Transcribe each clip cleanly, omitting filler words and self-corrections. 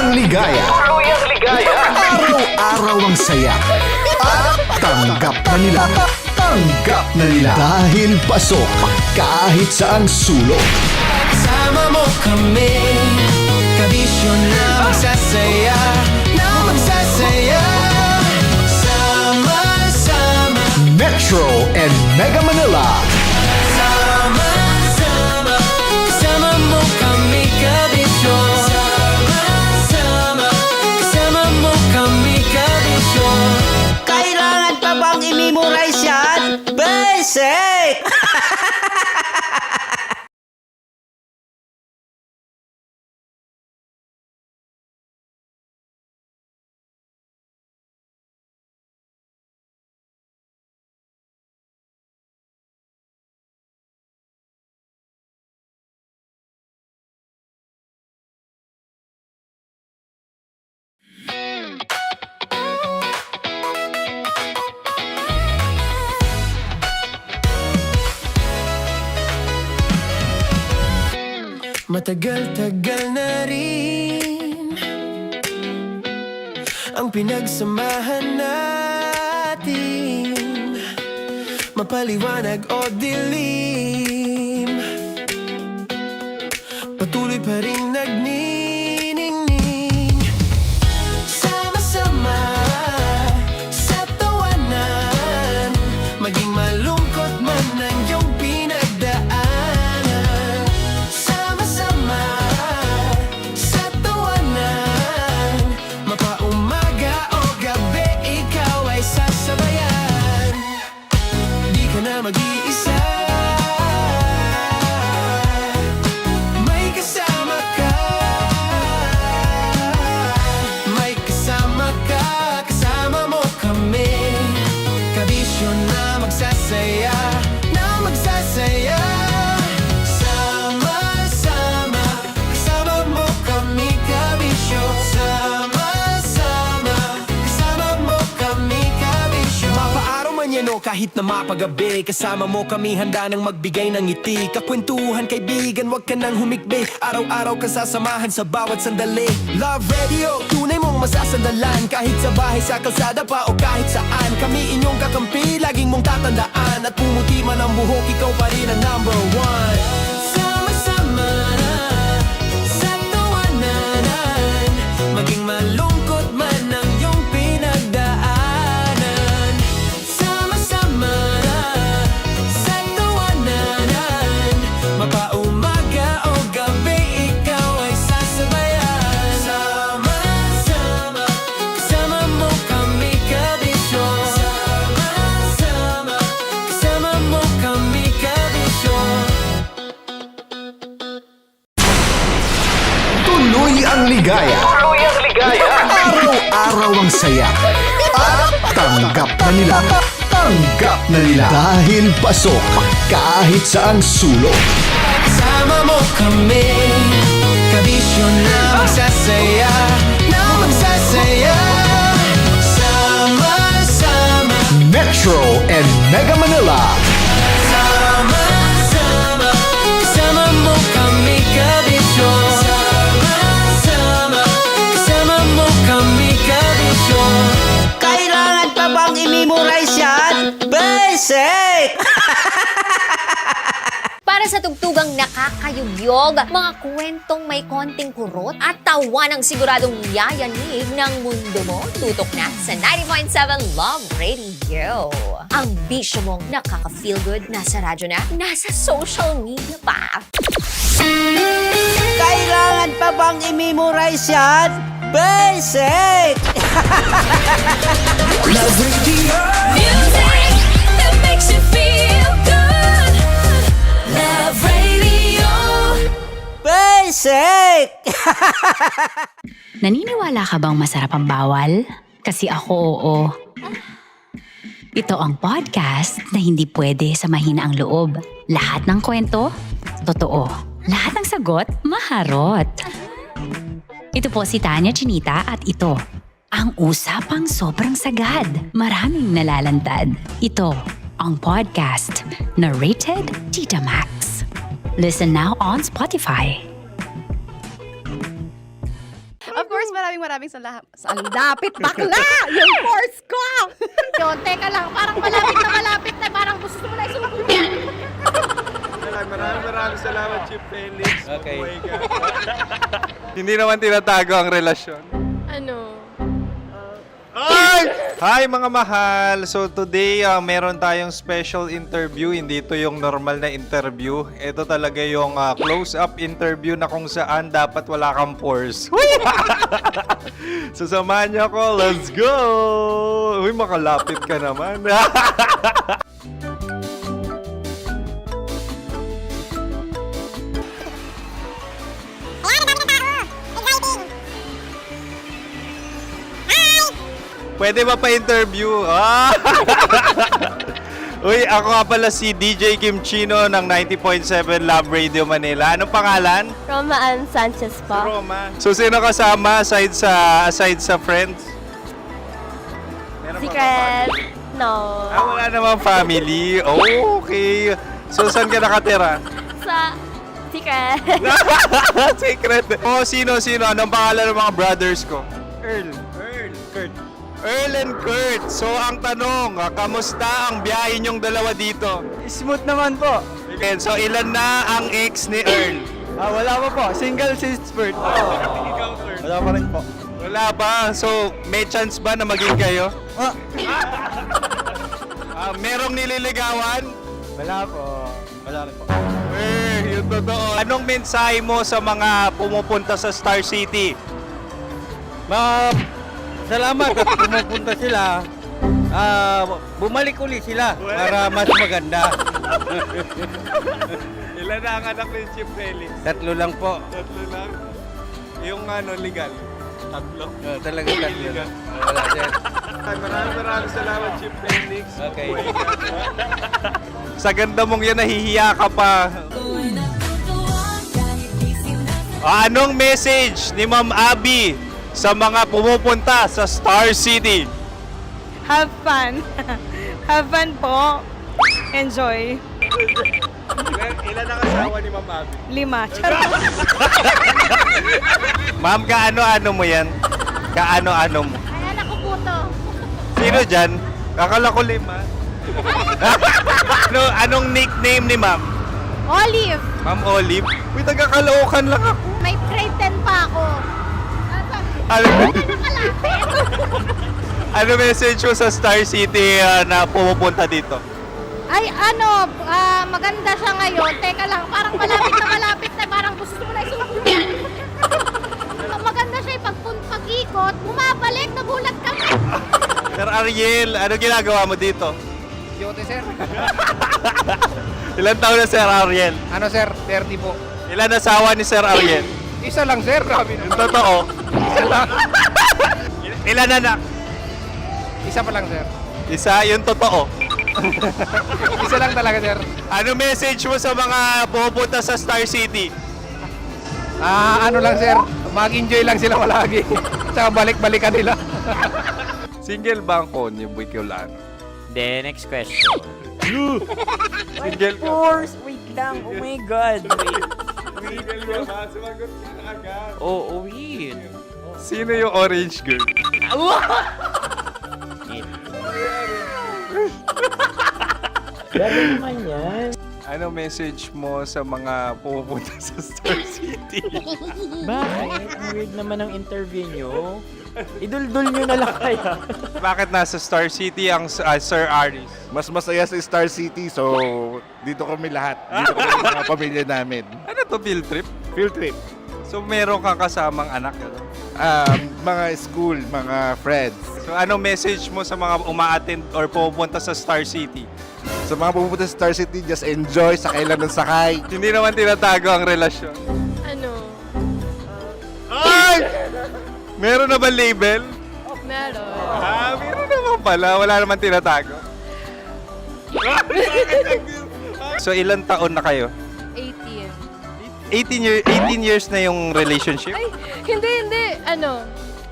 Tuluyang ligaya. Araw-araw ang saya. At tanggap na nila. Dahil pasok kahit saang sulok. Sama mo kami, kabisyon na magsasaya, Sama-sama Metro and Mega Manila. Sama-sama, kasama mo kami, kabisyon. Sama-sama, kasama mo kami, kabisyon. Kailangan pa bang i-memorize yan? Basic! Matagal-tagal na rin ang pinagsamahan natin, mapaliwanag o dilim, patuloy pa rin nagniningning. Sama-sama sa tawanan, maging malungkot man ang iyong pinagdaanan. Sama-sama sa tawanan, mapaumaga o gabi, ikaw ay sasabayan. Di ka na mag-iisa, may kasama ka. May kasama ka, kasama mo kami, kabisyon na magsasaya, Sama-sama, kasama mo kami, kabisyon. Sama-sama, kasama mo kami, kabisyon. Mapaaraw man yan o kahit na mapagabi, kasama mo kami, handa nang magbigay ng ngiti. Kakwentuhan, kaibigan, wag ka nang humikbi. Araw-araw ka sasamahan sa bawat sandali. Love Radio, tunay mong masasandalan. Kahit sa bahay, sa kalsada pa o kahit saan, kami inyong kakampi, laging mong tatandaan. At pumuti man ang buhok, ikaw pa rin ang number one. Sama-sama sa tawanan, maging malungkot man ang iyong pinagdaanan. Sama-sama sa tawanan, mapaumaga o gabi, ikaw ay sasabayan. Sama-sama, kasama mo kami, kabisyon. Sama-sama, kasama mo kami, kabisyon. Tuloy ang ligaya. Araw-araw ang saya. At tanggap na nila. Dahil pasok kahit saang sulok. Sama mo kami, kabisyon na magsasaya, Sama-sama, Metro and Mega Manila. sama-sama, kasama mo kami, kabisyon. Sama-sama, kasama mo kami, kabisyon. Kailangan pa bang i-memorize yan? Basic! Para sa tugtugang nakakayugyog, mga kwentong may konting kurot at tawa ng siguradong yayanig ng mundo mo, tutok na sa 90.7 Love Radio. Ang bisyo mong nakaka-feel good, nasa radyo na, nasa social media pa. Kailangan pa bang i-memorize yan? Basic! Love Radio. Music that makes you feel good. Love Radio. Basic! Naniniwala ka bang masarap ang bawal? Kasi ako oo. Ito ang podcast na hindi pwede sa mahina ang loob. Lahat ng kwento, totoo. Lahat ng sagot, maharot. Ito po si Tanya Chinita at ito, ang usapang sobrang sagad. Maraming nalalantad. Ito, ang podcast na Rated Tita Max. Listen now on Spotify. Of course, maraming salamat. Lapit bakla! Yung course ko! Yun, teka lang, parang malapit na, parang gusto mo na isubo. Maraming salamat, Chief Felix. Okay. Mabuhay ka. Hindi naman tinatago ang relasyon. Ano? Hi mga mahal! So today, meron tayong special interview. Hindi ito yung normal na interview. Ito talaga yung close-up interview na kung saan dapat wala kang pores. So samahan niyo ako. Let's go! Uy, makalapit ka naman. Pwede ba pa-interview? Uy, ako nga pala si DJ Kim Chino ng 90.7 Love Radio Manila. Anong pangalan? Roma Ann Sanchez po. Roma. So, sino kasama aside sa friends? Meron ba Secret. No. wala namang family. Oh, okay. So, saan ka nakatira? Sa Secret. Secret. Oh, sino? Anong pangalan ng mga brothers ko? Earl, Kurt. Earl and Kurt. So, ang tanong, kamusta ang biyahe niyong dalawa dito? Smooth naman po. Okay, so ilan na ang ex ni Earl? Wala pa po. Single since birth. Wala pa rin po. Wala ba? So, may chance ba na maging kayo? Merong nililigawan? Wala po. Wala rin po. Yung totoo. Anong mensahe mo sa mga pumupunta sa Star City? Salamat at pumupunta sila. Bumalik uli sila para mas maganda. Ilan na ang anak ni Chief Felix? 3 lang po. 3 lang. Yung legal? 3? Talaga 3 lang. Wala din. Maraming salamat, Chief Felix. Okay. Sa ganda mong yan, nahihiya ka pa. Anong message ni Ma'am Abby sa mga pumupunta sa Star City? Have fun. Have fun po. Enjoy. Ilan ang asawa ni Ma'am Abby? 5. Charot. Ma'am, kaano-ano mo yan? Kaano-ano mo? Ay, anak ko po to. Sino dyan? Kakala ko 5. Anong nickname ni Ma'am? Olive. Ma'am Olive? Uy, taga-Caloocan lang ako. May grade 10 pa ako. Ano message mo sa Star City na pumupunta dito? Ay, maganda siya ngayon. Teka lang, parang malapit na, parang gusto mo na isubo. Maganda siya pag-ikot, bumabalik, nagulat ka. Sir Ariel, ano ginagawa mo dito? Yote, sir. Ilan taon na Sir Ariel? Ano, sir? 30 po. Ilan asawa ni Sir Ariel? Isa lang, sir. Grabe Yung totoo. Isa lang. Ilan anak? Isa pa lang, sir. Isa, yung totoo. Isa lang talaga, sir. Ano message mo sa mga pumupunta sa Star City? Ano lang, sir. Mag-enjoy lang sila palagi. Tsaka balik-balikan nila. Single ba ang konyo, Boy Kiolano? Then, next question. Single ka? Wait lang. Oh my God. Single ka ba? Sumagot ka na agad. Oh, wait. Sino yung orange girl? Gano'n naman yan. Ano message mo sa mga pumupunta sa Star City? Bakit? Ang weird naman ang interview nyo. Idul-dul nyo na lang kaya. Bakit nasa Star City ang Sir Aris? Mas masaya sa Star City, so dito kami lahat. Dito kami mga pamilya namin. Ano to, field trip? Field trip. So meron kang kasamang anak? Ano? Mga school, mga friends. So ano message mo sa mga uma-attend or pumupunta sa Star City? Sa mga pumunta sa Star City, just enjoy, sakay lang ng sakay. Hindi naman tinatago ang relasyon. Ano? Ay! Meron na ba label? Meron. Meron naman pala. Wala naman tinatago. So ilan taon na kayo? 18. 18 years na yung relationship? Ay, hindi.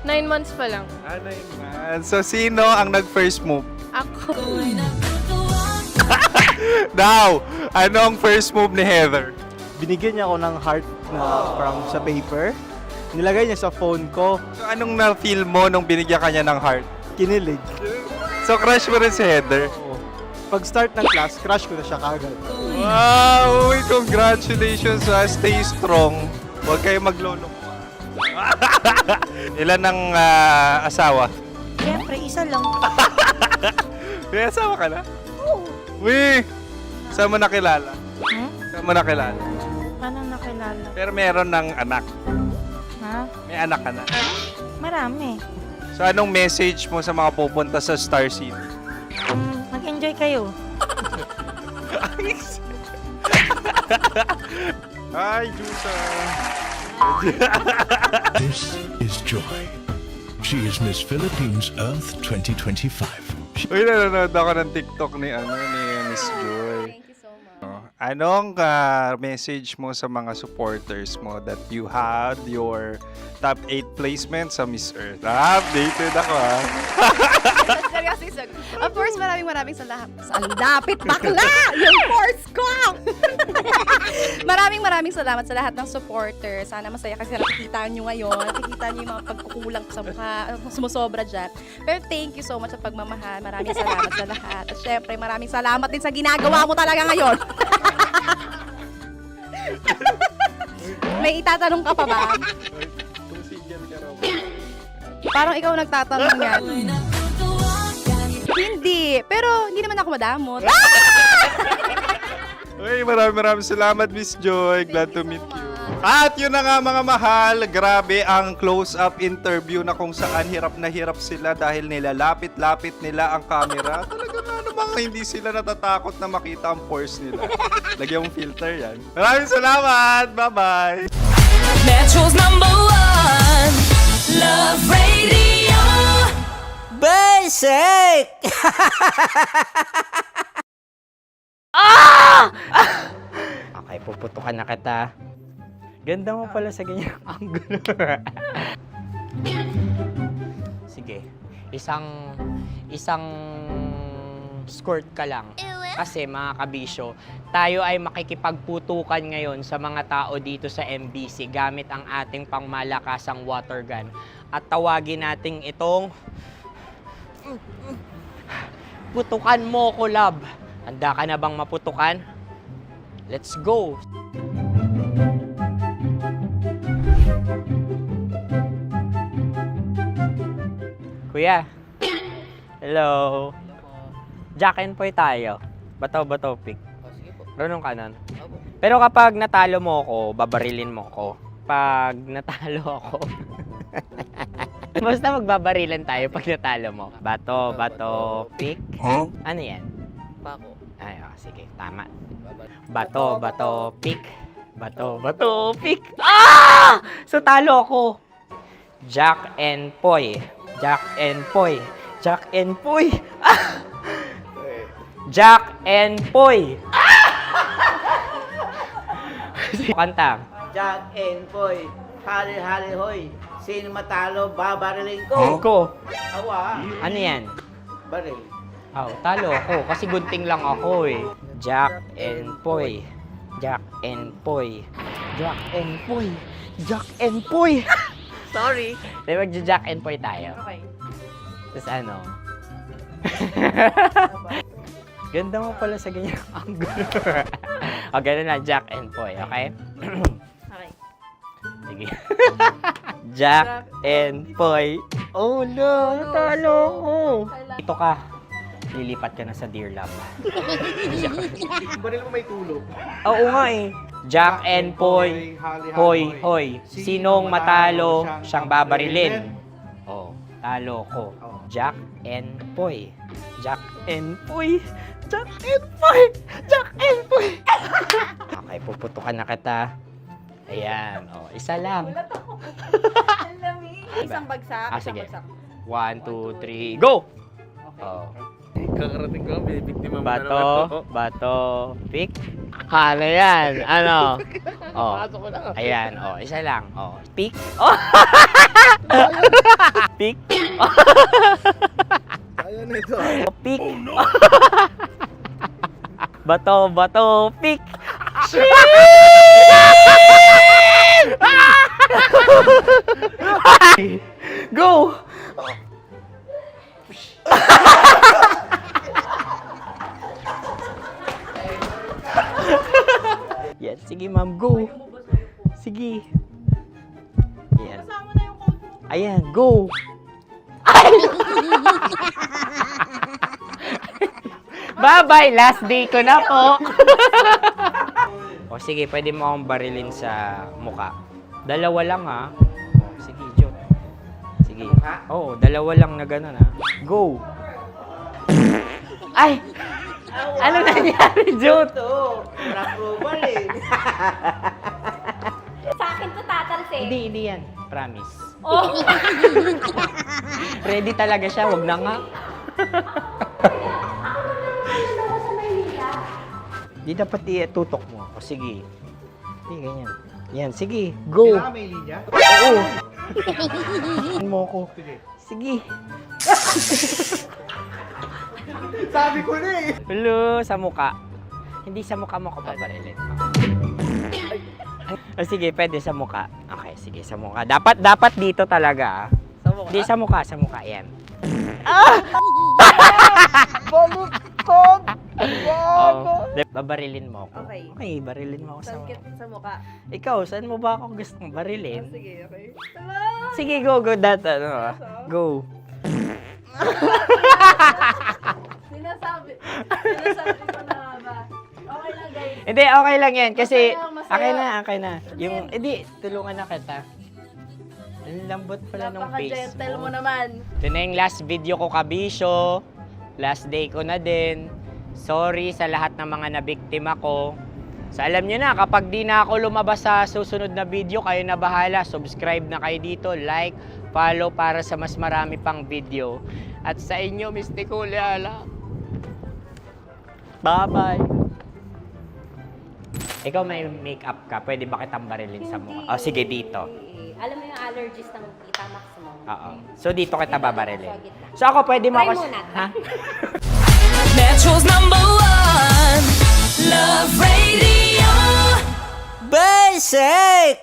9 months pa lang. 9 months. So sino ang nag-first move? Ako. Now, ano ang first move ni Heather? Binigyan niya ako ng heart na from sa paper. Nilagay niya sa phone ko. So, anong na-feel mo nung binigyan ka niya ng heart? Kinilig. So, crush mo rin si Heather? Oo. Pag start ng class, crush ko na siya kagad. Wow! Uy, congratulations ha. Stay strong. Huwag kayo maglolo. Ilan ang asawa? Siyempre, isa lang. May asawa ka na? Oo. Uy! Saan mo nakilala? Saan mo nakilala? Paano nakilala? Pero meron ng anak. Ha? May anak ka na. Marami. So, anong message mo sa mga pupunta sa Star City? Mag-enjoy kayo. Hi, Jusa! This is Joy. She is Miss Philippines Earth 2025. Uy, nanonood ako ng TikTok ni Miss Joy. Thank you so much. Anong message mo sa mga supporters mo that you had your top 8 placement sa Miss Earth? Updated ako Seryoso, of course, maraming salamat. Ang dapit bakla! Yung force ko! maraming salamat sa lahat ng supporters. Sana masaya kasi nakikita nyo ngayon. Nakikita nyo yung mga pagkukulang sa mukha. Sumusobra dyan. Pero thank you so much sa pagmamahal. Maraming salamat sa lahat. At syempre, maraming salamat din sa ginagawa mo talaga ngayon. May itatanong ka pa ba? Parang ikaw nagtatanong yan. Hindi. Pero hindi naman ako madamot. Uy, maraming salamat, Miss Joy. Glad to meet you. At yun na nga mga mahal, grabe ang close-up interview na kung saan hirap na hirap sila dahil nilalapit-lapit nila ang camera. Talaga na namang hindi sila natatakot na makita ang pores nila. Lagyan mong filter yan. Maraming salamat! Bye-bye! Metro's #1 Love Radio. Basic! Okay, puputukan na kita. Ganda mo pala sa ganyang angulo. Sige, isang skirt ka lang. Kasi mga kabisyo, tayo ay makikipagputukan ngayon sa mga tao dito sa MBC gamit ang ating pangmalakasang water gun. At tawagin natin itong putukan mo ko, love. Handa ka na bang maputukan? Let's go! Kuya. Hello. Jack and Poy tayo. Bato-bato pick. Runong kanan. Pero kapag natalo mo ako, babarilin mo ako. Pag natalo ako, basta magbabarilan tayo pag natalo mo. Bato, pick. Huh? Ano yan? Bako. Ay, sige, tama. Bato, pick. Bato, pick. Ah! So, talo ako. Jack and Poy. Jack and Poy. Jack and Poy. Ah! Jack and Poy. Kanta. Jack and Poy, hali-hali hoy. Sino matalo, babariling Huh? Ko. Awa, Ano yan? baril. Oh, talo ako kasi gunting lang ako eh. Jack and Poy. Jack and Poy. Jack and Poy. Jack and Poy. Sorry. Di magja-Jack and Poy tayo. Okay. Tapos ano? Ganda mo pala sa ganyang angulo. O, ganun na, Jack and Poy, okay? Okay. Sige. Jack and Poy. Oh no, natalo ko. Ito ka. Lilipat ka na sa Deer Lab. Baril mo may tulog. Oo nga eh. Jack and Poy. Hoy, hoy. Sinong matalo, siyang babarilin. Oh, talo ko. Jack and Poy. Jack and Poy. Jack and Poy. Jack and Poy. Okay, puputukan na kita. Ayan. Oh, isa lang. Isang bagsak. Sige. 1, 2, 3, go! Oh. Kakarating ko, binibiktima mo Bato, pick. Ano yan? Ano? Oh. Ayan, oh, isa lang. Oh, pick. Oh. Pick. Ayan ito. Oh, pick. Bato, pick. Shit! Okay. Go! Yan. Sige, ma'am. Go. Sige. Ayan. Ayan. Go. Bye-bye. Last day ko na po. O sige, pwede mo akong barilin sa muka. Dalawa lang ha. O, sige, Jot. Sige. Oo, dalawa lang na gano'n ha. Go. Ay! Ano nangyari, Jot? Ito, approval eh. Sa akin to tatalse. Hindi yan. Promise. Oh. Ready talaga siya, wag na nga. Di dapat tutok mo. O sige. Hindi, ganyan. Yan, sige. Go. Kailangan may linya? Oo. mo ko. Sige. Sabi ko na eh. Hello, sa muka. Hindi sa muka mo ko babarilin. O sige, pwede sa muka. Okay, sige, sa muka. Dapat dito talaga. Sa mukha? Hindi, sa muka. Yan. Baluktot! Oh, babarilin mo ako. Okay. Okay, barilin mo ako sa muka. Sa mukha. Ikaw, saan mo ba ako gustong barilin? Sige, okay. Sige, go. Go. Sinasabi ko na ba? Okay lang, guys. Hindi, okay lang yan. Kasi, Masaya. okay na. Yung, hindi, tulungan na kita. Ang lambot pala ng face Napaka-gentle mo mo. naman. Ito na yung last video ko, kabisyo. Last day ko na din. Sorry sa lahat ng mga nabiktima ko. So alam nyo na, kapag di na ako lumabas sa susunod na video, kayo na bahala. Subscribe na kayo dito, like, follow para sa mas marami pang video. At sa inyo, Mistiko Leala. Bye-bye. Ikaw may makeup ka, pwede ba kitang barilin sa mukha? O sige, dito. Alam mo yung allergies ng Tita Max mo? Oo. So dito kita babarilin. So ako, pwede mo Try ako... muna. Ha? Metro's #1 Love Radio. Basic!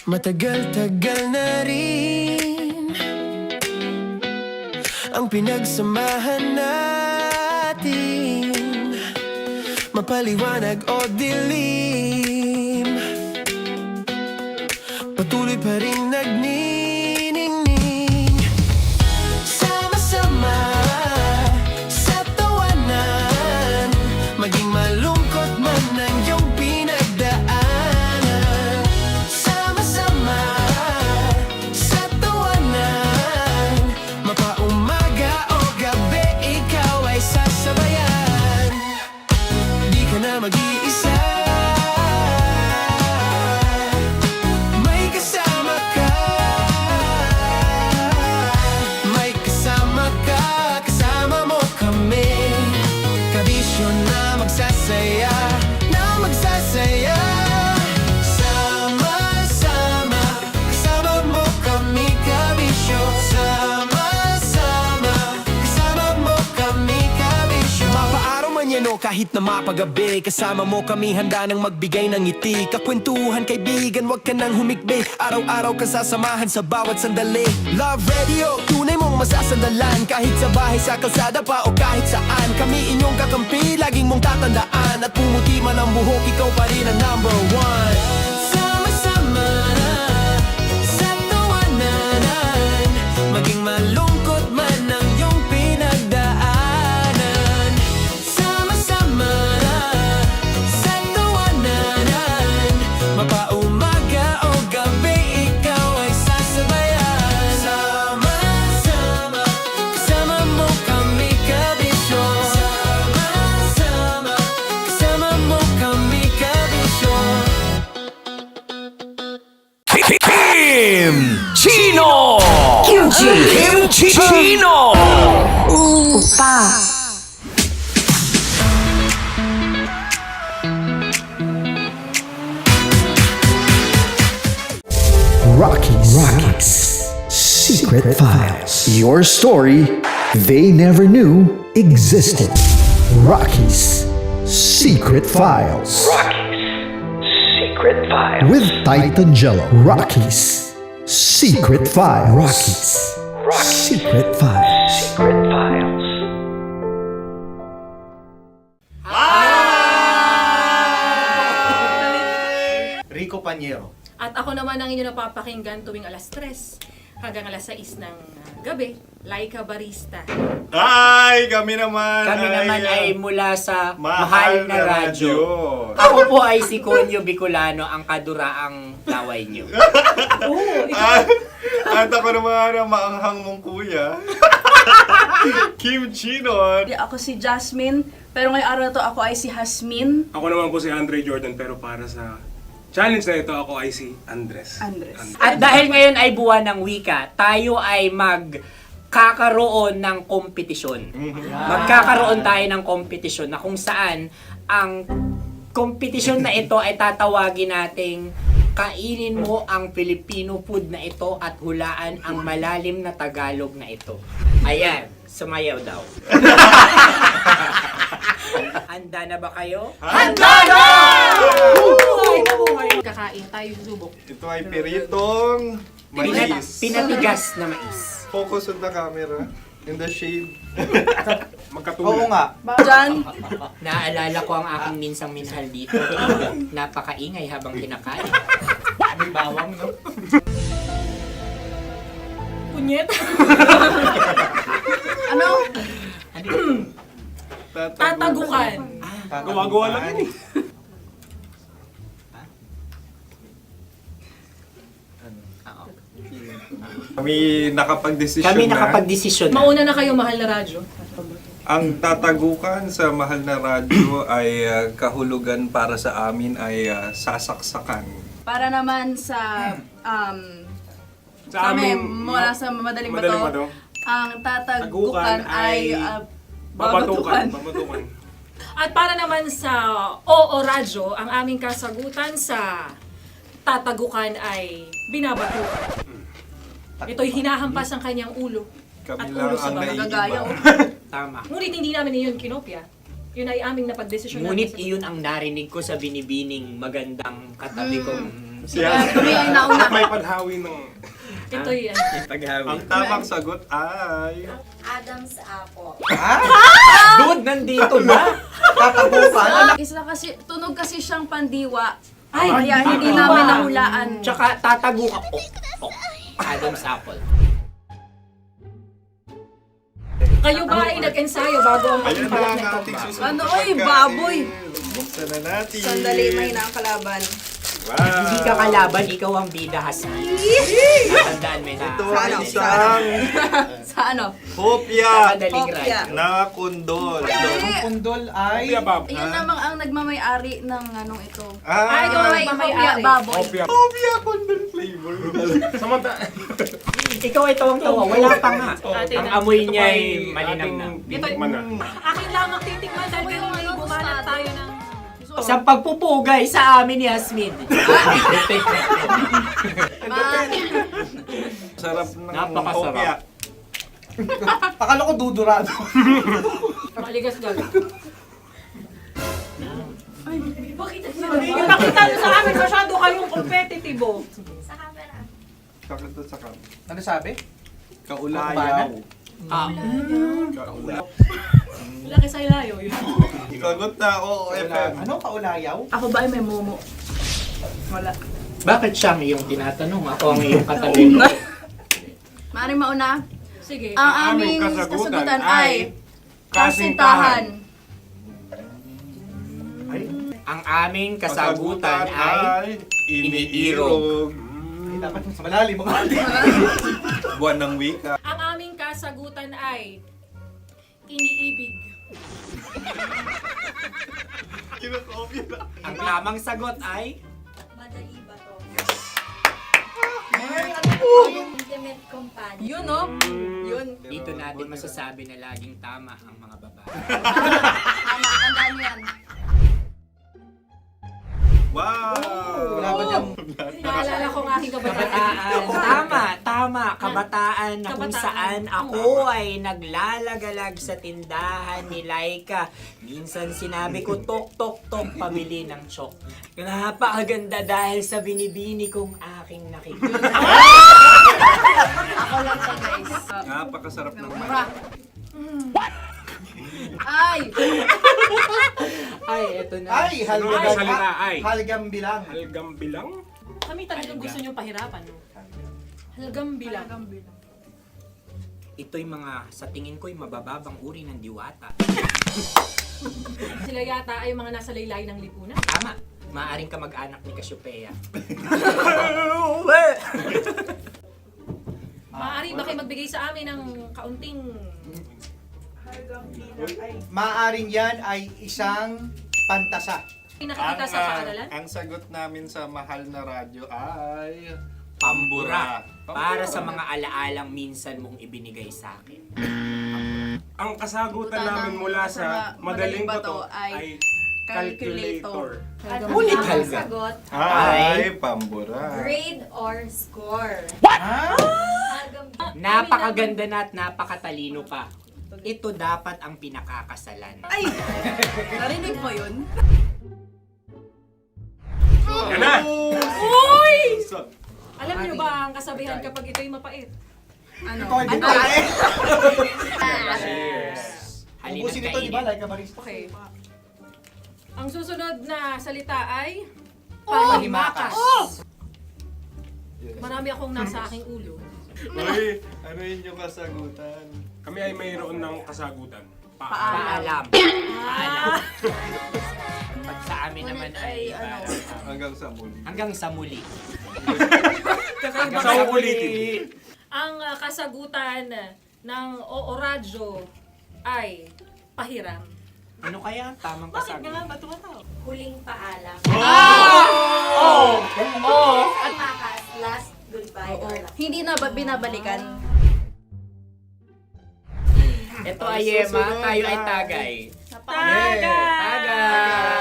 Matagal-tagal na rin ang pinagsamahan natin, mapaliwanag o dilim, patuloy pa rin nagniningning. Sama-sama sa tawanan, maging malungkot man ang iyong pinagdaanan. Sama-sama sa tawanan, mapaumaga o gabi, ikaw ay sasabayan. Di ka na mag-iisa, may kasama ka. May kasama ka, kasama mo kami. Kabisyo na magsasaya, na magsasaya. Sama-sama, kasama mo kami, kabisyo. Sama-sama, kasama mo kami, kabisyo. Mapaaraw man yan o kahit na mapagabi, kasama mo kami, handa nang magbigay ng ngiti. Kakwentuhan, kaibigan, wag ka nang humikbi. Araw-araw ka sasamahan sa bawat sandali. Love Radio, tunay mong masasandalan. Kahit sa bahay, sa kalsada pa o kahit saan, kami inyong kakampi, laging mong tatandaan. At pumuti man ang buhok, ikaw pa rin ang #1. Sama-sama sa tawanan, maging malungkot man ang iyong pinagdaanan. Sama-sama sa tawanan, mapaumaga o gabi, ikaw ay sasabayan. Sama-sama, kasama mo kami, kabisyo. Sama-sama, kasama mo kami, kabisyo. Kimchi Chino! Rockies Secret Secret Files. Your story they never knew existed. Rocky's Secret Files. Secret File. With Titan Jello. Rocky's Secret Files. Rocky's Secret Files. Secret Files. Rico Panyero. At ako naman ang inyo napapakinggan tuwing alas 3 hanggang alas 6 ng gabi, Laika Barista. Ay, kami naman. Kami naman ay mula sa Mahal Mahal na Radyo. Ako po ay si Conyo Bicolano, ang kaduraang laway nyo. At ako naman ang maanghang mong kuya. Kim Chinon. Ako si Jasmine, pero ngayong araw na to ako ay si Hasmin. Ako naman po si Andre Jordan, pero para sa challenge na ito, ako ay si Andres. At dahil ngayon ay buwan ng wika, tayo ay magkakaroon ng kompetisyon. Magkakaroon tayo ng kompetisyon na kung saan ang kompetisyon na ito ay tatawagin nating kainin mo ang Filipino food na ito at hulaan ang malalim na Tagalog na ito. Ayan, sumayaw daw. Handa na ba kayo? Handa na! Kakain tayo subok. Ito ay piritong mais. Pinatigas na mais. Focus on the camera. In the shade. Magkatulad. nga. Diyan, Naaalala ko ang aking minsang minahal dito. Napakaingay habang kinakain. May bawang, no? Punyet. ano? Tatagukan. Gawa-gawa lang yun eh. Kami nakapag-desisyon Kami na. nakapag-desisyon na. Mauna na kayo, Mahal na Radyo. Ang tatagukan sa Mahal na Radyo ay kahulugan para sa amin ay sasaksakan. Para naman sa Sa amin, amin, mula sa madaling madaling bato, bato, ang tatagukan tagukan ay babatukan. babatukan. At para naman sa Oo Radyo, ang aming kasagutan sa tatagukan ay binabatukan. Ito'y hinahampas ang kanyang ulo. Kami At lang ulo sa ang mga gagaya. naiiba. Tama. Ngunit hindi namin iyon kinopya. Yun ay aming napagdesisyon Ngunit namin. iyon ang narinig ko sa binibining magandang katabi kong Kami ay nauna. May panhawi ng... Ito'y paghawi. Ang tamang sagot ay... Adam's apple. Dude, nandito na! Tatagukan. Isa kasi, tunog kasi siyang pandiwa. Ay, Kaya hindi namin nahulaan. Tsaka tatago ka. Adam's apple. kayo ba ay nag-ensayo bago ang Ayun na pagpalak ang na ito? ating susunod Ano, na oy, pagkain. baboy. Buksan na natin. Sandali, may na ang kalaban. Wow. Hindi ka kalaban, ikaw ang bida, Hasmin. Natandaan mo na. Ito ay isang Sa ano? hopya Madaling Hopya. ride. na kundol. Hindi. Pundol ay... Yun namang ang nagmamayari ng anong ito. Ah, ito ay Hopya, baboy. hopya kundol flavor. Ikaw ay tawang-tawa, wala pa nga. Atin Ang na. amoy niya ay malinang na. Ito'y akin lamang titikman dahil kayo ay bumanat tayo ng... Sa pagpupugay sa amin ni Hasmin. Sarap ng Napakasarap. hopya. Akala ko dudurado. Maligas gaga. Ay, bakit? Ipakita nyo sa amin, masyado kayong competitive. Sakit to sa kam. Ano sabi? Kaulayaw. Laki sa ilayo yun. Sagot na, oo, FM. Ano? Kaulayaw? Ako ba ay may momo? Wala. Bakit siya ang iyong tinatanong? Ako ang iyong katabi. Maaaring mauna. Sige. Ang aming kasagutan ay kasintahan. Ang aming kasagutan ay iniirog. Dapat mas malalim mga Buwan ng wika. Ang aming kasagutan ay iniibig. Kinakopya na. ang tamang sagot ay Madali ba to? Intimate companion. Yun, no? Yun. dito natin masasabi na laging tama ang mga babae. Tama, tandaan mo yan. Wow! Wala ba dyan? Naalala ko ang aking kabataan. Tama. Kabataan na kung Kabataan. saan ako ay naglalagalag sa tindahan ni Laika. Minsan sinabi ko, tok, pamili ng chok. Napakaganda dahil sa binibini kong aking nakikita. Ako lang to, guys. Napakasarap ng Ay! Ay, eto na. Ay, Ay, salita, ay. Halgam bilang. Halgam bilang? Kami talagang gusto niyong pahirapan, no? Halagang bilang. Ito'y mga, sa tingin ko'y mabababang uri ng diwata. Sila yata ay mga nasa laylay ng lipunan. Tama. Maaring ka mag-anak ni Cassiopeia. Maaari ba kayo magbigay sa amin ng kaunting... Maaring yan ay isang pantasa. Pinakikita sa paaralan? Ang sagot namin sa mahal na radyo ay... Pambura. Para sa mga alaalang minsan mong ibinigay sa akin. Ang kasagutan namin mula sa madaling bato ay calculator. Ulit halga. Sagot, Ay, pambura. grade or score. Napakaganda na at napakatalino pa. Ito dapat ang pinakakasalan. Ay! Narinig mo yun? Yan na! Uy! Alam niyo ba ang kasabihan kapag ito'y mapait? Ano? Ito ay bigay. Cheers! Halina't Ubusin ito, di ba? kainin. Like a barista. Okay. Ang susunod na salita ay... Panghimakas. Marami akong nasa aking ulo. Uy, ano yun yung kasagutan? Kami ay mayroon ng kasagutan. Paalam. Pag sa amin naman ay... Hanggang sa muli. Hanggang sa muli. Sa ulitin. Ang kasagutan ng Oo Radyo ay pahiram. Ano kaya ang tamang Bakit kasagutan? nga ba tumatawa? Huling paalam. At makas, last goodbye. Hindi na ba binabalikan? Ito ay Yema, tayo ay Tagay.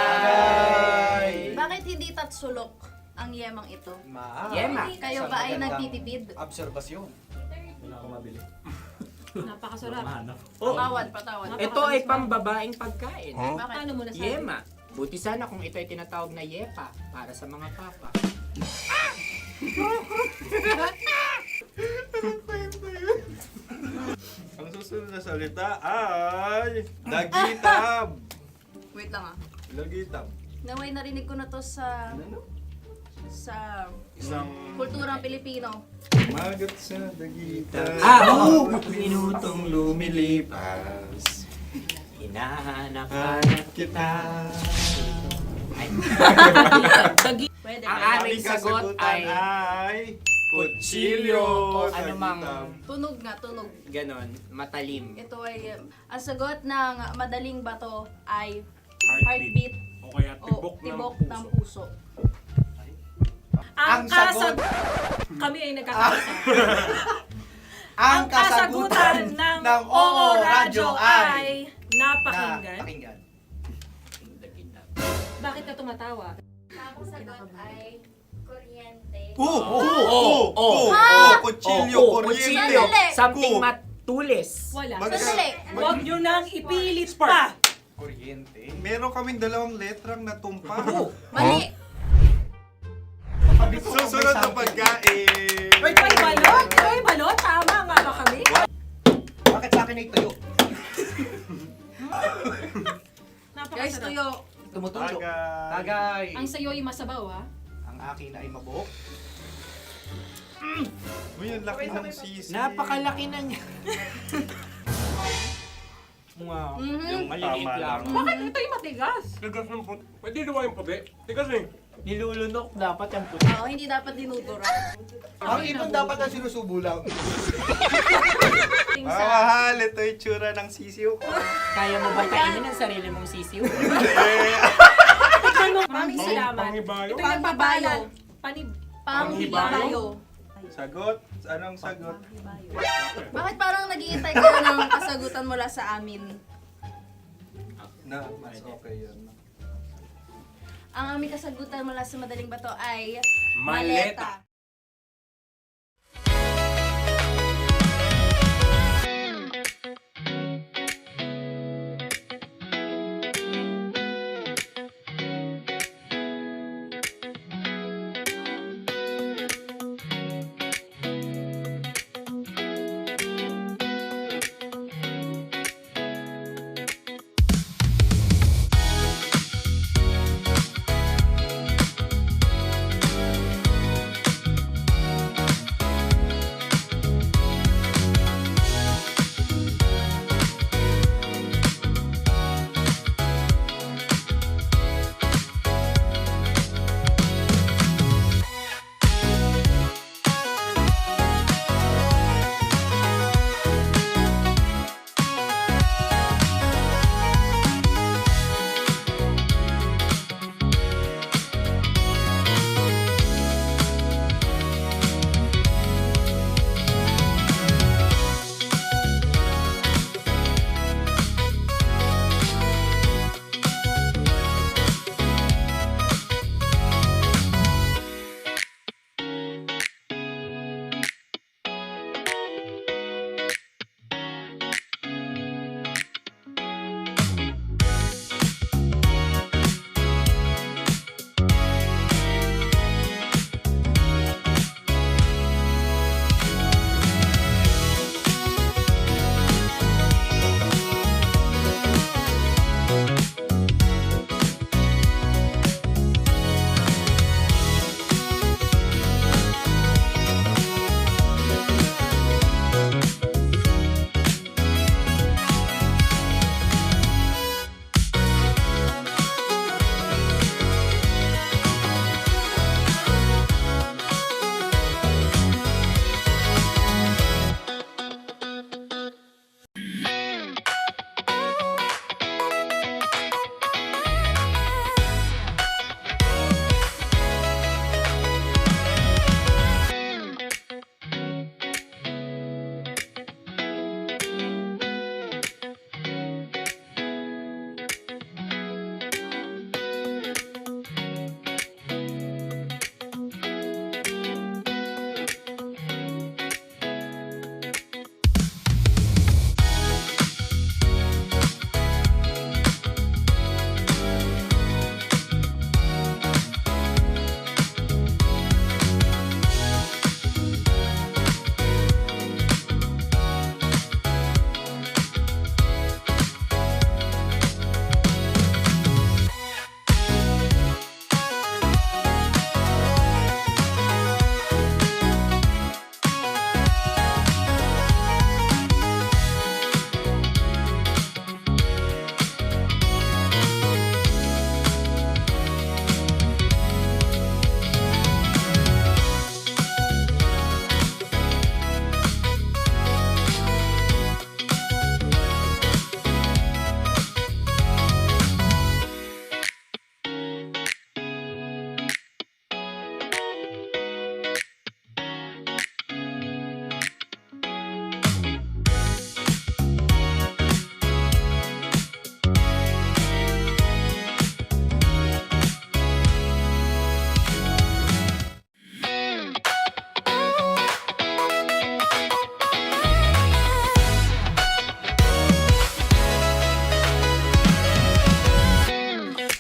Tagay! Bakit hindi tatsulok ang yemang ito? Yema. Kayo ba ay nagtitipid? Obserbasyon. Napakasarap. Patawad. Ito ay pambabaeng pagkain. Bakit? Ano mo nasabi? Yema. Buti sana kung ito ay tinatawag na Yepa para sa mga papa. Ang susunod na salita ay... Dagitab! Wait lang ah. Dagitab. Naway narinig ko na to sa Isang kulturang Pilipino. magat sa dagitab. Minutong lumilipas. Hinahanap-hanap kita. Pwede Ang ba? aming sagot ay kutsilyo o anumang Tunog nga, tunog. ganon, matalim. Ito ay, ang sagot ng madaling bato ay Heartbeat. heartbeat O kaya o tibok ng puso. Ang sagot- Kami ay nagkakasa. Ang kasagutan ng Oo Radyo ay napakinggan. Pakinggan. Bakit ka tumatawa? Ang sagot ay kuryente. Kutsilyo, kuryente. Sandali. Something matulis. Wala. Sandali. Huwag nyo nang ipilit pa. Kuryente. Meron kaming dalawang letrang natumpa. Mali. Susunod na pagkain. May balot? May balot? Tama nga ba kami? Bakit sa akin ay tuyo? Guys, Napakasarap. tuyo. Tumutulo. Tagay. Tagay. Ang sayo ay masabaw, ha? Ang akin ay mabuhok. Uy, ang laki ng sisi. Napakalaki na niya. Wow, yung maliliit Tama lang. Bakit ito'y matigas? Tigas ng puti. Pwede luwa yung puti. Tigas eh. Nilulunok dapat yung puti. Oo, hindi dapat dinudura. Ang ibon dapat ang sinusubo lang. Mahal, ito yung tsura ng sisiw ko. Kaya mo ba kainin ang sarili mong sisiw? Maraming salamat. Pangibayo. Ito'y nagpapaalal. Panghibayo. Sagot? Anong sagot? Bakit parang nag-iintay ka ng kasagutan mula sa amin? Na, mas okay yun. Ang aming kasagutan mula sa Madaling Bato ay Maleta.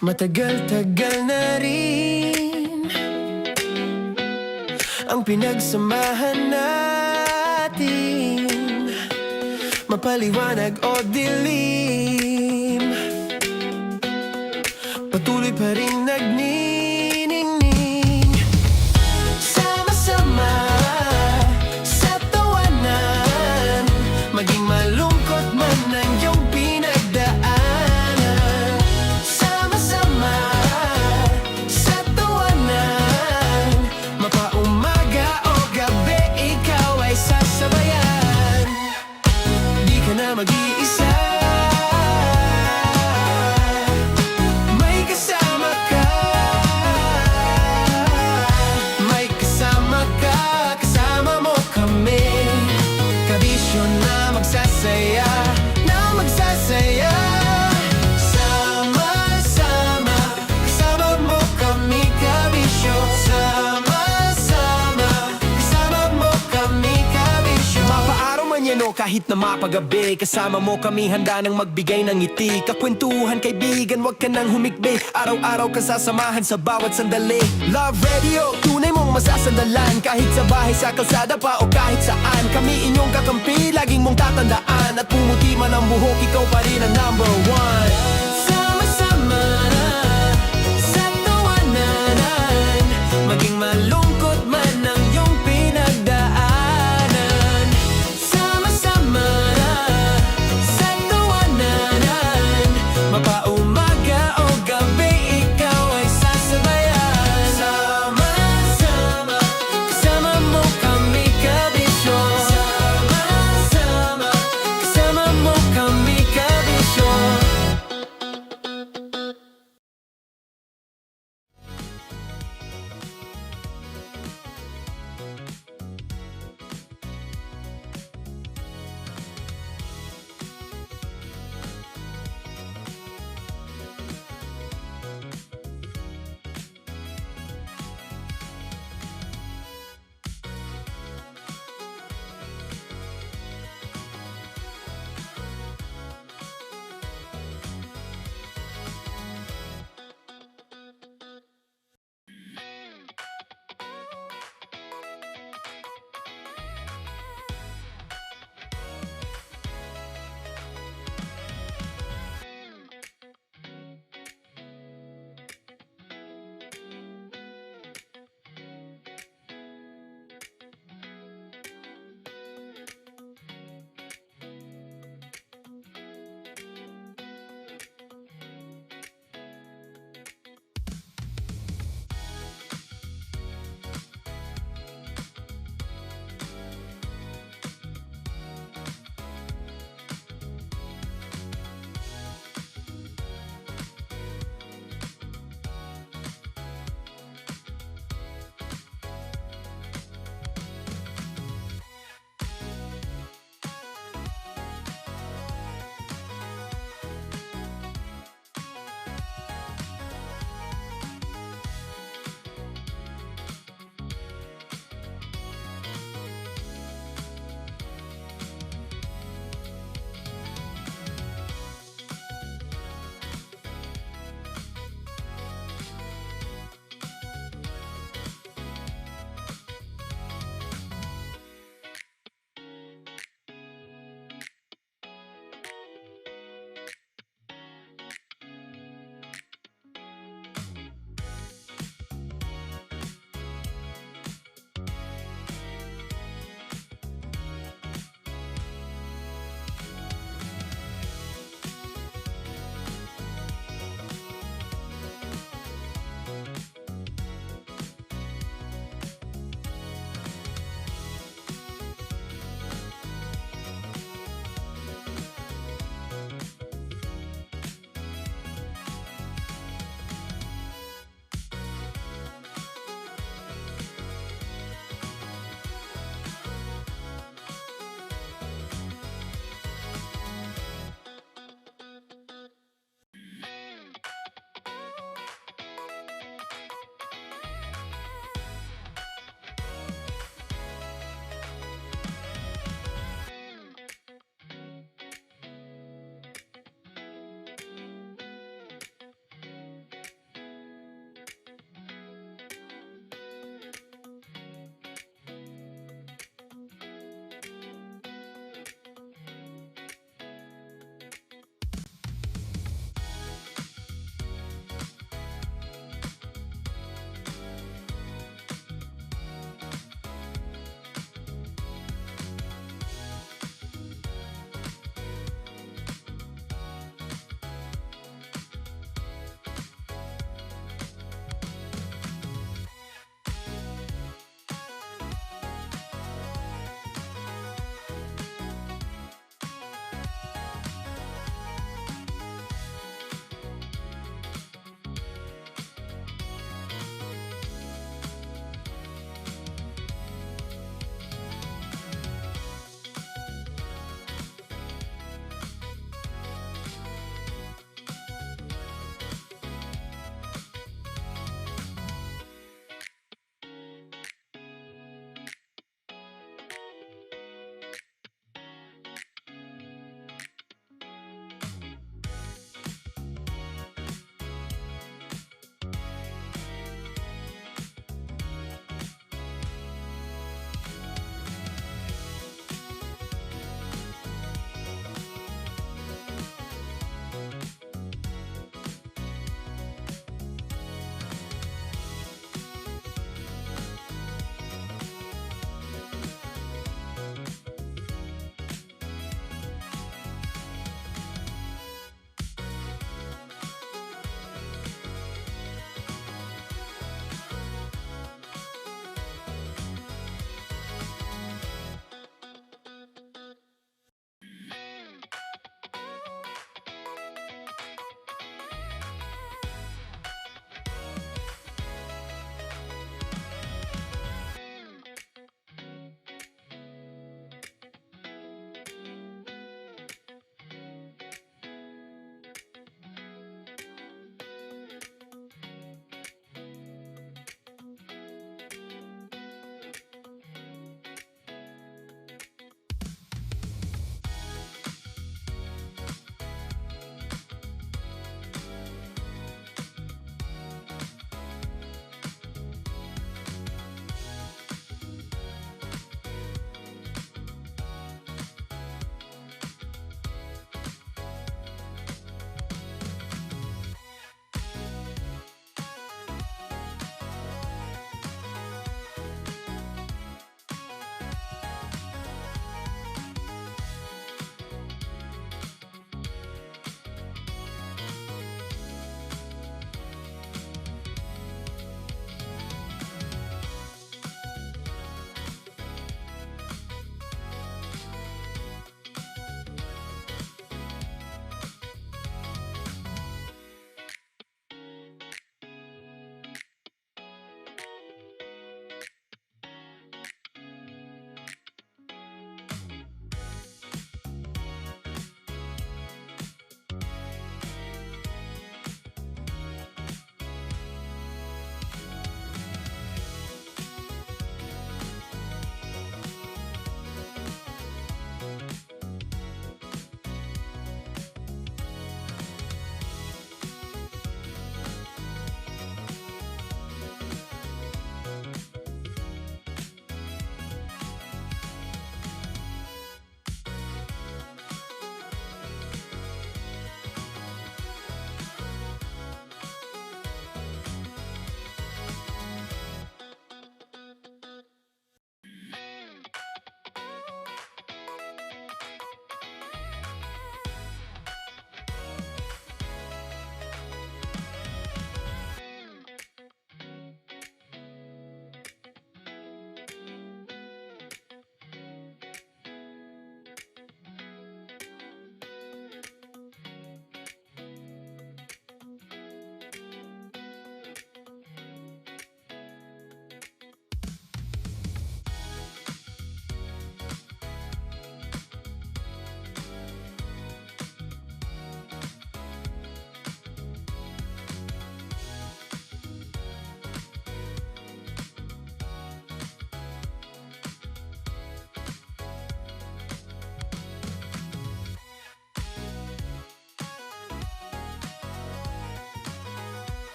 Matagal-tagal na rin ang pinagsamahan natin, mapaliwanag o dilim, patuloy pa rin nagniningning. Sama-sama sa tawanan, maging malungkot man ang iyong pinagdaanan. Sama-sama sa tawanan, mapaumaga o gabi, ikaw ay sasabayan. Di ka na mag-iisa, may kasama ka. May kasama ka, kasama mo kami. Kabisyo na magsasaya, na magsasaya. Sama-sama, kasama mo manyano kahit na mapagabi. Kasama mo kami handa nang magbigay ng ngiti. Kakwentuhan kaibigan, wag ka nang humikbi. Araw-araw ka sasamahan sa bawat sandali. Love Radio, tunay mong masasandalan. Kahit sa bahay, sa kalsada pa o kahit saan. Kami inyong kakampi, laging mong tatandaan. At pumuti man ang buhok, ikaw pa rin ang number one. Sama-sama na sa tawanan, maging malungkot man ang iyong pinagdaanan. Sama-sama na sa tawanan, mapaumaga o gabi, ikaw ay sasabayan. Sama-sama, kasama mo kami kabisyo. Sama-sama, kasama mo kami kabisyo.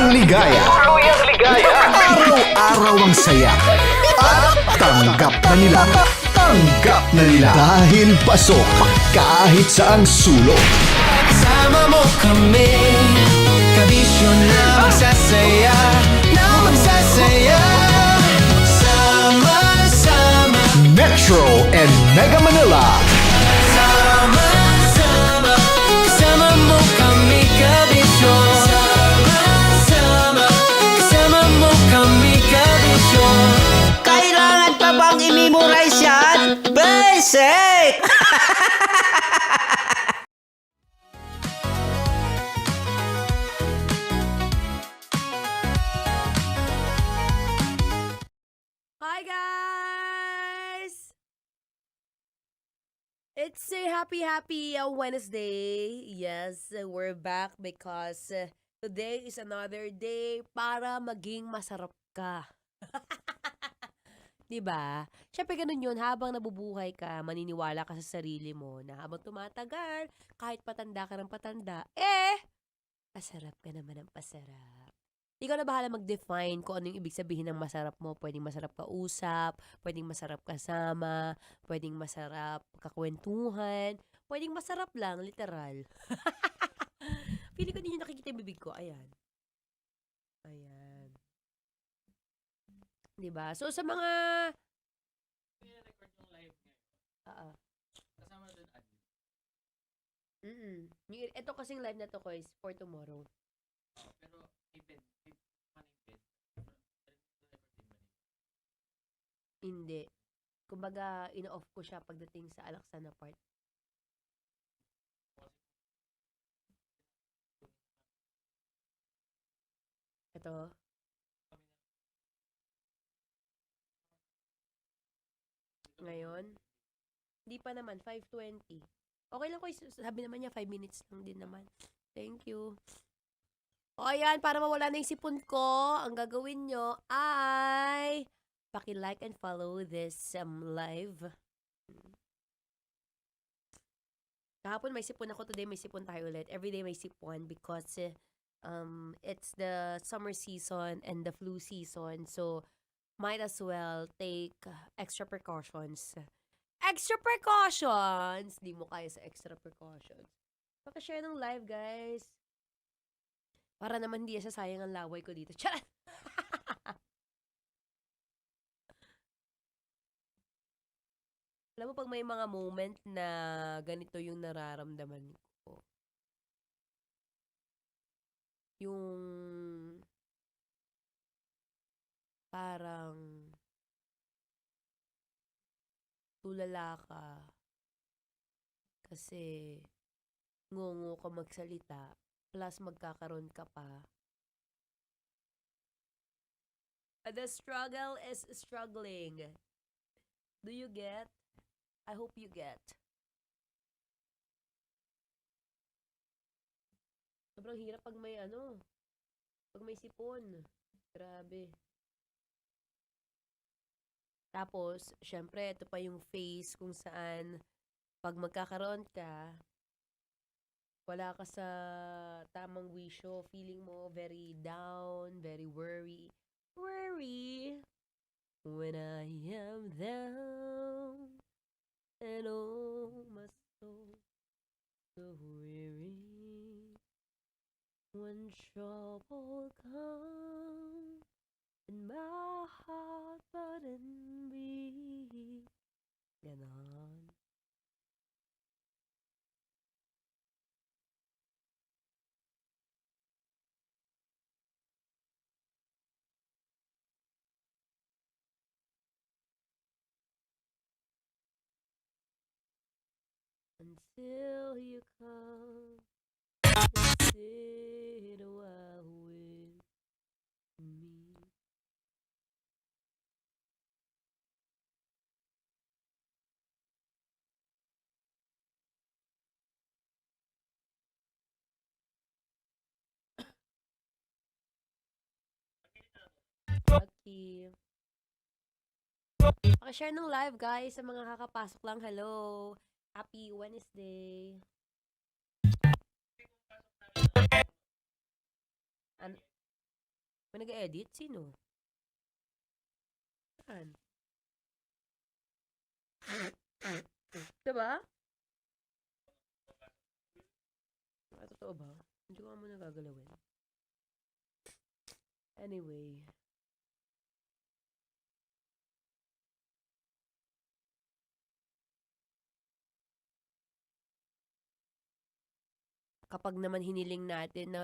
Tuluyang ligaya. Araw-araw ang saya. At tanggap na nila. Tanggap na nila. Dahil pasok kahit saang sulok. Kasama mo kami, kabisyo na magsasaya, sama-sama. Metro and Mega Manila. Sama-sama, kasama mo kami, kabisyo. Sama-sama, kasama mo kami, kabisyo. Kailangan pa bang i-memorize yan? Basic! Hi guys! It's a happy Wednesday. Yes, we're back because today is another day para maging masarap ka. 'Di ba? Syempre ganun 'yun, habang nabubuhay ka, maniniwala ka sa sarili mo na habang tumatagal, kahit patanda ka ng patanda, pasarap ka naman ng pasarap. Ikaw na bahala mag-define kung ano yung ibig sabihin ng masarap mo. Pwedeng masarap kausap, pwedeng masarap kasama, pwedeng masarap kakwentuhan, pwedeng masarap lang, literal. Feeling ko din yung nakikita yung bibig ko. Ayan. Ayan. Diba? So, sa mga... Ito kasing live na to ko is for tomorrow. Hindi. Kumbaga, ino-off ko siya pagdating sa Alaksana part. Ito. Ngayon. Hindi pa naman, 5:20. Okay lang ko, sabi naman niya, 5 minutes lang din naman. Thank you. O ayan, para mawala na yung sipon ko, ang gagawin nyo ay paki-like and follow this live. Kahapon may sipon ako, today may sipon tayo ulit. Everyday may sipon because it's the summer season and the flu season. So, might as well take extra precautions. Extra precautions! Di mo kaya sa extra precautions. Paki-share ng live, guys. Para naman hindi sasayang ang laway ko dito. Charot! Alam mo, pag may mga moment na ganito yung nararamdaman ko, yung parang tulala ka kasi ngungo ka magsalita plus magkakaroon ka pa. The struggle is struggling. Do you get? I hope you get. Sobrang hirap pag may pag may sipon. Grabe. Tapos, syempre, ito pa yung phase kung saan pag magkakaroon ka, wala ka sa tamang wisyo, feeling mo very down, very worry. When I am down and oh my soul so weary, when trouble comes and my heart burden weak, ganon. Until you come and sit a while with me. Okay. Paki-share ng live, guys, sa mga kakapasok lang. Hello. Happy Wednesday. May nag-edit? Sino? Saan? Diba? Totoo ba? Hindi ko nga muna gagalawin. Anyway. Kapag naman hiniling natin na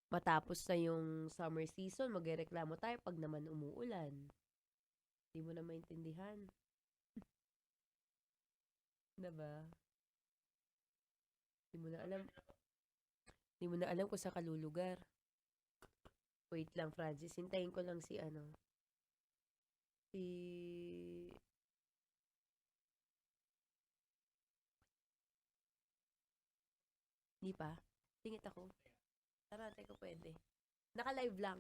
matapos na yung summer season, magrereklamo tayo pag naman umuulan. Hindi mo na maintindihan. Diba? Hindi mo na alam. Hindi mo na alam kung saan ka lulugar. Wait lang, Francis. Hintayin ko lang si Hindi pa. Tingit ako. Tara, ko pwede. Naka-live lang.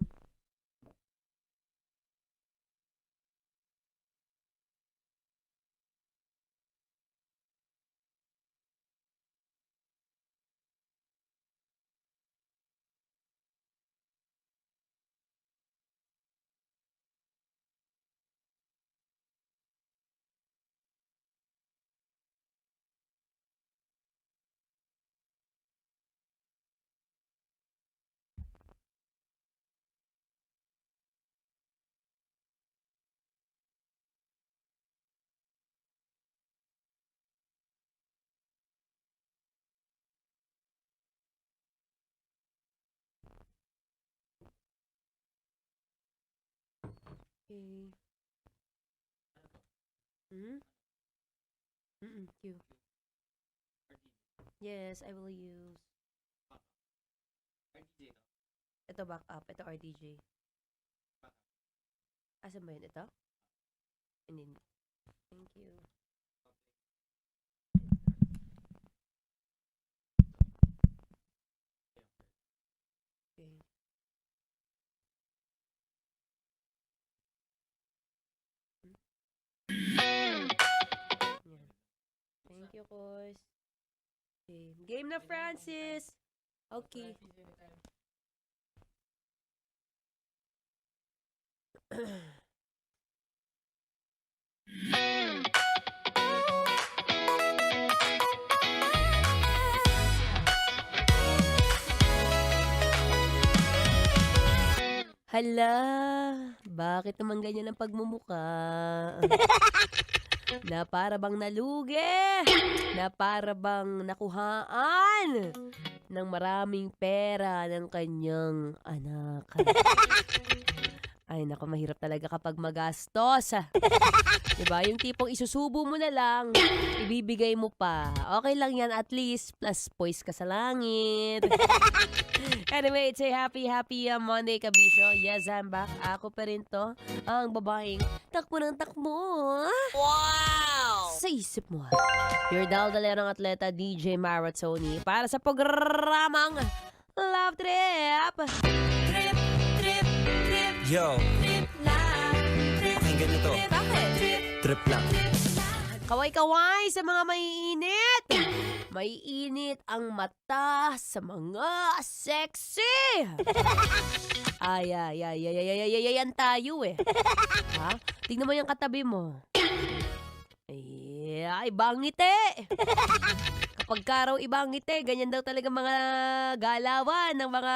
Okay. Q. Yes, I will use. Ito backup. Ito RDJ. Asan ba yun? Ito? Hindi. Thank you. Okay. Yan. Thank you, Kosh. Okay. Game na, Francis! Okay. Hala, bakit naman ganyan ang pagmumukha? Na para bang nalugi, na para bang nakuhaan ng maraming pera ng kanyang anak. Ay, naku, mahirap talaga kapag magastos. Diba? Yung tipong isusubo mo na lang, ibibigay mo pa. Okay lang yan, at least plus poise ka sa langit. Anyway, it's a happy Monday, Kabisyo. Yes, I'm back. Ako pa rin to, ang babaeng takbo ng takbo. Wow! Sa isip mo. Your daldalerang atleta, DJ Maratoni, para sa programang Love Trip. Trip. Yo, pakinggan nyo to. Bakit? Trip lang. Kaway-kaway sa mga maiinit. Maiinit ang mata sa mga sexy. Ay, yan tayo eh. Ha? Tingnan mo yung katabi mo. Ay, bangit eh. Kapag karaw ibang ngiti, ganyan daw talaga mga galawan ng mga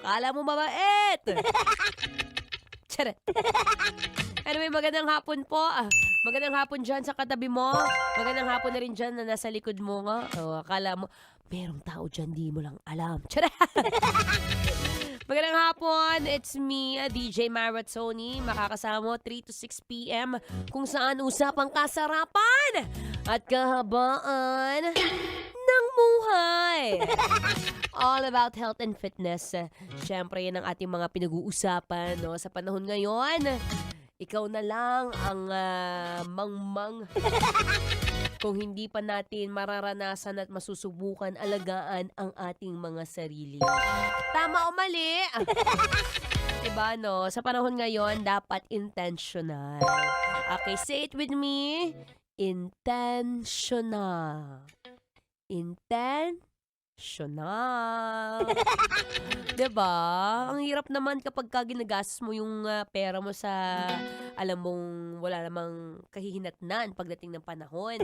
kala mo mabait. Charet. Anyway, magandang hapon po. Magandang hapon dyan sa katabi mo. Magandang hapon na rin dyan na nasa likod mo nga. Akala mo, merong tao dyan, di mo lang alam. Charet. Magandang hapon, it's me, DJ Maratoni, makakasama 3 to 6 p.m. kung saan usapang kasarapan at kahabaan ng buhay. All about health and fitness. Siyempre, yan ang ating mga pinag-uusapan, no? Sa panahon ngayon, ikaw na lang ang mangmang. Kung hindi pa natin mararanasan at masusubukan alagaan ang ating mga sarili. Tama o mali? Diba, no? Sa panahon ngayon, dapat intentional. Okay, say it with me. Intentional. Emosyonal. 'Di ba? Ang hirap naman kapag ginagastos mo yung pera mo sa alam mong wala namang kahihinatnan pagdating ng panahon.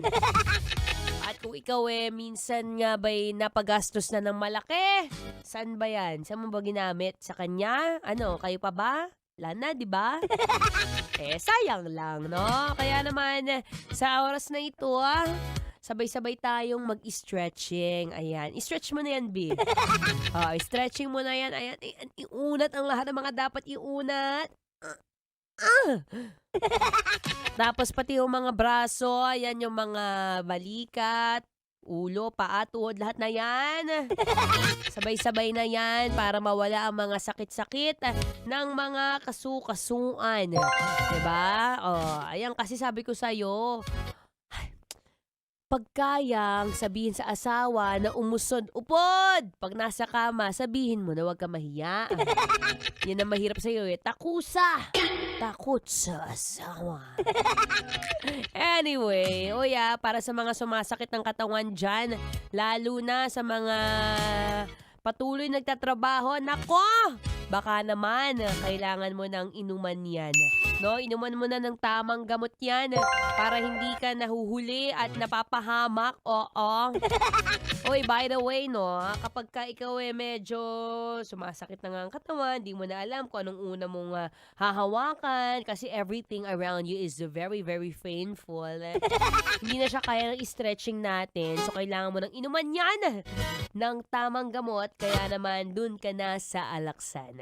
At kung ikaw minsan nga ba'y napagastos na ng malaki, saan ba yan? Saan mo ba ginamit? Sa kanya? Ano, kayo pa ba? Wala na, di ba? Sayang lang, no? Kaya naman, sa oras na ito, sabay-sabay tayong mag-stretching. Ayan. I-stretch mo na yan, B. Stretching mo na yan. Ayan. Iunat ang lahat ng mga dapat iunat. Tapos pati yung mga braso, ayan yung mga balikat, ulo, paa, tuhod, lahat na yan. Sabay-sabay na yan para mawala ang mga sakit-sakit ng mga kasukasuan. Diba? Ayan kasi sabi ko sa'yo, pagkayang sabihin sa asawa na umusod-upod, pag nasa kama, sabihin mo na huwag ka mahiya. Yan ang mahirap sa'yo takusa. Takot sa asawa. Anyway, para sa mga sumasakit ng katawan dyan, lalo na sa mga patuloy nagtatrabaho, nako! Baka naman, kailangan mo ng inuman yan. No, inuman mo na ng tamang gamot yan para hindi ka nahuhuli at napapahamak. Oo. By the way, no, kapag ka ikaw medyo sumasakit na nga ang katawan, di mo na alam kung anong una mong hahawakan kasi everything around you is very, very painful. Hindi na siya kaya ng stretching natin. So, kailangan mo ng inuman yan ng tamang gamot. Kaya naman, dun ka na sa Alaxan.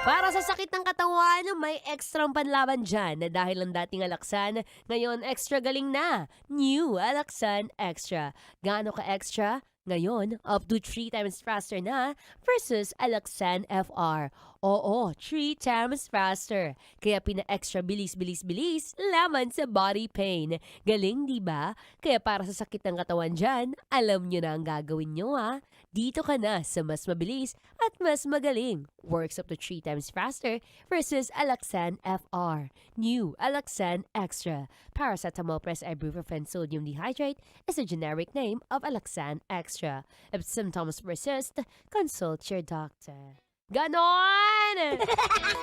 Para sa sakit ng katawan, may extrang panlaban dyan na dahil ang dating Alaxan, ngayon extra galing na. New Alaxan Extra. Gaano ka extra? Ngayon, up to 3 times faster na versus Alaxan FR. Oo, 3 times faster. Kaya pina-extra bilis laman sa body pain. Galing, di ba? Kaya para sa sakit ng katawan dyan, alam nyo na ang gagawin nyo Dito ka na sa mas mabilis at mas magaling. Works up to 3 times faster versus Alaxan FR. New Alaxan Extra. Paracetamol plus ibuprofen sodium dehydrate is a generic name of Alaxan Extra. If symptoms persist, consult your doctor. Ganon!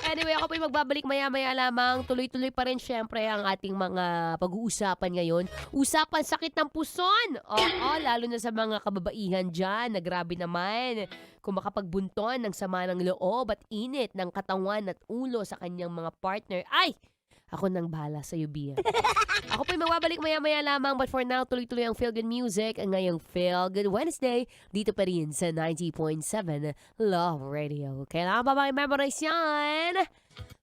Anyway, ako po'y magbabalik maya-maya lamang. Tuloy-tuloy pa rin syempre ang ating mga pag-uusapan ngayon. Usapan sakit ng puson! Oo, lalo na sa mga kababaihan dyan na grabe naman. Kung makapagbunton ng sama ng loob at init ng katawan at ulo sa kanyang mga partner, ay! Ako nang bahala sa Bia. Ako po'y magbabalik maya-maya lamang, but for now, tuloy-tuloy ang Feel Good Music. Ang ngayong Feel Good Wednesday, dito pa rin sa 90.7 Love Radio. Kailangan ba memorize yan?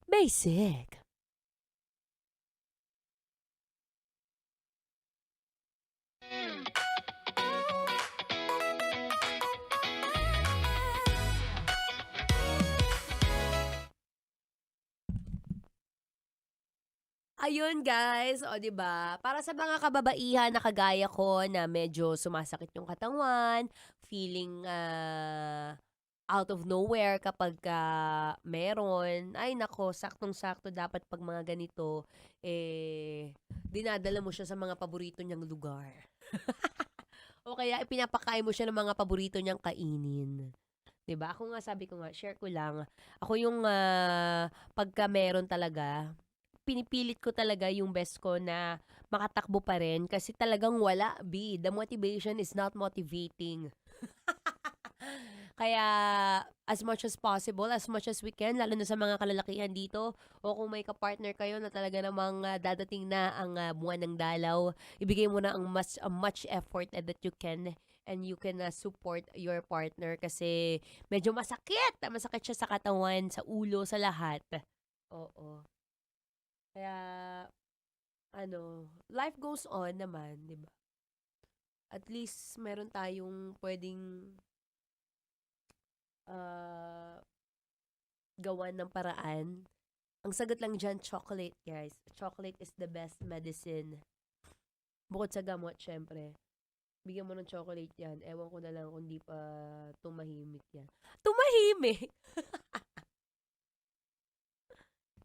Basic. Ayun guys, 'di ba? Para sa mga kababaihan na kagaya ko na medyo sumasakit yung katawan, feeling out of nowhere kapag meron, ay nako, saktong-sakto dapat pag mga ganito, dinadala mo siya sa mga paborito niyang lugar. O kaya ipinapakain mo siya ng mga paborito niyang kainin. 'Di ba? Ako nga, sabi ko nga, share ko lang. Ako yung pagka meron talaga, pinipilit ko talaga yung best ko na makatakbo pa rin kasi talagang wala, B. The motivation is not motivating. Kaya, as much as possible, as much as we can, lalo na sa mga kalalakihan dito, o kung may kapartner kayo na talaga namang dadating na ang buwan ng dalaw, ibigay mo na ang much effort that you can, and you can support your partner kasi medyo masakit. Masakit siya sa katawan, sa ulo, sa lahat. Oo. Kaya, life goes on naman, di ba? At least, meron tayong pwedeng gawan ng paraan. Ang sagot lang dyan, chocolate, guys. Chocolate is the best medicine. Bukod sa gamot, syempre. Bigyan mo ng chocolate yan. Ewan ko na lang kung di pa tumahimik yan. Tumahimik!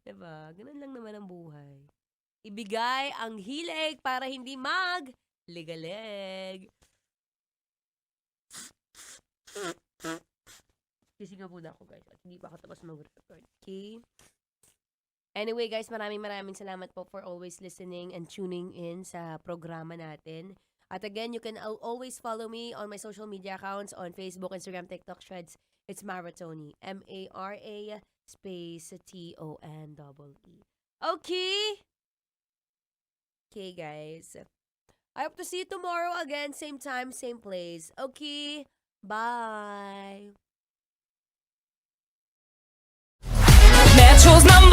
Diba? Ganun lang naman ang buhay. Ibigay ang hilig para hindi ligalig. Gising nga muna ako, guys. At hindi pa ako tapos mag-record. Okay? Anyway, guys, maraming salamat po for always listening and tuning in sa programa natin. At again, you can always follow me on my social media accounts on Facebook, Instagram, TikTok, Threads. It's Maratoni. M-A-R-A space T-O-N-E-E. Okay? Okay, guys. I hope to see you tomorrow again. Same time, same place. Okay? Bye! Metro's #1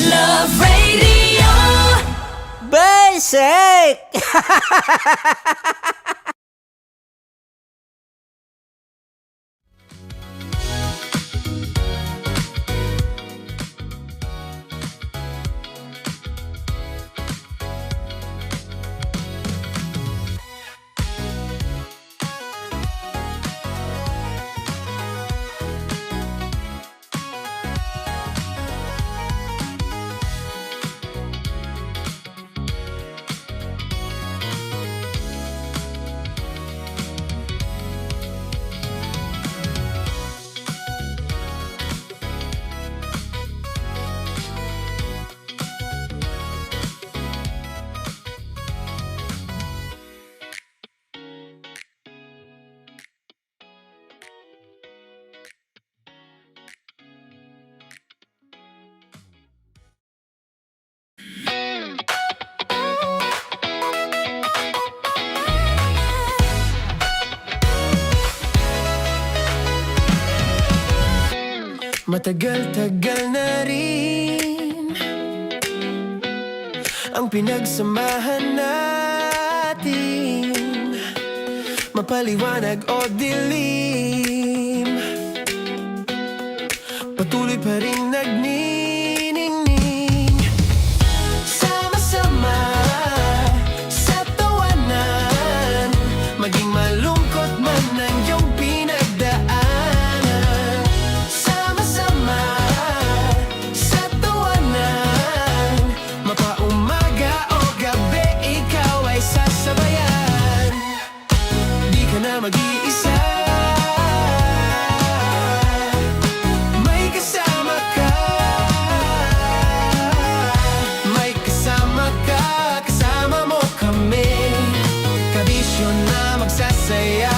Love Radio Basic! Matagal-tagal na rin ang pinagsamahan natin, mapaliwanag o dilim, patuloy pa rin nagniningning. Sama-sama sa tawanan, maging malungkot man ang iyong pinagdaanan. Mag-iisa, may kasama ka, kasama mo kami, kabisyo na magsasaya,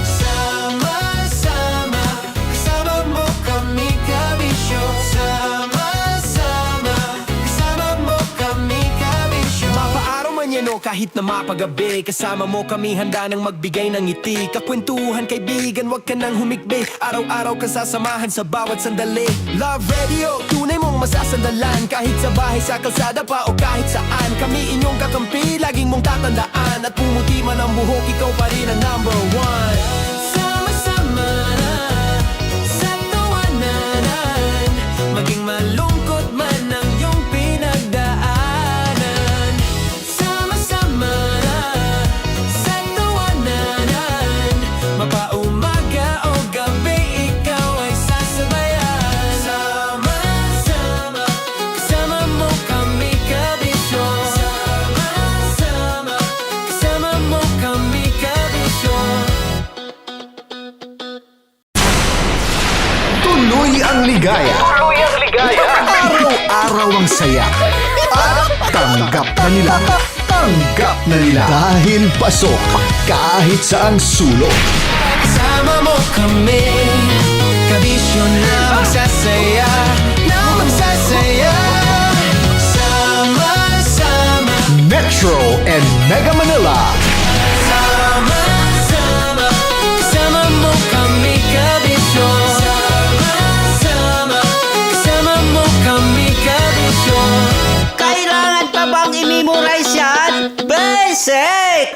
sama-sama, kasama mo kami, kabisyo, sama-sama, kasama mo kami, kabisyo. Mapaaraw man yan o kahit na mapagabi, kasama mo kami, handa nang magbigay ng ngiti. Kakwentuhan, kaibigan, wag ka nang humikbi. Araw-araw ka sasamahan sa bawat sandali. Love Radio, tunay mong masasandalan. Kahit sa bahay, sa kalsada pa o kahit saan, kami inyong kakampi, laging mong tatandaan. At pumuti man ang buhok, ikaw pa rin ang #1. Sama-sama sa tawanan, maging malungkot man ang iyong pinagdaanan. Sama-sama sa tawanan, mapaumaga o gabi, ikaw ay sasabayan. Sama-sama, kasama mo kami, kabisyo. Sama-sama, kasama mo kami, kabisyo. Tuloy ang ligaya. Araw-araw ang saya. At tanggap na nila. Tanggap na nila. Dahil pasok kahit saang sulok. Kasama mo kami, kabisyo na magsasaya, sama-sama. Metro and Mega Manila. Sama-sama, kasama mo kami, kabisyo. Sama-sama, kasama mo kami, kabisyo. Kailangan pa bang i-memorize yan? Basic!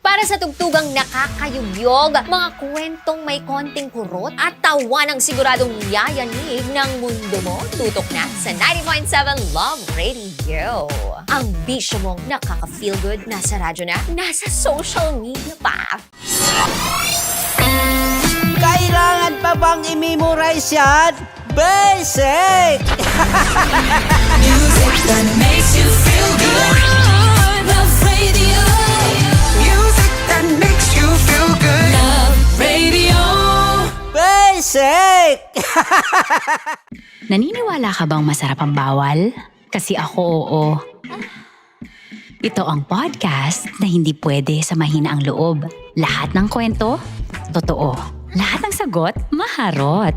Para sa tugtugang nakakayugyog, mga kwentong may konting kurot at tawa ng siguradong yayanig ng mundo mo, tutok na sa 90.7 Love Radio. Ang bisyo mong nakaka-feel good, nasa radyo na, nasa social media pa. Kailangan pa bang i-memorize yan? Basic! Music that makes you feel good. Love Radio. Music that Naniniwala ka bang masarap ang bawal? Kasi ako oo. Ito ang podcast na hindi pwede sa mahina ang loob. Lahat ng kwento, totoo. Lahat ng sagot, maharot.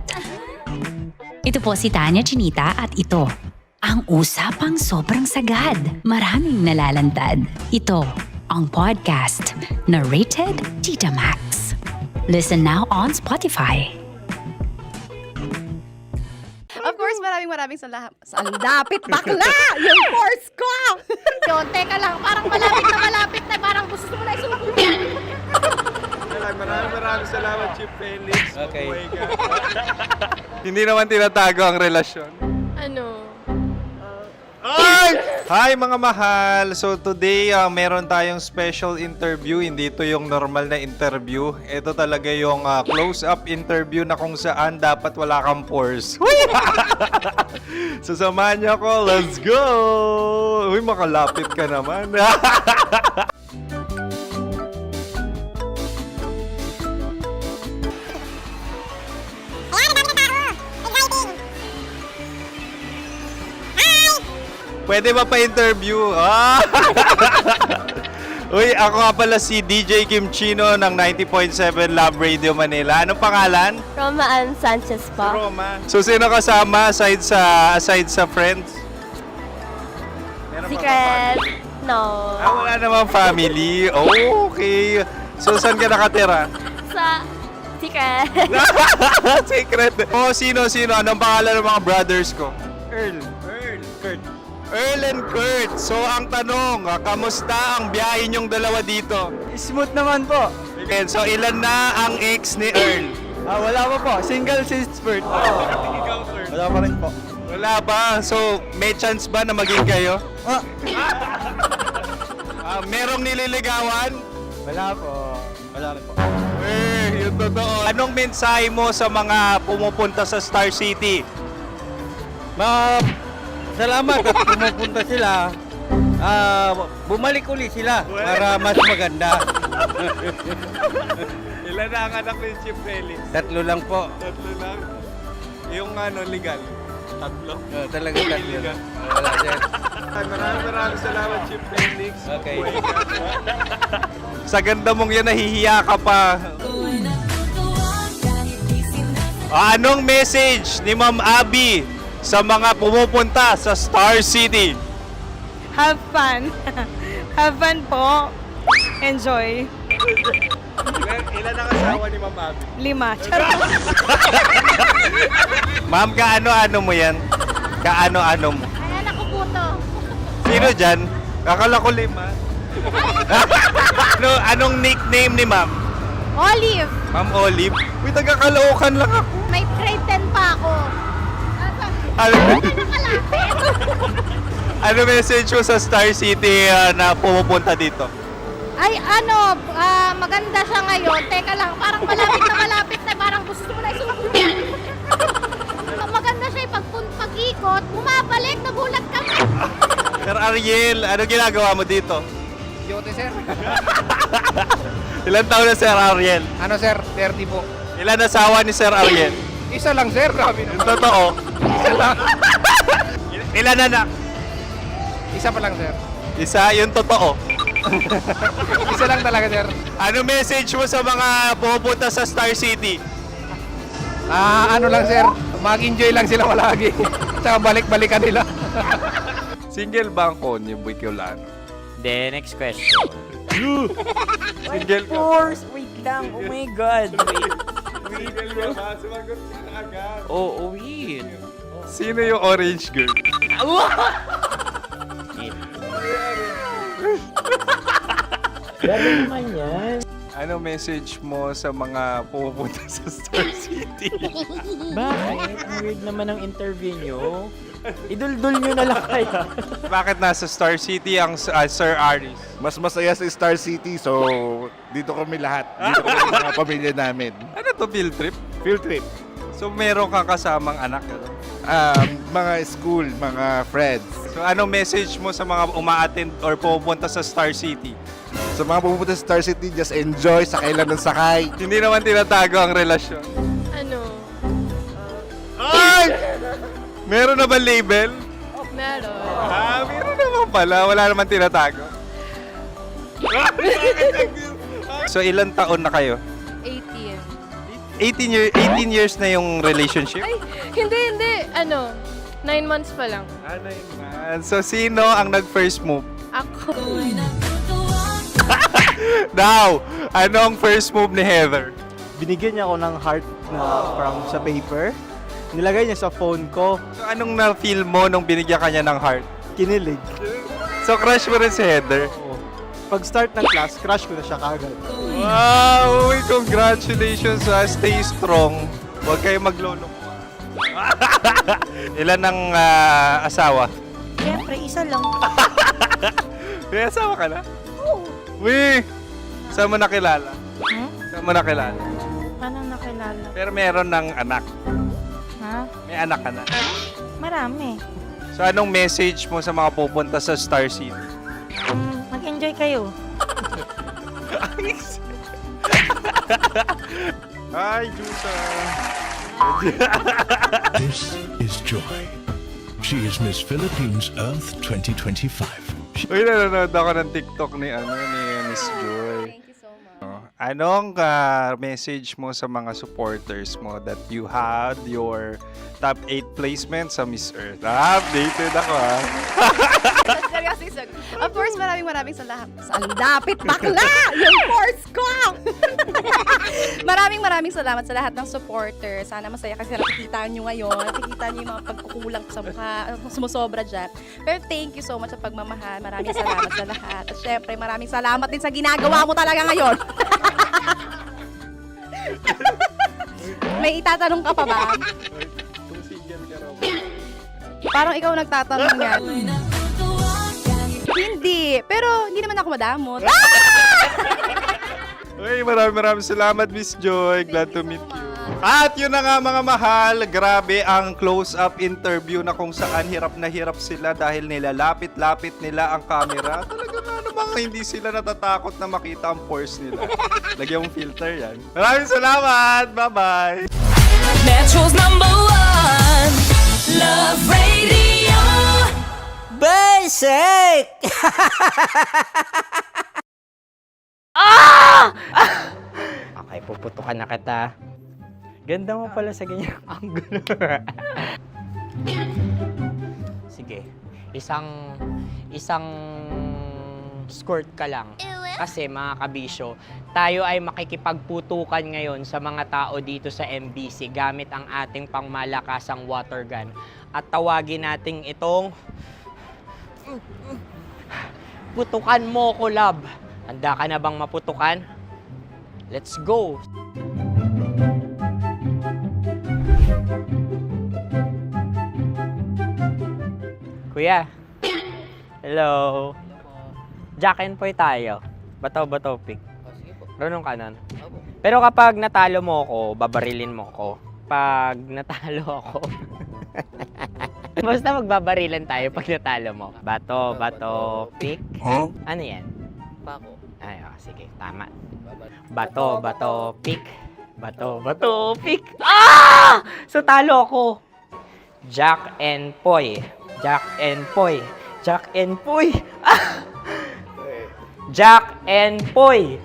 Ito po si Tanya Chinita at ito, ang usapang sobrang sagad. Maraming nalalantad. Ito, ang podcast na Rated Tita Max. Listen now on Spotify. Of course, maraming salamat. Ang dapit bakla! Yung force ko! Yun, teka lang, parang malapit na, parang gusto mo na isumakuyan. Maraming salamat, Chief Felix. Okay. Mabuhay ka. Hindi naman tinatago ang relasyon. Ano? Hi mga mahal! So today, meron tayong special interview. Hindi ito yung normal na interview. Ito talaga yung close-up interview na kung saan dapat wala kang pores. So samahan niyo ako. Let's go! Uy, makalapit ka naman. Pwede ba pa-interview? Uy, ako nga pala si DJ Kim Chino ng 90.7 Love Radio Manila. Anong pangalan? Roma Ann Sanchez po. Roma. So, sino kasama aside sa friends? Meron pa ba family? No. Wala namang family. Oh, okay. So, saan ka nakatira? Sa secret. Secret. Oh, sino? Anong pangalan ng mga brothers ko? Earl, Kurt. Earl and Kurt. So, ang tanong, kamusta ang biyahe niyong dalawa dito? Smooth naman po. Okay, so ilan na ang ex ni Earl? Wala pa po. Single since birth. Wala pa rin po. Wala ba? So, may chance ba na maging kayo? Merong nililigawan? Wala po. Wala rin po. Yung totoo. Anong mensahe mo sa mga pumupunta sa Star City? Salamat at pumupunta sila. Bumalik uli sila para mas maganda. Ilan na ang anak ni Chief Felix? 3 lang po. 3 lang. Yung legal? 3? Talaga 3. Wala sir. Maraming salamat, Chief Felix. Okay. Mabuhay ka. Sa ganda mong yan, nahihiya ka pa. Anong message ni Ma'am Abby sa mga pumupunta sa Star City? Have fun. Have fun po. Enjoy. Ilan ang asawa ni Ma'am Abby? 5. Ma'am, kaano-ano mo yan? Kaano-ano mo? Ayan ako po to. Sino dyan? Akala ko 5. Anong nickname ni Ma'am? Olive. Ma'am Olive? Uy, taga-Caloocan lang ako. May grade 10 pa ako. Ano message mo sa Star City na pumupunta dito? Ay, maganda siya ngayon. Teka lang, parang malapit na, parang gusto mo na isumakuyan. Maganda siya pag-ikot, bumabalik, nagulat ka. Sir Ariel, ano ginagawa mo dito? Yote sir. Ilan taon na Sir Ariel? Ano sir? 30 po. Ilan asawa ni Sir Ariel? Isa lang sir. Grabe Yung totoo. Ilan anak? Isa pa lang sir. Isa, yung totoo. Isa lang talaga sir. Ano message mo sa mga pumupunta sa Star City? Ano lang sir. Mag-enjoy lang sila palagi. Tsaka balik-balikan nila. Single ba ang konyo, Boy Kiolano? Then, next question. Single ka? Wait lang. Oh my God. Single ka ba? Sumagot ka na agad. Oh, wait. Sino yung orange girl? Grabe naman yan. Ano message mo sa mga pumupunta sa Star City? Bakit? Ang weird naman ang interview nyo. Idul-dul nyo na lang kaya. Bakit nasa Star City ang Sir Aris? Mas masaya sa Star City, so dito kami lahat. Dito kami mga pamilya namin. Ano to, field trip? Field trip. So meron kang kasamang anak? Ano? Mga school, mga friends. So anong message mo sa mga uma-attend or pupunta sa Star City? Sa mga pupunta sa Star City, just enjoy, sakay lang ng sakay. Hindi naman tinatago ang relasyon. Ano? Ay! Meron na ba label? Meron. Meron naman pala. Wala naman tinatago. So, ilang taon na kayo? 18. 18 years na yung relationship? Ay, hindi. 9 months pa lang. 9 months. So, sino ang nag-first move? Ako. Now, ano ang first move ni Heather? Binigyan niya ako ng heart na from sa paper. Nilagay niya sa phone ko. So, anong na-feel mo nung binigyan ka niya ng heart? Kinilig. So, crush mo rin si Heather? Pag start ng class, crush ko na siya kagad. Wow! Uy, congratulations ha! Stay strong. Huwag kayo maglolo. Ilan ang asawa? Siyempre, isa lang. May asawa ka na? Oo. Uy! Saan mo nakilala? Saan mo nakilala? Paano nakilala? Pero meron ng anak. Ha? May anak ka na. Marami. So, anong message mo sa mga pupunta sa Star City? Mag-enjoy kayo. Hi, Juta! This is Joy. She is Miss Philippines Earth 2025. Uy, nanonood ako ng TikTok ni Miss Joy. Thank you so much. Anong message mo sa mga supporters mo that you had your top 8 placement sa Miss Earth? Updated ako ha. Of course, maraming salamat. Ang dapit bakla! Yung course ko! maraming salamat sa lahat ng supporter. Sana masaya kasi nakikita nyo ngayon. Nakikita nyo yung mga pagkukulang sa mukha, sumusobra dyan. Pero thank you so much sa pagmamahal. Maraming salamat sa lahat. At syempre, maraming salamat din sa ginagawa mo talaga ngayon. May itatanong ka pa ba? Parang ikaw nagtatanong yan. Hindi. Pero hindi naman ako madamot. Uy, maraming salamat, Miss Joy. Glad to meet you. At yun na nga mga mahal, grabe ang close-up interview na kung saan hirap na hirap sila dahil nilalapit-lapit nila ang camera. Talaga nga namang hindi sila natatakot na makita ang pores nila. Lagyan mong filter yan. Maraming salamat! Bye-bye! Metro's #1 Love Radio. Basic! Okay, puputukan na kita. Ganda mo pala sa ganyang angulo. Sige, isang skirt ka lang. Kasi mga kabisyo, tayo ay makikipagputukan ngayon sa mga tao dito sa MBC gamit ang ating pangmalakasang water gun. At tawagin natin itong putukan mo ko, love. Handa ka na bang maputukan? Let's go! Kuya. Hello. Jack and Poy tayo. Bato-bato pick. Runong kanan. Pero kapag natalo mo ako, babarilin mo ako. Pag natalo ako, basta magbabarilan tayo pag natalo mo. Bato, pick. Huh? Ano yan? Bako. Ay, sige, tama. Bato, pick. Bato, pick. Ah! So talo ako. Jack and Poy. Jack and Poy. Jack and Poy. Ah! Jack and Poy.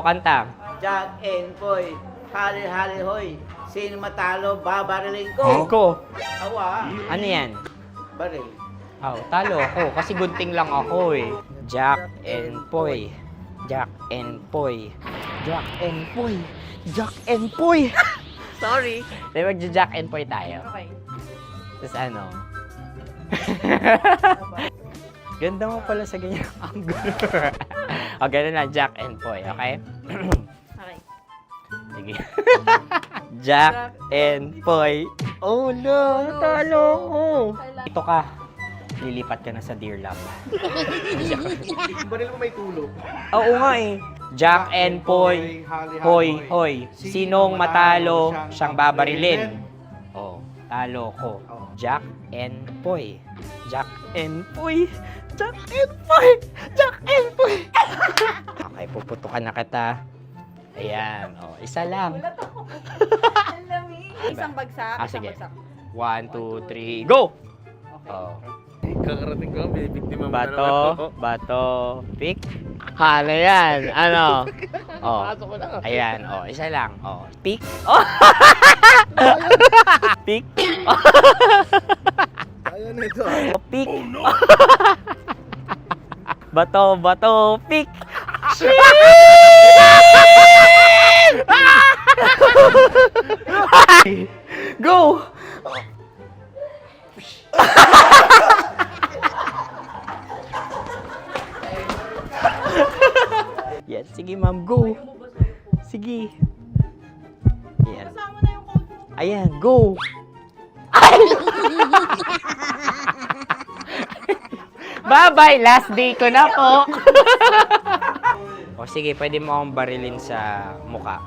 Kanta. Jack and Poy, hali hoy. Sino matalo, babariling ko. Ko. Awa, Ano yan? baril. Oh, talo ako kasi gunting lang ako eh. Jack and Poy. Jack and Poy. Jack and Poy. Jack and Poy. Sorry. Di magja-Jack and Poy tayo. Okay. Tapos ano? Ganda mo pala sa ganyang angulo. O, ganun na, Jack and Poy, okay? Okay. Sige. Jack and Poy. Oh no, natalo ko. Ito ka. Lilipat ka na sa Dear Love. Baril mo may tulog. Oo nga eh. Jack and Poy. Hoy. Sinong matalo, siyang babarilin. Oh, talo ko. Jack and Poy. Jack and Poy. Jack and Poy. Jack and Poy. Okay, puputukan na kita. Ayan. Oh, isa lang. Isang bagsak, Ah, isang sige. bagsak. 1, 2, 3, go! Oh. Kakarating ko, binibiktima mo Bato, pick. Ano yan? Ano? Oh. Pasok ko lang. Ayan, oh, isa lang. Oh, pick. Oh. Pick. Ayaw na ito. Oh, pick. Bato, pick. Go! Yan, sige ma'am, go. Sige. Ayan. Ayan, go. Ay! Bye-bye, last day ko na po. O sige, pwede mo akong barilin sa muka.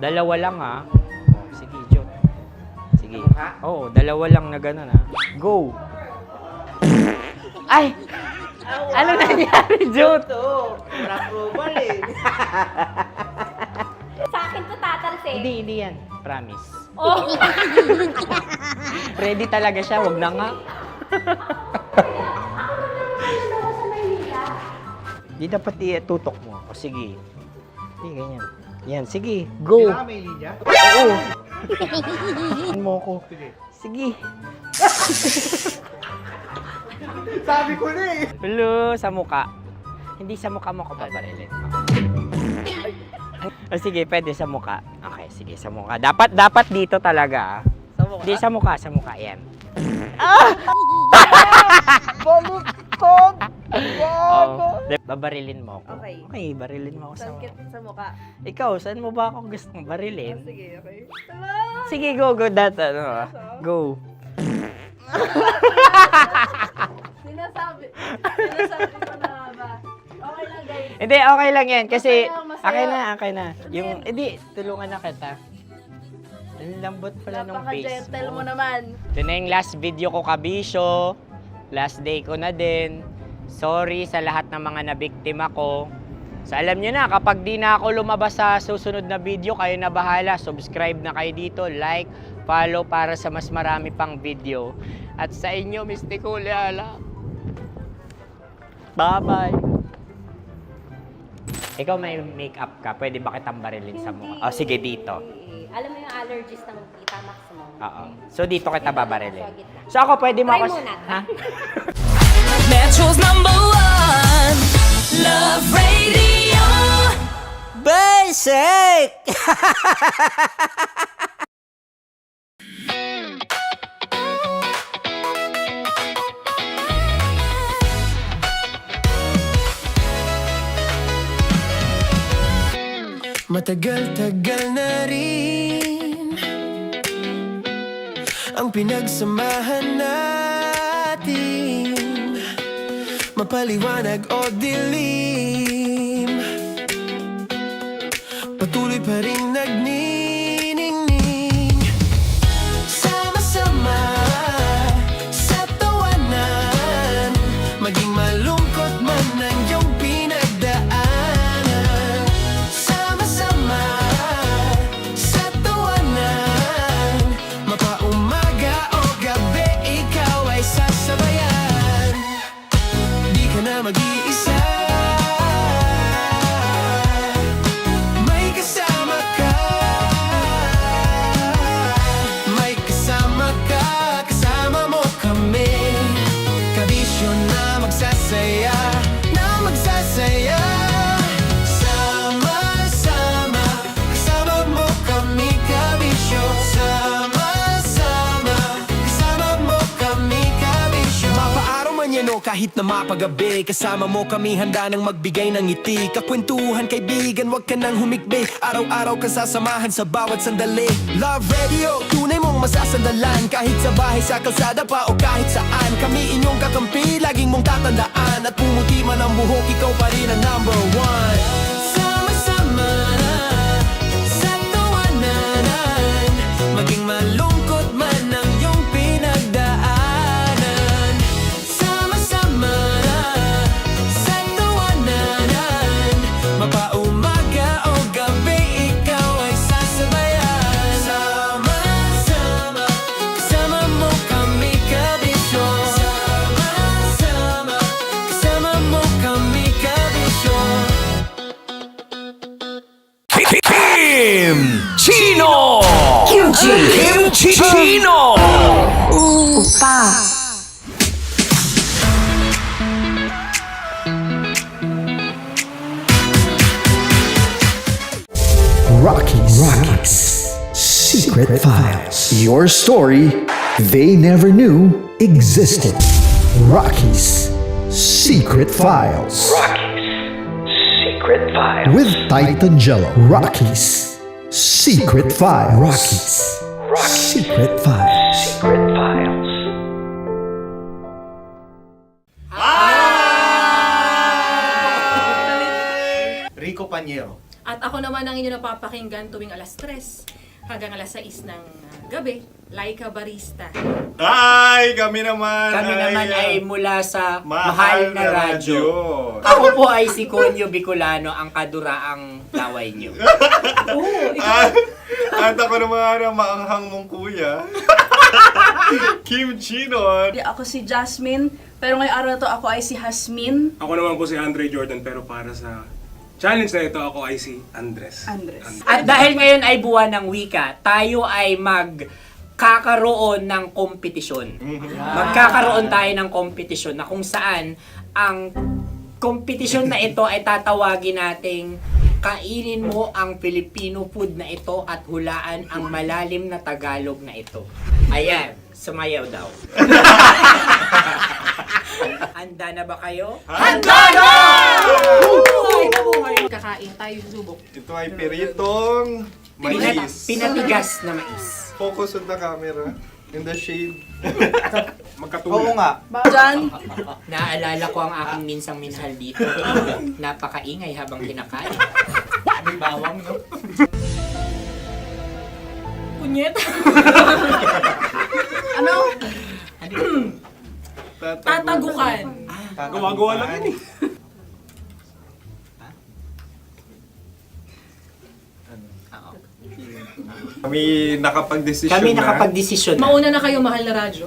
Dalawa lang ha. O, sige, Jot. Sige. Oo, dalawa lang na gano'n ha. Go. Ay! Ano nangyari, Jot? Ito, approval eh. Sa akin to tatalsik. Hindi yan. Promise. Oh. Ready talaga siya, wag na nga. Di dapat itutok mo. O sige. Hindi, ganyan. Yan, sige. Go. Kailangan may linya? Oo. Mo ko. Sige. Sabi ko na eh. Hello, sa muka. Hindi sa muka mo ko babarilin. O sige, pwede sa muka. Okay, sige, sa muka. Dapat dito talaga. Hindi sa muka, yan. Bumukog! Oh, babarilin mo ako. Okay. Okay, barilin mo ako sa Sakit sa mukha. Ikaw, saan mo ba ako gustong barilin? Sige, okay. Sige, go. Go. Sinasabi ko na ba? Okay lang, guys. Hindi, okay lang yan. Kasi, Masaya. okay na. Yung, hindi, tulungan na kita. Ang lambot pala ng face Napaka-gentle mo mo. naman. Ito na yung last video ko, kabisyo. Last day ko na din. Sorry sa lahat ng mga nabiktima ko. So alam nyo na, kapag di na ako lumabas sa susunod na video, kayo na bahala. Subscribe na kayo dito, like, follow para sa mas marami pang video. At sa inyo, Mistiko Leala. Bye-bye. Ikaw may makeup ka, pwede ba kitang barilin sa mukha? O sige, dito. Alam mo yung allergies ng Tita Max mo? Oo. So dito kita babarilin. So ako, pwede mo Try ako... muna. Ha? Metro's #1 Love Radio Basic! Matagal-tagal na rin ang pinagsamahan natin, mapaliwanag o dilim, patuloy pa rin nagniningning. Sama-sama sa tawanan, maging malungkot man ang iyong pinagdaanan. Sama-sama sa tawanan, mapaumaga o gabi, ikaw ay sasabayan. Di ka na mag-iisa, may kasama ka. May kasama ka, kasama mo kami. Kabisyo na magsasaya, na magsasaya. Sama-sama, kasama mo kami, kabisyo. Sama-sama, kasama mo kami, kabisyo. Mapaaraw man yan o kahit na mapagabi, kasama mo kami, handa nang magbigay ng ngiti. Kakwentuhan, kaibigan, wag ka nang humikbi. Araw-araw ka sasamahan sa bawat sandali. Love Radio, tunay mong masasandalan. Kahit sa bahay, sa kalsada pa o kahit saan, kami inyong kakampi, laging mong tatandaan. At pumuti man ang buhok, ikaw pa rin ang #1. Sama-sama na sa tawanan, maging malungkot man ang iyong pinagdaanan. Sama-sama na sa tawanan, mapaumaga o gabi, ikaw ay sasabayan. Sama-sama Kimchi Chino! Rocky's Secret Files. Your story they never knew existed. Rocky's Secret Files. Secret Files. With Titan Jello. Rocky's Secret Files. Rocky's Secret Files. Secret Files. Rico Panyero. At ako naman ang inyo napapakinggan tuwing alas 3 hanggang alas 6 ng gabi, Laika Barista. Ay, kami naman. Kami naman ay mula sa Mahal Mahal na na Radyo. Radyo. Ako po ay si Conyo Bicolano, ang kaduraang laway niyo. At ako naman ang maanghang mong kuya. Kim Chino. Ako si Jasmine, pero ngayong araw na to ako ay si Hasmin. Ako naman po si Andre Jordan, pero para sa challenge na ito, ako ay si Andres. At dahil ngayon ay buwan ng wika, tayo ay magkakaroon ng kompetisyon. Magkakaroon tayo ng kompetisyon na kung saan ang kompetisyon na ito ay tatawagin nating kainin mo ang Filipino food na ito at hulaan ang malalim na Tagalog na ito. Ayan, sumayaw daw. Handa na ba kayo? Handa na! Kakain tayo susubok. Ito ay piritong mais. Pinatigas na mais. Focus on the camera. In the shade. Oo nga. Jan, Naaalala ko ang aking minsang minahal dito. Napakaingay habang kinakain. May bawang, no? Kunyet. ano? Tatagukan. Gawa-gawa lang yun eh. Kami nakapag-desisyon Kami na. nakapag-desisyon na. Mauna na kayo, Mahal na Radyo.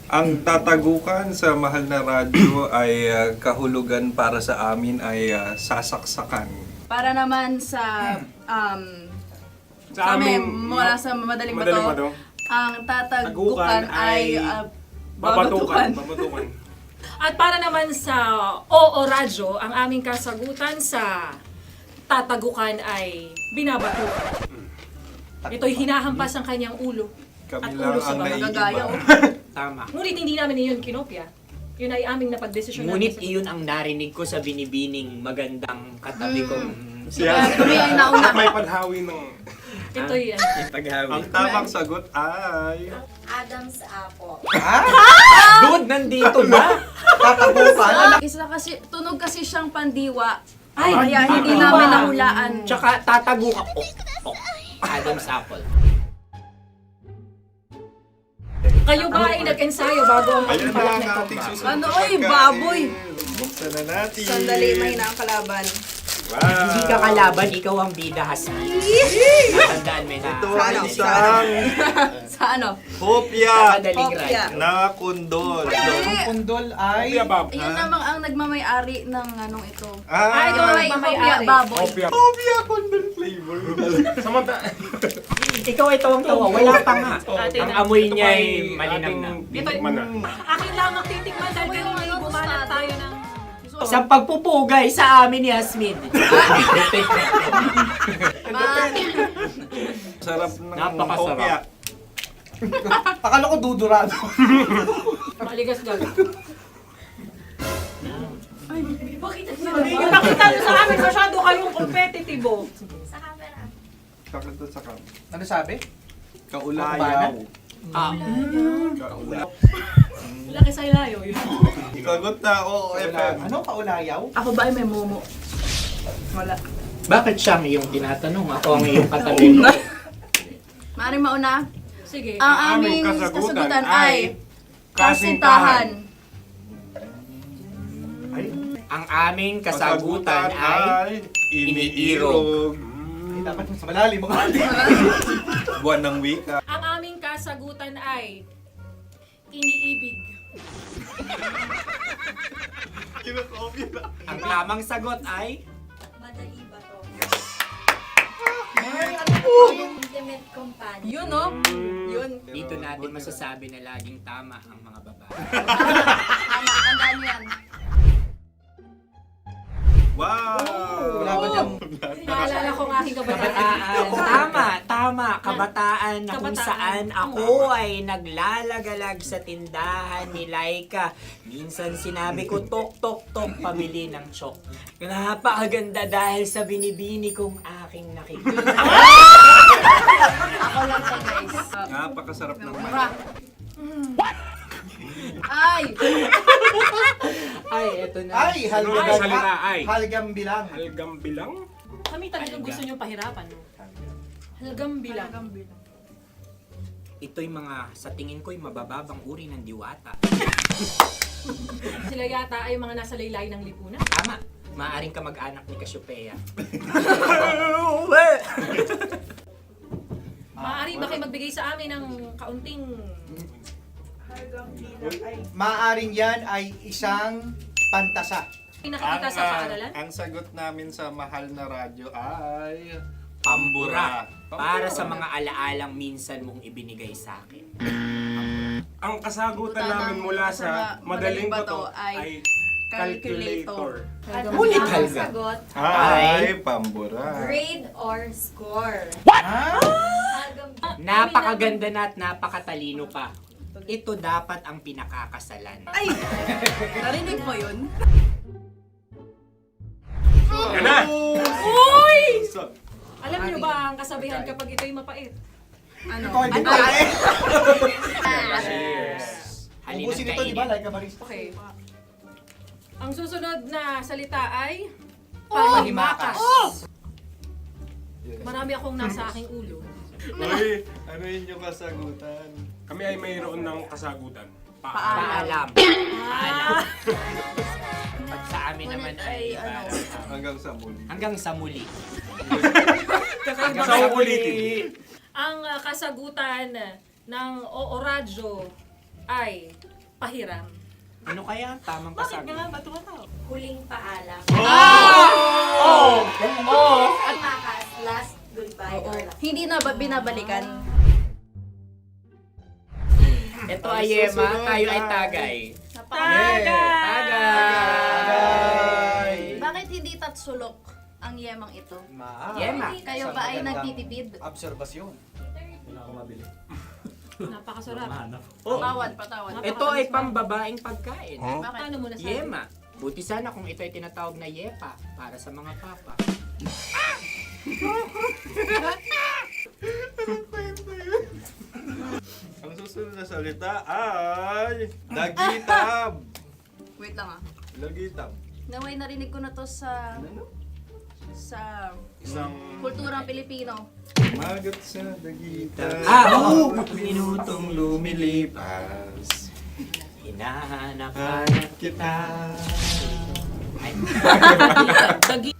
Ang tatagukan sa Mahal na Radyo ay kahulugan para sa amin ay sasaksakan. Para naman sa Sa kami, amin, mula sa madaling Madaling bato, Bato. ang tatagukan ay Babatukan. babatukan. At para naman sa Oo Radyo, ang aming kasagutan sa tatagukan ay binabatukan. Ito'y hinahampas ang kanyang ulo. Kami At lang ulo sa ang mga gagaya. naiiba. Tama. Ngunit hindi namin iyon kinopya. Yun ay aming napagdesisyon Ngunit namin. iyon ang narinig ko sa binibining magandang katabi kong Kami ay nauna. May paghawi ng... Ito'y Ang tamang sagot ay... Adam's apple. Dude, nandito na! Tatagukan. Isa kasi, tunog kasi siyang pandiwa. Ay, Kaya hindi pandiwa. namin nahulaan. Tsaka tatagukan. Adam's apple. Kayo ba ay nag-ensayo bago ang Ayan na pagpalat ang nito? ating susunod Ano, na oy, pagkain. baboy. Buksan na natin. Sandali, may na ang kalaban. Wow. Hindi ka kalaban, ikaw ang bida, Hasmin. Natandaan mo na. Ito ay isang Sa ano? hopya Madaling Hopya. radyo. na kundol. Hindi. Pundol ay... Kuya Bob. Yun namang ang nagmamayari ng anong ito. Ay, ito Ah, ay Hopya, mamayari. baboy. Hopya. hopya kundol flavor. Ikaw ay tawang-tawa, wala pa nga. Atin Ang na. amoy Ito niya pa ay ay malinam na. ating titikman na. Akin lang ang titikman dahil kayo ngayon bumanat tayo ng... Sa pagpupugay sa amin ni Hasmin. Sarap ng Napakasarap. hopya. Akala ko dudurado. Maligas gal. Bakit yung nakita nyo sa amin, masyado kayong competitive. Sakit to sakam. Ano sabi? Kaulayaw. Laki sa ilayo yun. Sagot na, oo, FM. Ano? Kaulayaw? Ako ba ay may momo? Wala. Bakit siya ang iyong tinatanong? Ako ang iyong katabi. Maaaring mauna. Sige. Ang aming aming kasagutan kasagutan ay ay kasintahan. Ang aming kasagutan ay iniirog. Dapat sa malalim. Buwan ng wika. Ang aming kasagutan ay iniibig. Kinakopya na. ang tamang sagot ay Madali ba to? ultimate companion. Yun, no? Yun. Dito natin masasabi na laging tama ang mga babae. Tama, tandaan nyo yan. Wow! Naalala ko ang aking kabataan. Tama. Kabataan na kung Kabataan. saan ako ay naglalagalag sa tindahan ni Laika. Minsan sinabi ko, tok, tok, tok, pabili ng chok. Napakaganda dahil sa binibini kong aking nakikita. Ako lang to, guys. Napakasarap ng Mura. Ay! Ay, eto na. Ay, Ay, salita ay. halgam bilang. Halgam bilang? Kami talagang gusto niyong pahirapan. No? Halagang bilang. Ito'y mga, sa tingin ko'y mabababang uri ng diwata. Sila yata ay mga nasa laylay ng lipunan. Tama. Maaring ka mag-anak ni Cassiopeia. Maaari ba kayo magbigay sa amin ng kaunting... Maaring yan ay isang pantasa. Pinakikita sa paaralan? Ang sagot namin sa mahal na radyo ay... Pambura. Para sa mga alaalang minsan mong ibinigay sa akin. Ang kasagutan namin mula sa madaling bato ay calculator. Ulit Ang halga. sagot, Ay, pambura. grade or score. Napakaganda na at napakatalino pa. Ito dapat ang pinakakasalan. Ay! Narinig mo yun? Yan na! Uy! Alam niyo ba ang kasabihan kapag ito'y mapait? Ano? Ito ay bitae. Cheers! Halina't Ubusin ito, di ba? kainin. Like a barista. Okay. Ang susunod na salita ay panghimakas. Marami akong nasa aking ulo. Uy, ano yun yung kasagutan? Kami ay mayroon ng kasagutan. Paalam. Paalam. At sa amin naman ay Hanggang sa muli. hanggang sa muli. Sa uulitin. Ang kasagutan ng Oo Radyo ay pahiram. Ano kaya ang tamang kasagutan? Huling paalam. Oh! Ang makas, last goodbye or last. Hindi na ba binabalikan? Ito ay Yema, tayo ay Tagay. Tagay! Bakit hindi tatsulok ang yemang ito? Yema. Kayo ba ay nagtitipid? Obserbasyon. Hindi na ako mabili. Napakasarap. Patawan. Ito ay pambabaeng pagkain. Paano mo nasabi? Yema. Buti sana kung ito ay tinatawag na Yepa para sa mga papa. Ang susunod na salita ay... Dagitab! Wait lang ah. Dagitab. Naway narinig ko na to sa Isang... kulturang Pilipino. Magat sa dagitab. Oo! Minutong lumilipas. Hinahanap kita.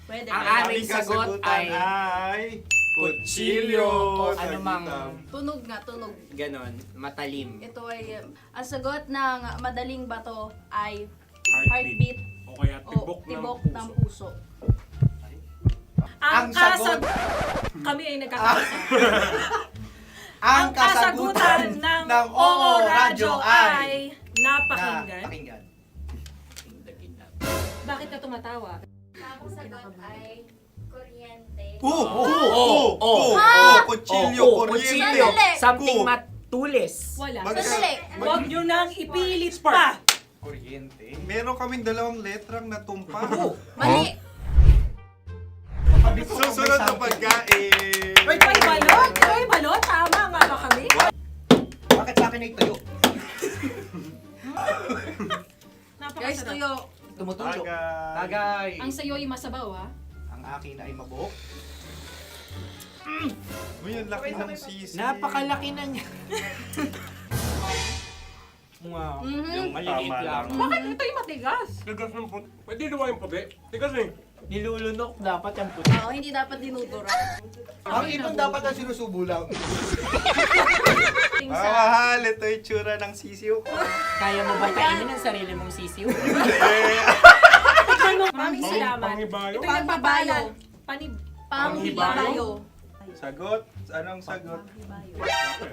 Pwede. Ang aming sagot ay kutsilyo o anumang Tunog nga, tunog. ganon, matalim. Ito ay, ang sagot ng madaling bato ay Heartbeat. heartbeat O kaya o tibok tibok ng ng puso. puso. Ang sagot. Kami ay nagkakaisa. Ang kasagutan ng Oo Radyo ay napakinggan. Bakit ka tumatawa? Ang sagot ay kuryente. Kutsilyo, kuryente. Sandali. Something matulis. Wala. Sandali. Huwag nyo nang ipilit pa. Kuryente. Meron kaming dalawang letrang natumpa. Mali. Susunod na pagkain. May balot? May balot? Tama nga ba kami? Bakit sa akin ay tuyo? Guys, Napakasarap. tuyo. Tumutulo. Tagay. Tagay. Ang sayo ay masabaw ha? Ang akin ay mabuhok. Uy, ang laki ng sisi. Napakalaki na niya. Wow. Yung maliliit Tama lang. lang. Bakit ito'y matigas? Tigas ng puti. Pwede naman yung puti. Tigas eh. Nilulunok dapat yung puti. Oo, hindi dapat dinudura. Ang ibon dapat ang sinusubo lang. Mahal, ito yung tsura ng sisiw ko. Kaya mo ba kainin ang sarili mong sisiw? Maraming salamat. Panghibayo. Ito'y nagpabayan. Panib. Panghibayo. Sagot? Anong sagot?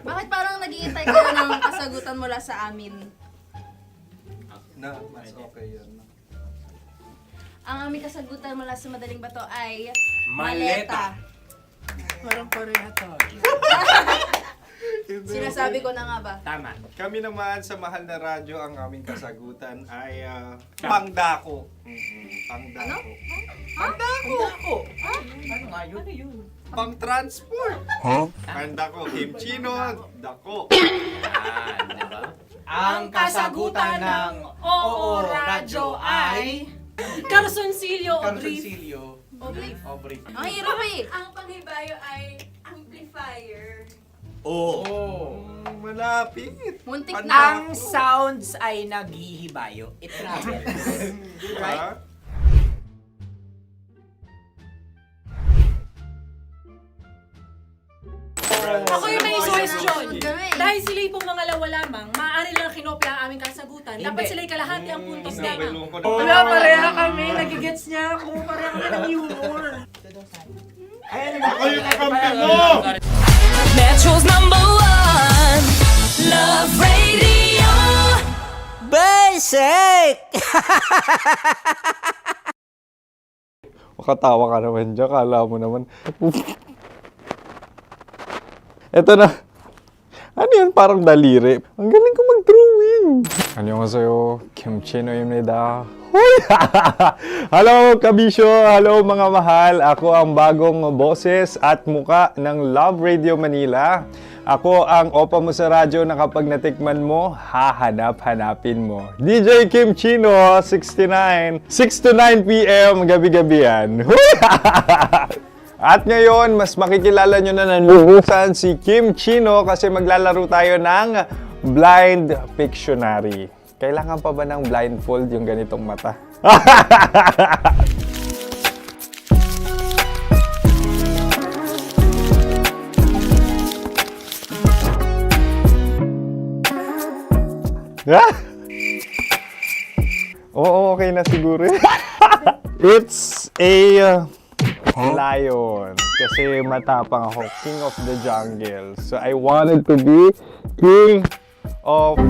Bakit parang nag-iintay ka na ng kasagutan mula sa amin? Na, mas okay yun. Ang aming kasagutan mula sa Madaling Bato ay... Maleta. Parang to. Sinasabi ko na nga ba? Tama. Kami naman sa Mahal na Radyo, ang aming kasagutan ay pangdako. Pangdako. Pangdako! Ano nga yun? Ano yun? Pang-transport. Pangdako, kimchino, dako. Diba? Ang kasagutan ng Oo Radyo ay... Carsoncillo Oblique. Ang hirap eh! Ang panghibayo ay amplifier. Malapit. Muntik Ang na. sounds ay naghihibayo. It travels. Diba? Ako yung may suggestion. Kami. Dahil sila'y pong mga lawa lamang, maaari lang kinopya ang aming kasagutan. Dapat sila'y kalahati ang puntos lamang. Wala, pareha kami. Nagigets niya ako. Pareha kami ng humor. Ako yung kakampi mo! Metro's #1 Love Radio. Basic! Makatawa ka naman dyan. Kala mo naman. Eto na. Ano yun? Parang daliri. Ang galing ko mag-drawing. Annyeonghaseyo. Kimchino입니다. Hoy! Hello, kabisyo! Hello, mga mahal! Ako ang bagong boses at muka ng Love Radio Manila. Ako ang opa mo sa radyo na kapag natikman mo, hahanap-hanapin mo. DJ Kim Chino, 69. 6 to 9 p.m. gabi-gabi yan. At ngayon, mas makikilala nyo na ng lubusan si Kim Chino kasi maglalaro tayo ng Blind Pictionary. Kailangan pa ba ng blindfold yung ganitong mata? Oo, okay na siguro. It's a lion. Kasi matapang ako. King of the jungle. So I wanted to be king of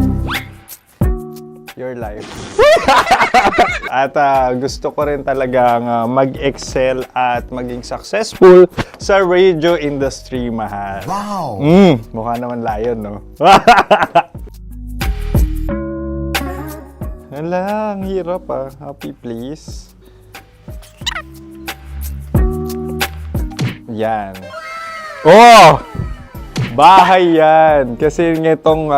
your life. At gusto ko rin talagang mag-excel at maging successful sa radio industry, mahal. Wow! Mukha naman lion, no? Hala, ang hirap Happy, please. Yan. Oh! Bahay yan. Kasi nitong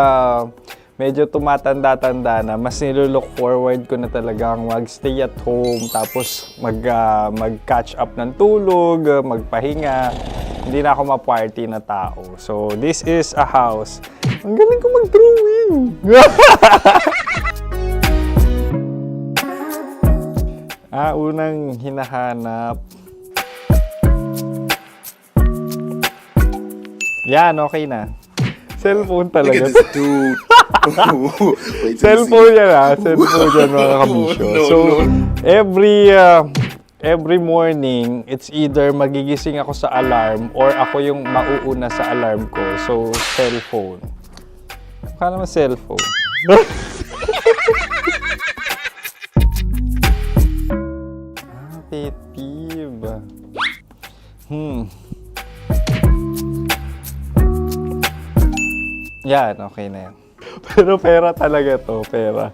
medyo tumatanda-tanda na, mas nilook forward ko na talagang mag-stay at home, tapos mag-catch up ng tulog, magpahinga. Hindi na ako ma-party na tao. So, this is a house. Ang galing ko mag-drawing! Unang hinahanap. Yan, okay na. Cellphone talaga. Look at this dude. Wait till you Cellphone see. yan Cellphone yan, mga kabisyo. So, every morning, it's either magigising ako sa alarm or ako yung mauuna sa alarm ko. So, cellphone. Mukha naman cellphone. Pet peeve. Yan, okay na yan. Pero pera talaga to, pera.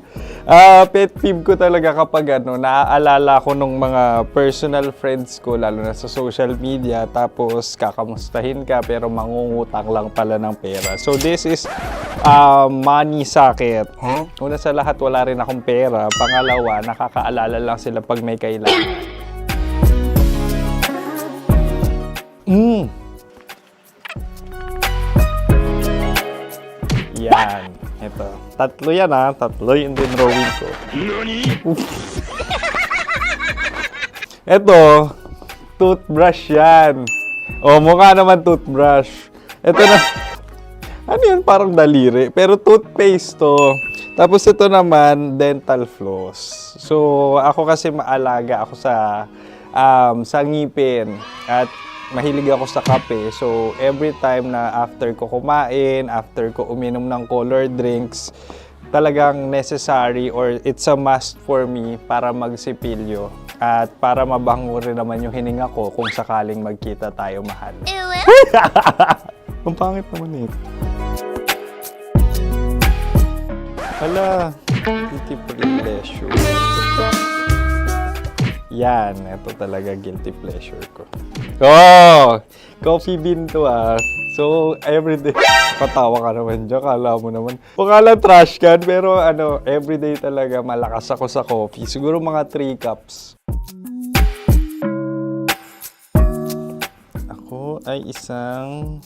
Pet peeve ko talaga kapag naaalala ko nung mga personal friends ko, lalo na sa social media, tapos kakamustahin ka pero mangungutang lang pala ng pera. So this is money sakit. Una sa lahat, wala rin akong pera. Pangalawa, nakakaalala lang sila pag may kailangan. Yan. Ito. Tatlo yan Tatlo yung dinrawing ko. Ito. Toothbrush yan. Mukha naman toothbrush. Ito na. Ano yun? Parang daliri. Pero toothpaste to. Tapos ito naman, dental floss. So, ako kasi maalaga ako sa ngipin. At mahilig ako sa kape. So, every time na after ko kumain, after ko uminom ng colored drinks, talagang necessary or it's a must for me para magsipilyo at para mabango rin naman yung hininga ko kung sakaling magkita tayo, mahal. Ang pangit naman eh. Hala, guilty pleasure. Yan, ito talaga guilty pleasure ko. Oh! Coffee bean to ah. So, everyday. Katawa ka naman dyan, kala mo naman. Pakala trash can, pero ano, everyday talaga malakas ako sa coffee. Siguro mga 3 cups. Ako ay isang...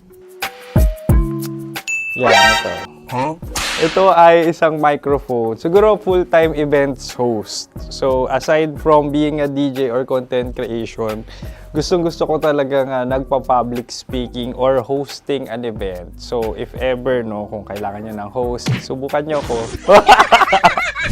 Yan, ito. Huh? Ito ay isang microphone. Siguro full-time events host. So, aside from being a DJ or content creation, gustong-gusto ko talaga nga nagpa-public speaking or hosting an event. So, if ever, no, kung kailangan nyo ng host, subukan nyo ko.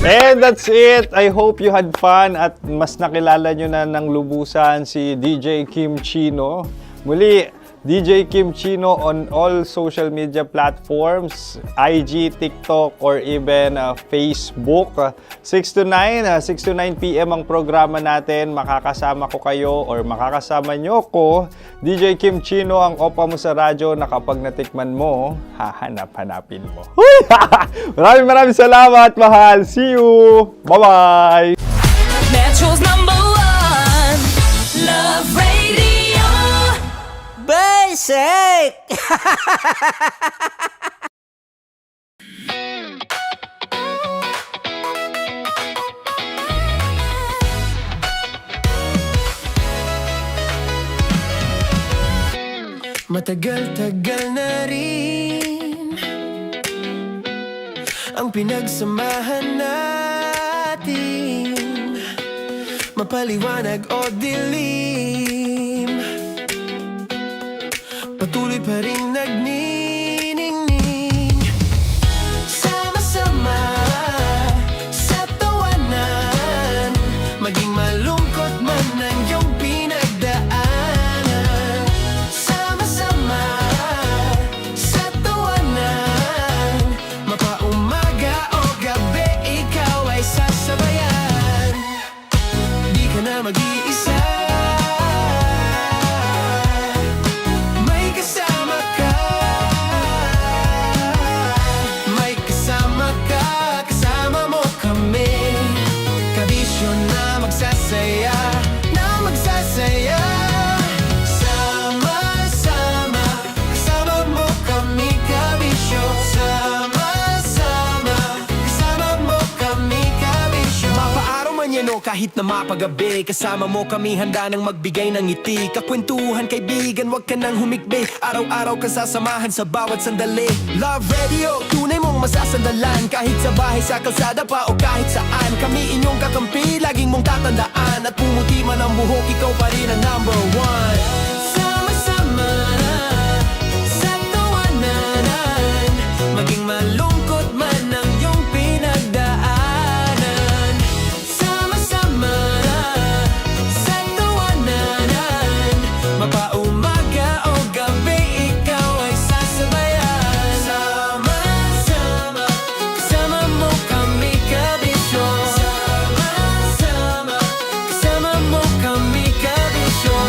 And that's it. I hope you had fun at mas nakilala nyo na ng lubusan si DJ Kim Chino. Muli, DJ Kim Chino on all social media platforms, IG, TikTok, or even Facebook. 6 to 9 p.m. ang programa natin. Makakasama ko kayo or makakasama nyo ko. DJ Kim Chino, ang opa mo sa radyo na kapag natikman mo, hahanap-hanapin mo. Maraming salamat, mahal. See you! Bye-bye! Metro's #1 Love Radio Basic! Matagal-tagal na rin ang pinagsamahan natin, mapaliwanag o dilim, patuloy pa rin nagniningning. Sama-sama sa tawanan, maging malungkot man ang iyong pinagdaanan. Sama-sama sa tawanan, mapaumaga o gabi, ikaw ay sasabayan. Di ka na mag-iisa, kahit na mapagabi, kasama mo kami handa nang magbigay ng ngiti. Kakwentuhan kaibigan, wag ka nang humikbi. Araw-araw kasasamahan sa bawat sandali. Love Radio, tunay mong masasandalan. Kahit sa bahay, sa kalsada pa o kahit saan, kami inyong kakampi, laging mong tatandaan. At pumuti man ang buhok, ikaw pa rin ang #1. Sama-sama sa tawanan, maging malungkot man ang iyong pinagdaanan. Sama-sama sa tawanan, mapaumaga o gabi, ikaw ay sasabayan. Sama-sama, kasama mo kami kabisyo. Sama-sama, kasama mo kami kabisyo.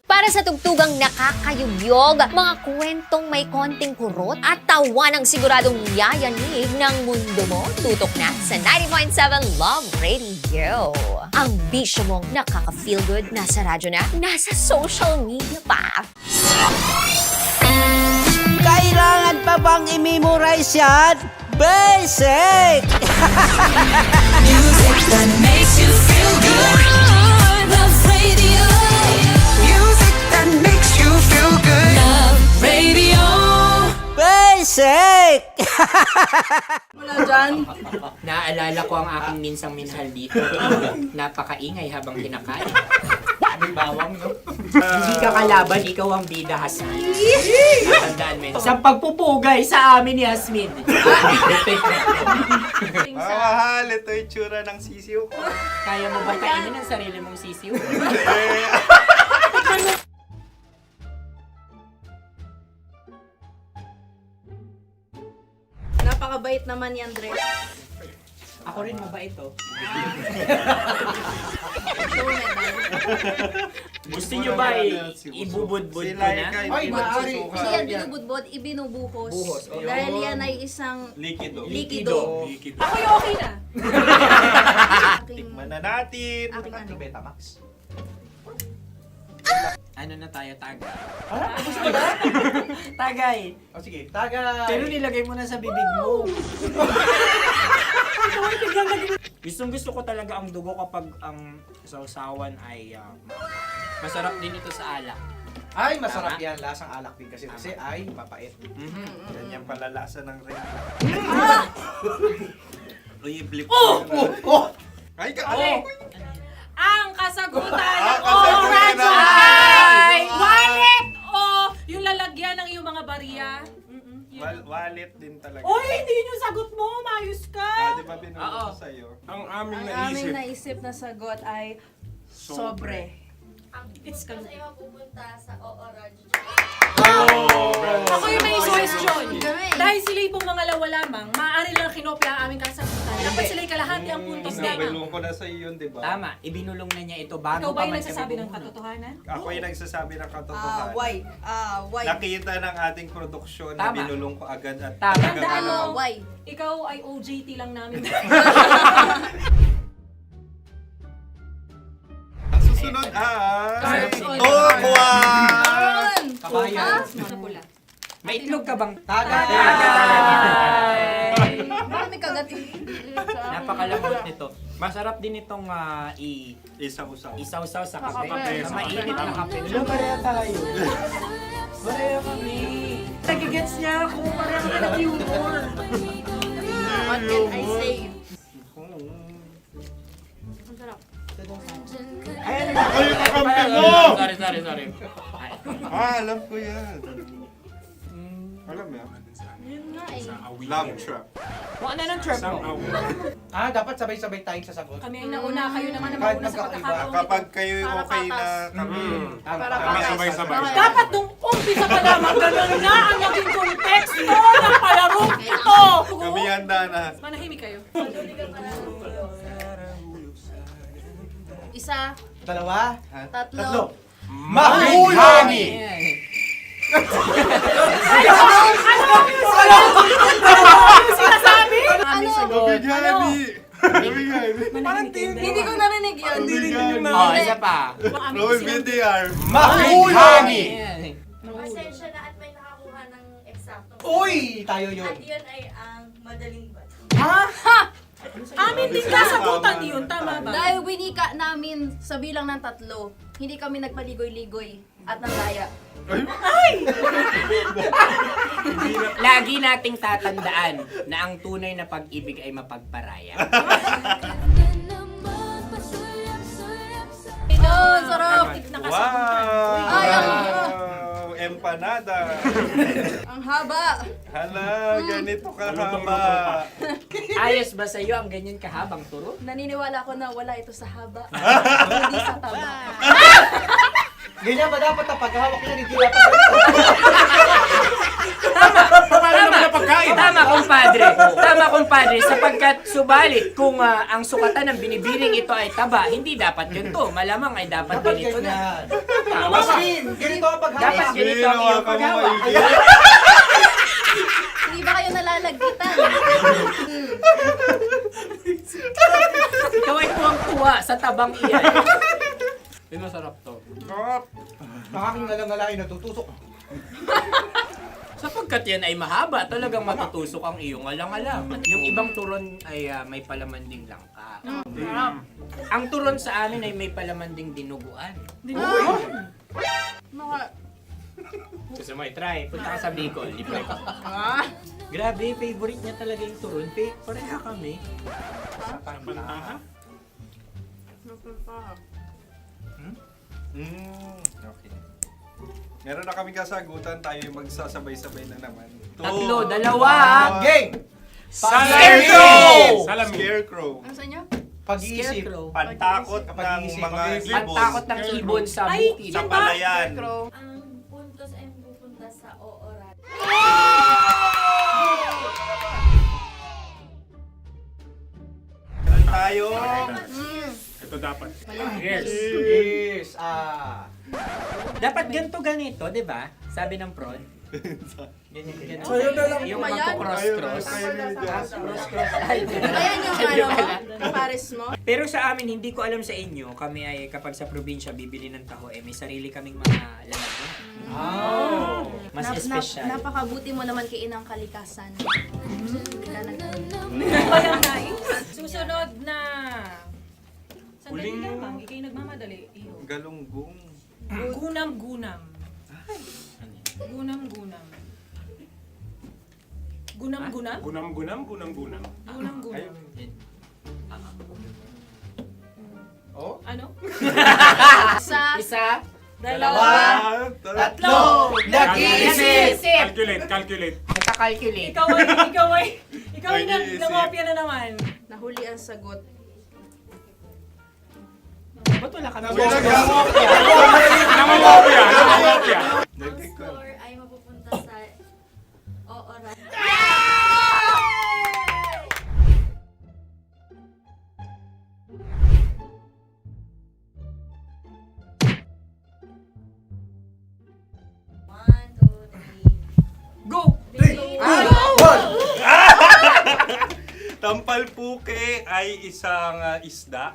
Para sa tugtugang nakakayugyog, mga kwentong may konting kurot at tawa ng siguradong yayanig ng mundo mo, tutok na sa 90.7 Love Radio. Ang bisyo mong nakaka-feel good, nasa radyo na, nasa social media pa. Kailangan pa bang i-memorize yan? Basic! Music that makes you feel good. Love Radio. Music that makes you feel good. Love Radio. Basic! Wala dyan. Naaalala ko ang aking minsang minahal dito. Napakaingay habang kinakain. May bawang, no? Hindi ka kalaban, ikaw ang bida, Hasmin. Natandaan mo yun. Sa pagpupugay sa amin ni Hasmin. Mahal, ito yung tsura ng sisiw ko. Kaya mo ba kainin ang sarili mong sisiw? Ano? Napakabait naman ni Andres. Ako rin mabait, oh. Gusto nyo ba ibubudbud ko na? Ay, maaari. Hindi yan binubudbod, ibinubuhos. Buhos, okay. Dahil yan ay isang Likido. likido. Ako yung okay na. Tikman na natin. Aking Betamax. Ano na tayo, tagay? Gusto mo na? Tagay! O sige, tagay. Pero nilagay mo na sa bibig mo. Gusto ko talaga ang dugo kapag ang sausawan ay masarap din ito sa alak. Ay, masarap Tama. yan. Lasang alak din kasi ay mapait. Ganyan pala lasa ng rin. Uy, blip. Ay, Ang kasagutan Ang ng kasagutan Orajo ng- ay wallet o yung lalagyan ng iyong mga barya. Wallet din talaga. Oy, hindi yun yung sagot mo. Mayos ka. Di ba binulong ko sa'yo? Ang aming Ang aming naisip na sagot ay sobre. It's Kasi kalungkot. mapupunta sa Orajo. Ako yung may suggestion. Kami. Dahil sila pong mga lawa lamang, maaari lang kinopya ang aming kasagutan. Dapat sila kalahati ang puntos lamang. Binulong ko na sa'yo yun, di ba? Tama, ibinulong na niya ito bago Ikaw ba pa yung man siya nagsasabi ng bubulong. katotohanan? Ako yung nagsasabi ng katotohanan. Why? Why? Nakita ng ating produksyon na Tama. binulong ko agad at Tama. Tandaan mo, Why? ikaw ay OJT lang namin. Ang susunod ay... Cards on Tokwa! Kabayan. Sa pula. May itlog ka bang? Tagay! Marami kagati. Napakalambot nito. Masarap din itong Isaw-saw. isaw-saw sa kape. Kape. Sa mainit na kape. Wala, pareha tayo. Pareha kami. Nagigets niya ako. Pareha kami ng humor. What can I say? Ang sarap. Ay, yung kakampi mo! Sorry. Alam ko yan. Alam mo yan? Yun nga eh. Love trap. Kung ano ng trap mo? Dapat sabay-sabay tayong sasagot. Kami ang nauna, kayo naman ang Kahit mauna sa magkakaiba. pagkakataon. Kapag kayo Para okay na patas. kami. Para Kami patas. sabay-sabay. Dapat nung umpisa pa lamang, ganun na ang naging konteksto ng palarong ito. Kami handa na. Manahimik kayo. Isa, Dalawa. tatlo. Mahulami! Ano sinasabi? Ano? Gabigani! Hindi ko narinig yun. Oh, isa pa. Roll VTR. Mahulami! Pasensya na at may nakakuha ng eksaktong. Uy! Tayo yun. At yun ay ang madaling bato. Amin din kasagutan yun, tama ba? Dahil winika namin sa bilang ng tatlo, hindi kami nagpaligoy-ligoy at nangaya. Lagi nating tatandaan na ang tunay na pag-ibig ay mapagparaya. Oh, sarap! Nakasagutan. Ay, Wow! Empanada! Ang haba! Hala, ganito kahaba. Ayos ba sa iyo ang ganyan kahabang turo? Naniniwala ko na wala ito sa haba, hindi sa taba. Ganyan ba dapat ang paghawak niya? Hindi dapat Tama, kumpadre. Sapagkat subalit kung ang sukatan ng binibining ito ay taba, hindi dapat ganito. Malamang ay dapat ganito na. Masin! Ganito ang paghawak. Dapat ganito ang iyong paghawak. Hindi ba kayo nalalagkitan? Ikaw ay tuwang-tuwa sa tabang iyan. Masarap to. Nakaking nalang-alain natutusok. Sapagkat yan ay mahaba, talagang matutusok ang iyong alang-alang. Yung ibang turon ay may palaman ding langka. Ang turon sa amin ay may palaman ding dinuguan. Gusto mo i-try? Punta ka sa Bicol, libre ko. Grabe, favorite niya talaga yung turon. Pareha kami. Okay. Meron na kami kasagutan, tayo yung magsasabay-sabay na naman. Tatlo, dalawa. Game! Scarecrow! Scarecrow! Ano sa inyo? Pag-iisip. Pantakot ng mga ibon. Pantakot ng ibon sa Ay, bukid. Sa palayan. Ang puntos ay pupunta sa oorat. Tayo. Ito dapat. Yes. Dapat ganito, di ba? Sabi ng prod. Ganyan. Sa'yo na lang. Yung magko-cross-cross. Cross-cross. Ayan yung pares mo. Pero sa amin, hindi ko alam sa inyo, kami ay kapag sa probinsya bibili ng taho, may sarili kaming mga lalagyan. Mas espesyal. Napakabuti mo naman kay Inang Kalikasan. Susunod na... Sandali lamang, ikay nagmamadali. Iyo. Galunggong. Gunam-gunam. Gunam-gunam. Gunam-gunam? Gunam-gunam, gunam-gunam. Gunam-gunam. Oh? Ano? Isa. Dalawa. Tatlo. Nag-iisip. Calculate. Nagka-calculate. Ikaw ay nangopya na naman. Nahuli ang sagot. Ba't wala kami? Namangopya. Ang score ay mapupunta sa oorat. Go! Tampalpuke ay isang isda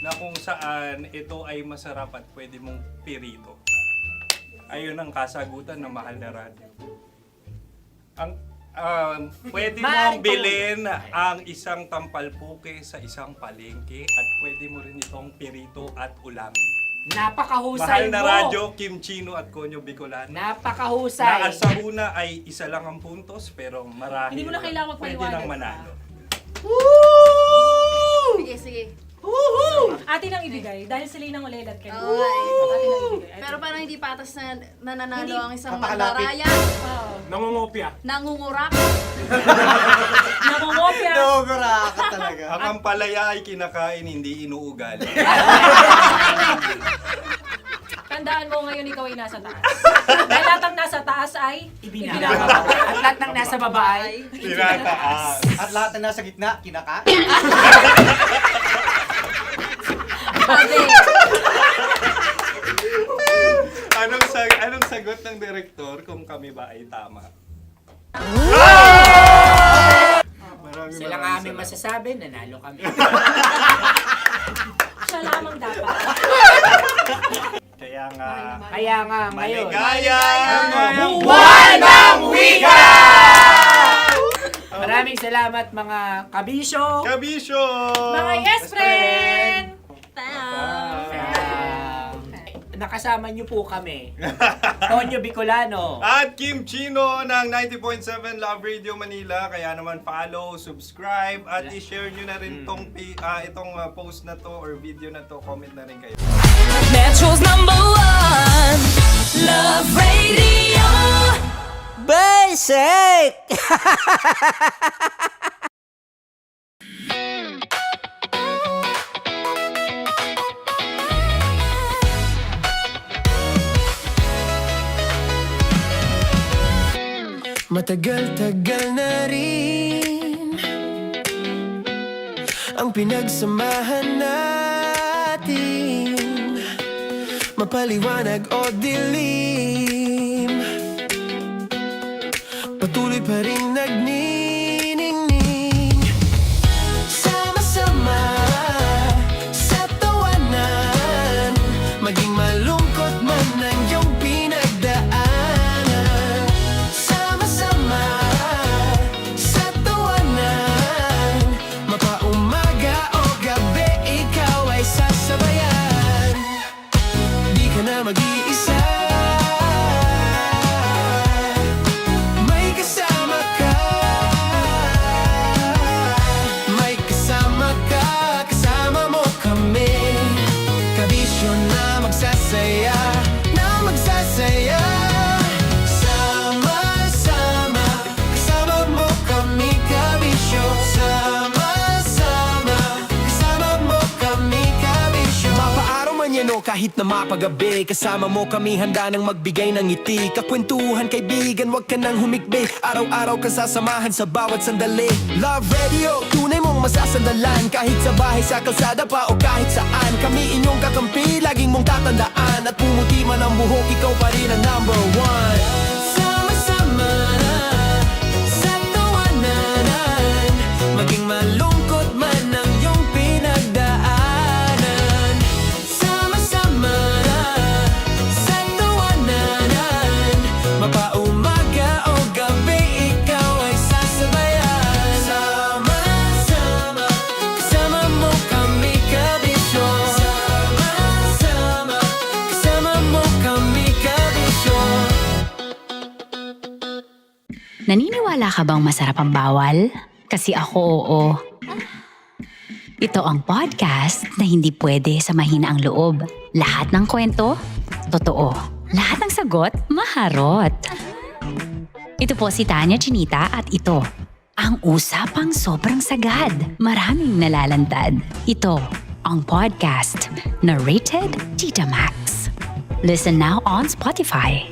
na kung saan ito ay masarap at pwede mong pirito. Ayun ang kasagutan ng Mahal na Radio. Ang pwede mong bilhin ang isang tampalpuke sa isang palengke at pwede mo rin itong pirito at ulamin. Napakahusay Mahal na mo. Radyo, Kim Chino at Konyo Bicolano. Napakahusay. Na sa una ay isa lang ang puntos pero marahil Hindi mo na kailangan pwede magpaliwanag nang manalo. Sige. Atin ang ibigay dahil sila yung nangulelat kayo. Oo. Atin ang ibigay. Pero parang hindi patas na nananalo Hindi. ang isang Napakalapit. mandaraya. Nangungopya. Nangungurak. Nangungopya. Dobra ka talaga. Ang ampalaya ay kinakain, hindi inuugali. Tandaan mo ngayon ikaw ay nasa taas. Dahil lahat ng nasa taas ay Ibinababa. At lahat ng nasa baba ay Tinataas. At lahat na nasa gitna, kinaka. Anong sagot ng direktor kung kami ba ay tama? sila nga aming masasabi, nanalo kami. siya lamang dapat. Kaya nga, ngayon. maligayang Buwan ng Wika! Maraming salamat mga kabisyo. Kabisyo! Mga yes friend! Nakasama niyo po kami. Tonyo Bicolano. At Kim Chino ng 90.7 Love Radio Manila. Kaya naman follow, subscribe, at i-share nyo na rin itong post na to or video na to. Comment na rin kayo. Metro's #1 Love Radio. Basic! Matagal-tagal na rin ang pinagsamahan natin, mapaliwanag o dilim, patuloy pa rin nagniningning. Sama-sama sa tawanan, maging malungkot man ang iyong pinagdaanan. Sama-sama sa tawanan, mapaumaga o gabi, ikaw ay sasabayan. Di ka na mag-iisa, may kasama ka. May kasama ka, kasama mo kami. Kabisyo na magsasaya, na magsasaya. Sama-sama, kasama mo kami, kabisyo. Sama-sama, kasama nyo kahit na mapagabi. Kasama mo kami handa nang magbigay ng ngiti. Kakwentuhan kaibigan, wag ka nang humikbi. Araw-araw ka sasamahan sa bawat sandali. Love Radio, tunay mong masasandalan. Kahit sa bahay, sa kalsada pa o kahit saan. Kami inyong kakampi, laging mong tatandaan. At pumuti man ang buhok, ikaw pa rin ang number one. Sama-sama na sa tawanan, maging malungkot man ang iyong pinagdaanan. Sama-sama na sa tawanan, mapaumaga o gabi, ikaw ay sasabayan. Sama-sama, kasama mo kami kabisyo. Sama-sama, kasama mo kami kabisyo. Naniniwala ka bang masarap ang bawal? Kasi ako oo. Ito ang podcast na hindi pwede sa mahina ang loob. Lahat ng kwento, totoo. Lahat ng sagot, maharot. Ito po si Tanya Chinita at ito, ang usapang sobrang sagad. Maraming nalalantad. Ito, ang podcast na rated Tita Max. Listen now on Spotify.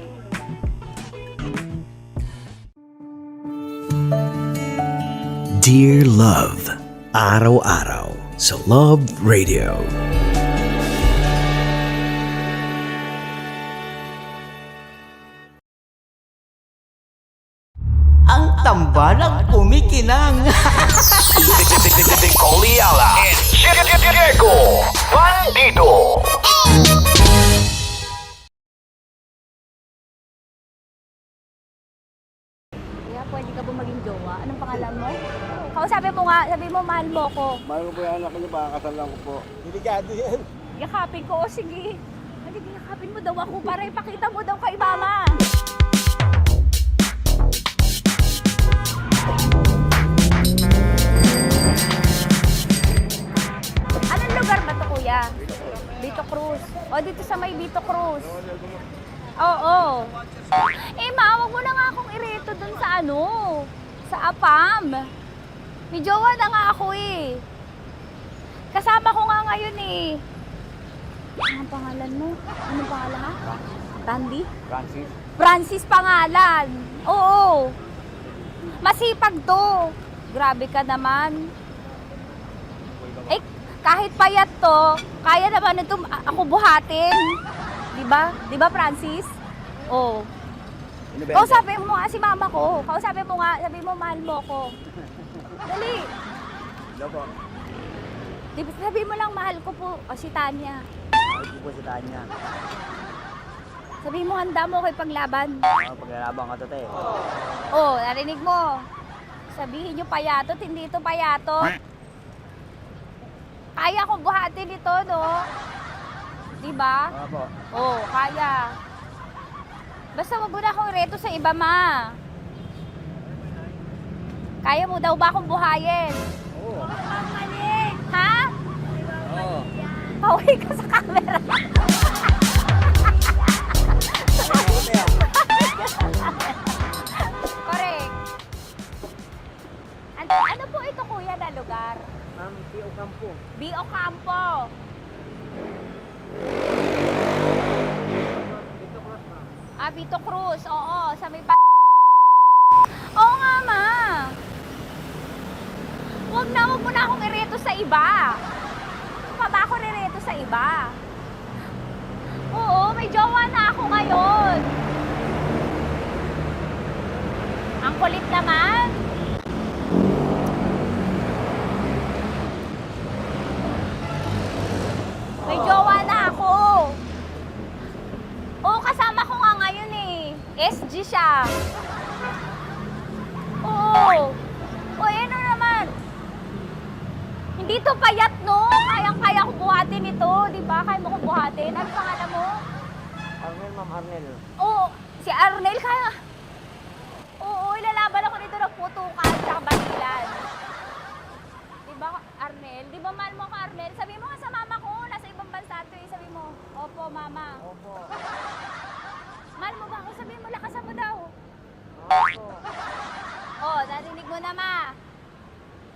Dear Love, araw-araw sa Love Radio. Ang tambalang kumikinang. Coliala and Diego Bandido. Kaya pwede ka ba maging jowa? Anong pangalan mo? Kausapin mo nga, sabi mo mahal mo ko. Mahal ko po yung anak niyo, baka kasalan ko po. Delikado yan. Yakapin ko, o sige. Halika, yakapin mo daw ako para ipakita mo daw kay mama. Anong lugar ba to, kuya? Vito Cruz. O, dito sa may Vito Cruz. Oo. Eh, ma, wag mo na nga akong ireto dun sa ano, sa APAM. May jowa na nga ako eh. Kasama ko nga ngayon eh. Anong pangalan mo? Anong pangalan ha? Randy? Francis? Francis pangalan. Oo. Masipag to. Grabe ka naman. Eh, kahit payat to, kaya naman ito ako buhatin. Diba? Diba, Francis? Oo. Kausapin mo nga si mama ko. Kausapin mo nga, sabi mo mahal mo ko. Dali. Hello po. Sabi mo lang mahal ko po. O si Tanya. Mahal ko po si Tanya. Sabi mo handa mo kay paglaban. Paglalaban ka to, te. Oh, narinig mo. Sabihin nyo payatot, hindi ito payatot. Kaya ko buhatin ito, no? Diba? Opo. Oh, kaya. Basta wag mo na akong reto sa iba, ma. Kaya mo daw ba akong buhayin? Oo. Ha? Oo. Pauwi ka sa camera. Correct. Ano po ito, kuya, na lugar? Ma'am, P.O. Campo. B.O. Campo. Ah, Vito Cruz. Oo, sa may Oo nga, ma. Wag mo na akong ireto sa iba. Pa ba ako rireto sa iba? Oo, may jowa na ako ngayon. Ang kulit naman. May jowa na ako. Oo, kasama ko nga ngayon eh. SG siya. Oo. O, ano naman? Hindi to payat, no? Kayang-kaya ko buhatin ito, di ba? Kaya mo ko buhatin. Ano pangalan mo? Arnel, ma'am, Arnel. Oo, si Arnel kaya. Oo, ilalaban ako nito ng putukan sa batilan. Di ba, Arnel? Di ba mahal mo ka, Arnel? Sabi mo nga sa mama ko, nasa ibang bansa ito eh. Sabi mo, opo, mama. Opo. Mahal mo ba ako? Sabi mo, lakasan mo daw. Opo. Oh, narinig mo na, ma.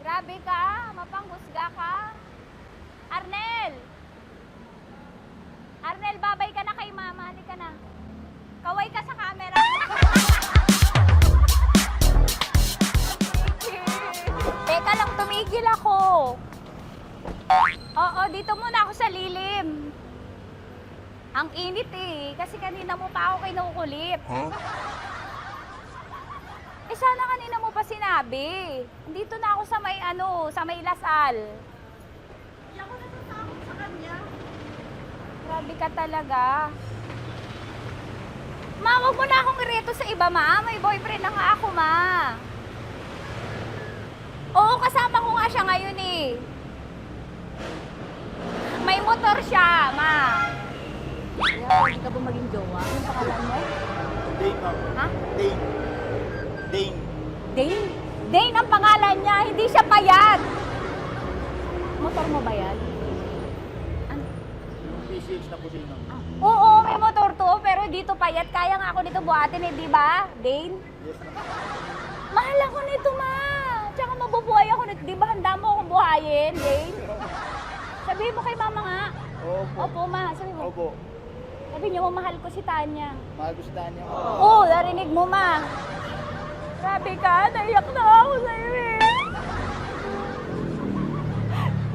Grabe ka, mapanghusga ka. Arnel! ka na. Kaway ka sa camera. Teka lang, tumigil ako. Oo, dito muna ako sa lilim. Ang init eh, kasi kanina mo pa ako kinukulit. Eh sana kanina mo pa sinabi. Dito na ako sa may sa may Lasal. Hindi ako natatakot sa kanya. Grabe ka talaga. Ma, wag mo na akong ireto sa iba, ma. May boyfriend na nga ako, ma. Oo, kasama ko nga siya ngayon eh. May motor siya, ma. Hindi ka ba maging jowa? Anong pangalan mo? Dane, ma'am. Ha? Dane. Dane. Dane? Dane ang pangalan niya, hindi siya payat. Motor mo ba yan? PCH na po din, ma'am. Oo, may motor to, pero dito payat. Kaya nga ako nito buhatin eh, di ba? Dane? Yes, ma'am. Mahal ako nito, ma. Tsaka mabubuhay ako nito. Di ba handa mo akong buhayin, Dane? Sabihin mo kay mama nga. Opo. Opo, ma. Sabihin mo. Opo. Sabi niyo mo, mahal ko si Tanya. Mahal ko si Tanya. Oo, narinig mo, ma. Grabe ka, naiyak na ako sa'yo eh.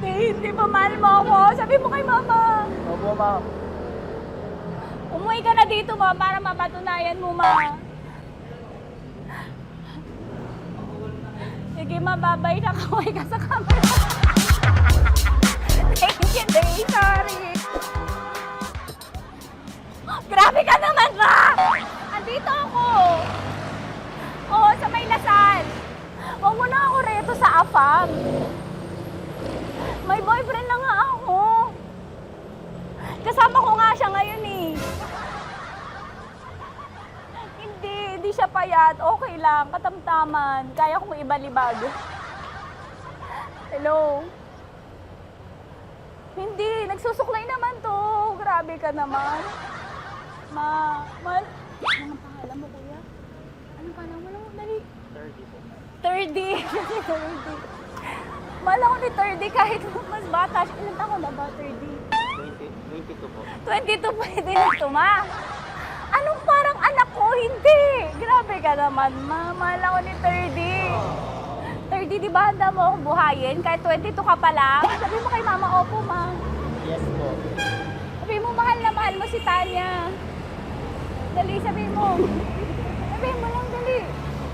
Hindi ba mahal mo ako? Sabi mo kay mama. Opo, ma'am. Umuwi ka na dito, ma, para mapatunayan mo, ma. Sige, ma, babay na. Kaway ka sa camera. Thank you, Day. Sorry. Grabe ka naman, ma! Andito ako. Oo, sa may Lasal. Huwag mo na ako reto sa afam. May boyfriend na nga ako. Kasama ko nga siya ngayon eh. Hindi siya payat. Okay lang, katamtaman. Kaya kong ibalibag. Hello? Hindi, nagsusuklay naman to. Grabe ka naman. Ma, anong pangalan mo, kuya? Anong pangalan mo? Dali. 30 po. 30. 30. Mahal ako ni 30 kahit mas bata siya. Ilan taon na ba, 30? 22 po. 22 pwede na ito, ma. Anong parang anak ko? Hindi. Grabe ka naman, ma. Mahal ako ni 30. 30, di ba handa mo akong buhayin? Kahit 22 ka pa lang. Sabi mo kay mama, opo, ma. Yes po. Sabi mo, mahal na mahal mo si Tanya. Dali, sabi mo. Sabi mo lang, dali.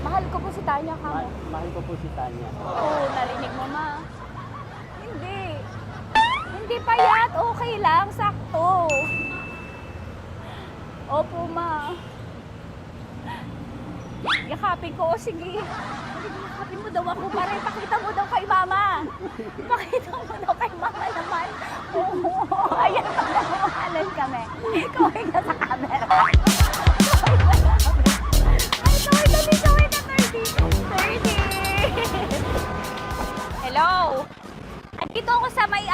Mahal ko po si Tanya ka mo. Mahal ko po si Tanya. Oo, narinig mo, ma. Hindi. Hindi payat. Okay lang. Sakto. Opo, ma. Yakapin ko. O, sige. Yakapin mo daw ako para ipakita mo daw kay mama. Ipakita mo daw kay mama naman. Oo. Ayan pa na mahalan kami. Kaway ka sa camera. Kaway ka, 30. Hello? Andito ako sa may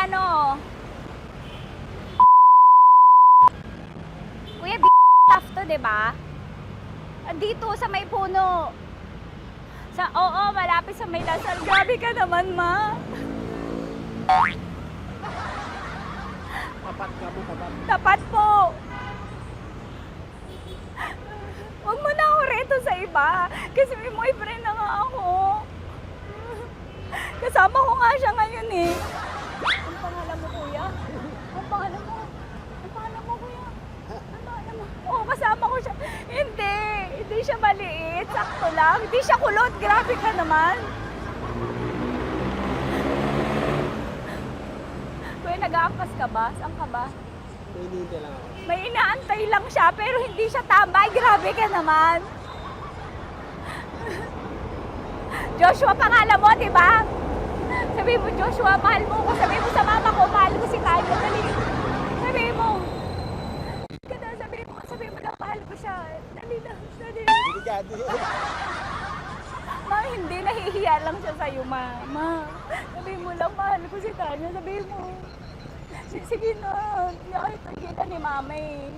Kuya, tough to, diba? Andito sa may puno. Oo, malapit sa may Lasal. Grabe ka naman, ma. Tapat ka po, tapat. Tapat po. Huwag mo na ako reto sa iba. Kasi may boyfriend na nga ako. Kasama ko nga siya ngayon eh. Ang pangalan mo, kuya? Ang pangalan mo? Ang pangalan mo, kuya? Ang pangalan mo? Oo, kasama ko siya. Hindi siya maliit. Sakto lang. Hindi siya kulot. Grabe ka naman. Kuya, nag-aangkas ka ba? Saan ka ba? Hinihintay lang ako. May inaantay lang siya, pero hindi siya tambay. Grabe ka naman. Joshua, pangalan mo, di ba? Sabi mo, Joshua, mahal mo ko. Sabi mo sa mama ko, mahal ko si Tanya. Dali. Sabi mo. Sabi mo na, mahal ko siya. Dali na. Dali. Delikado yun. Ma, hindi. Nahihiya lang siya sa'yo, ma. Sabi mo lang, mahal ko si Tanya. Sabi mo. Sige na. Hindi ako kita ni mama eh.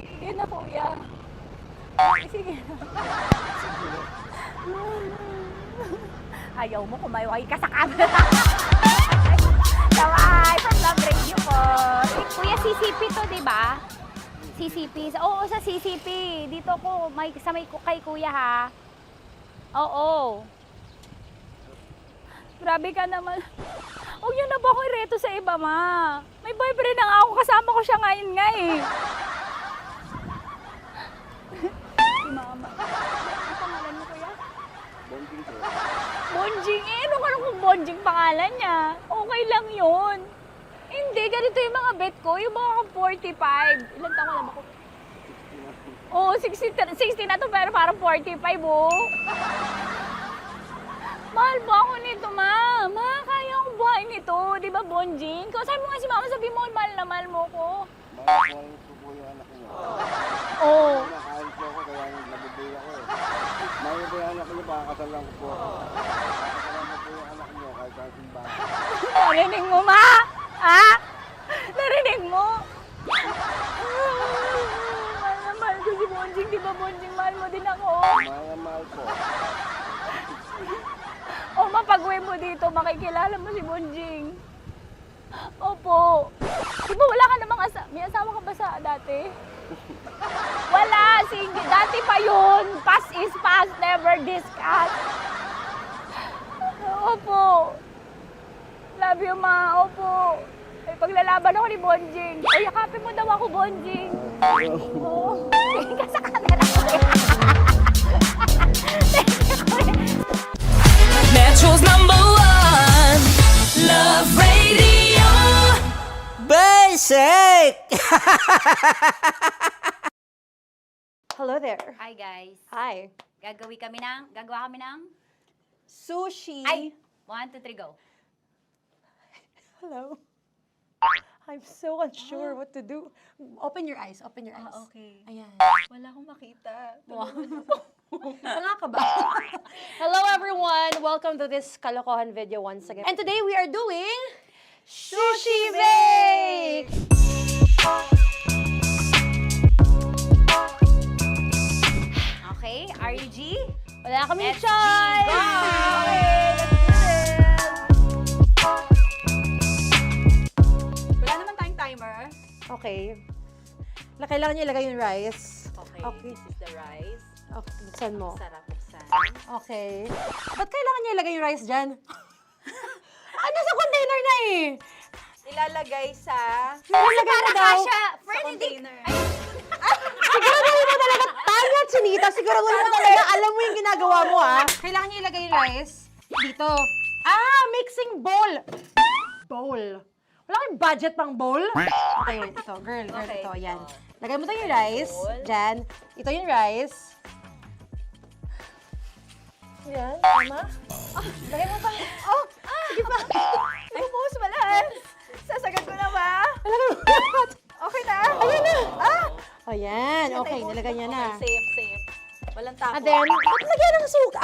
Sige na, kuya. Sige na. Ayaw mo, kumayaway ka sa camera. Kawai, from Love Radio po. Kuya, CCP to, di ba? CCP. Oo, sa CCP. Dito ko, kay kuya ha. Oo. Grabe ka naman. Huwag niyo na ba ako ireto sa iba, ma? May boyfriend na nga ako. Kasama ko siya ngayon nga eh. Si mama. Ano pangalan mo, kuya? Bonjing ko. Bonjing eh. Ano kung Bonjing pangalan niya? Okay lang yun. Hindi, ganito yung mga bet ko. Yung mga 45. Ilan taon alam ako? Oo, 60 na to pero parang 45 oh. Mahal ba ako nito, ma? Ma, kaya akong buhay nito. Di ba, Bonjing? Sabi mo nga si mama, sabi mo, mahal na mahal mo ko. Mahal ko po yung anak niyo. Oo. Nakahal po ako kaya nabubuhay ako eh. Mahal ko yung anak niyo, pakakasalan ko po. Pakakasalan ko po yung anak niyo kahit sa simbahan. Narinig mo, ma? Ha? Narinig mo? Mahal na mahal ko si Bonjing. Di ba, Bonjing, mahal mo din ako? Mahal na mahal po. O, mapag-uwi mo dito, makikilala mo si Bonjing. Opo. Di ba wala ka namang may asawa ka ba sa dati? Wala, sige. Dati pa yun. Past is past, never discuss. Opo. Love you, ma. Opo. Ay, paglalaban ako ni Bonjing. O, yakapin mo daw ako, Bonjing. Oo. Tingin ka sa camera. Metro's #1 Love Radio. Basic! Hello there. Hi, guys. Hi. Gagawa kami ng Sushi. Ay! 1, 2, 3, go. Hello. I'm so unsure what to do. Open your eyes. Open your eyes. Okay. Ayan. Wala akong makita. Tanga ka ba? Hello everyone! Welcome to this kalokohan video once again. And today we are doing Sushi Bake! Okay, RG? Wala kaming Let's choice! Go! Okay, let's do this! Wala naman tayong timer. Okay. Kailangan niyo ilagay yung rice. Okay, this is the rice. Okay, buksan mo. Sarap buksan. Okay. Ba't kailangan niya ilagay yung rice dyan? Ano sa container na eh? Ilalagay sa... Ilalagay mo daw. Friend, container. Siguraduhin mo talaga, Tanya at Chinita, siguraduhin mo talaga, alam mo yung ginagawa mo ah. Kailangan niya ilagay yung rice dito. Mixing bowl. Bowl. Wala kayong budget pang bowl? Okay, wait, ito, girl, Okay, ito, yan. Lagay mo tayo yung rice, dyan. Ito yung rice. Yan, tama? Lagay mo pang, sige pa. Bumuhos mo lahat. Sasagad ko na ba? Lagay mo lahat. Okay na? Ayan na. Ayan, okay, nilagay niya na. Okay, safe. Walang tapon. And then, ba't lagyan ng suka?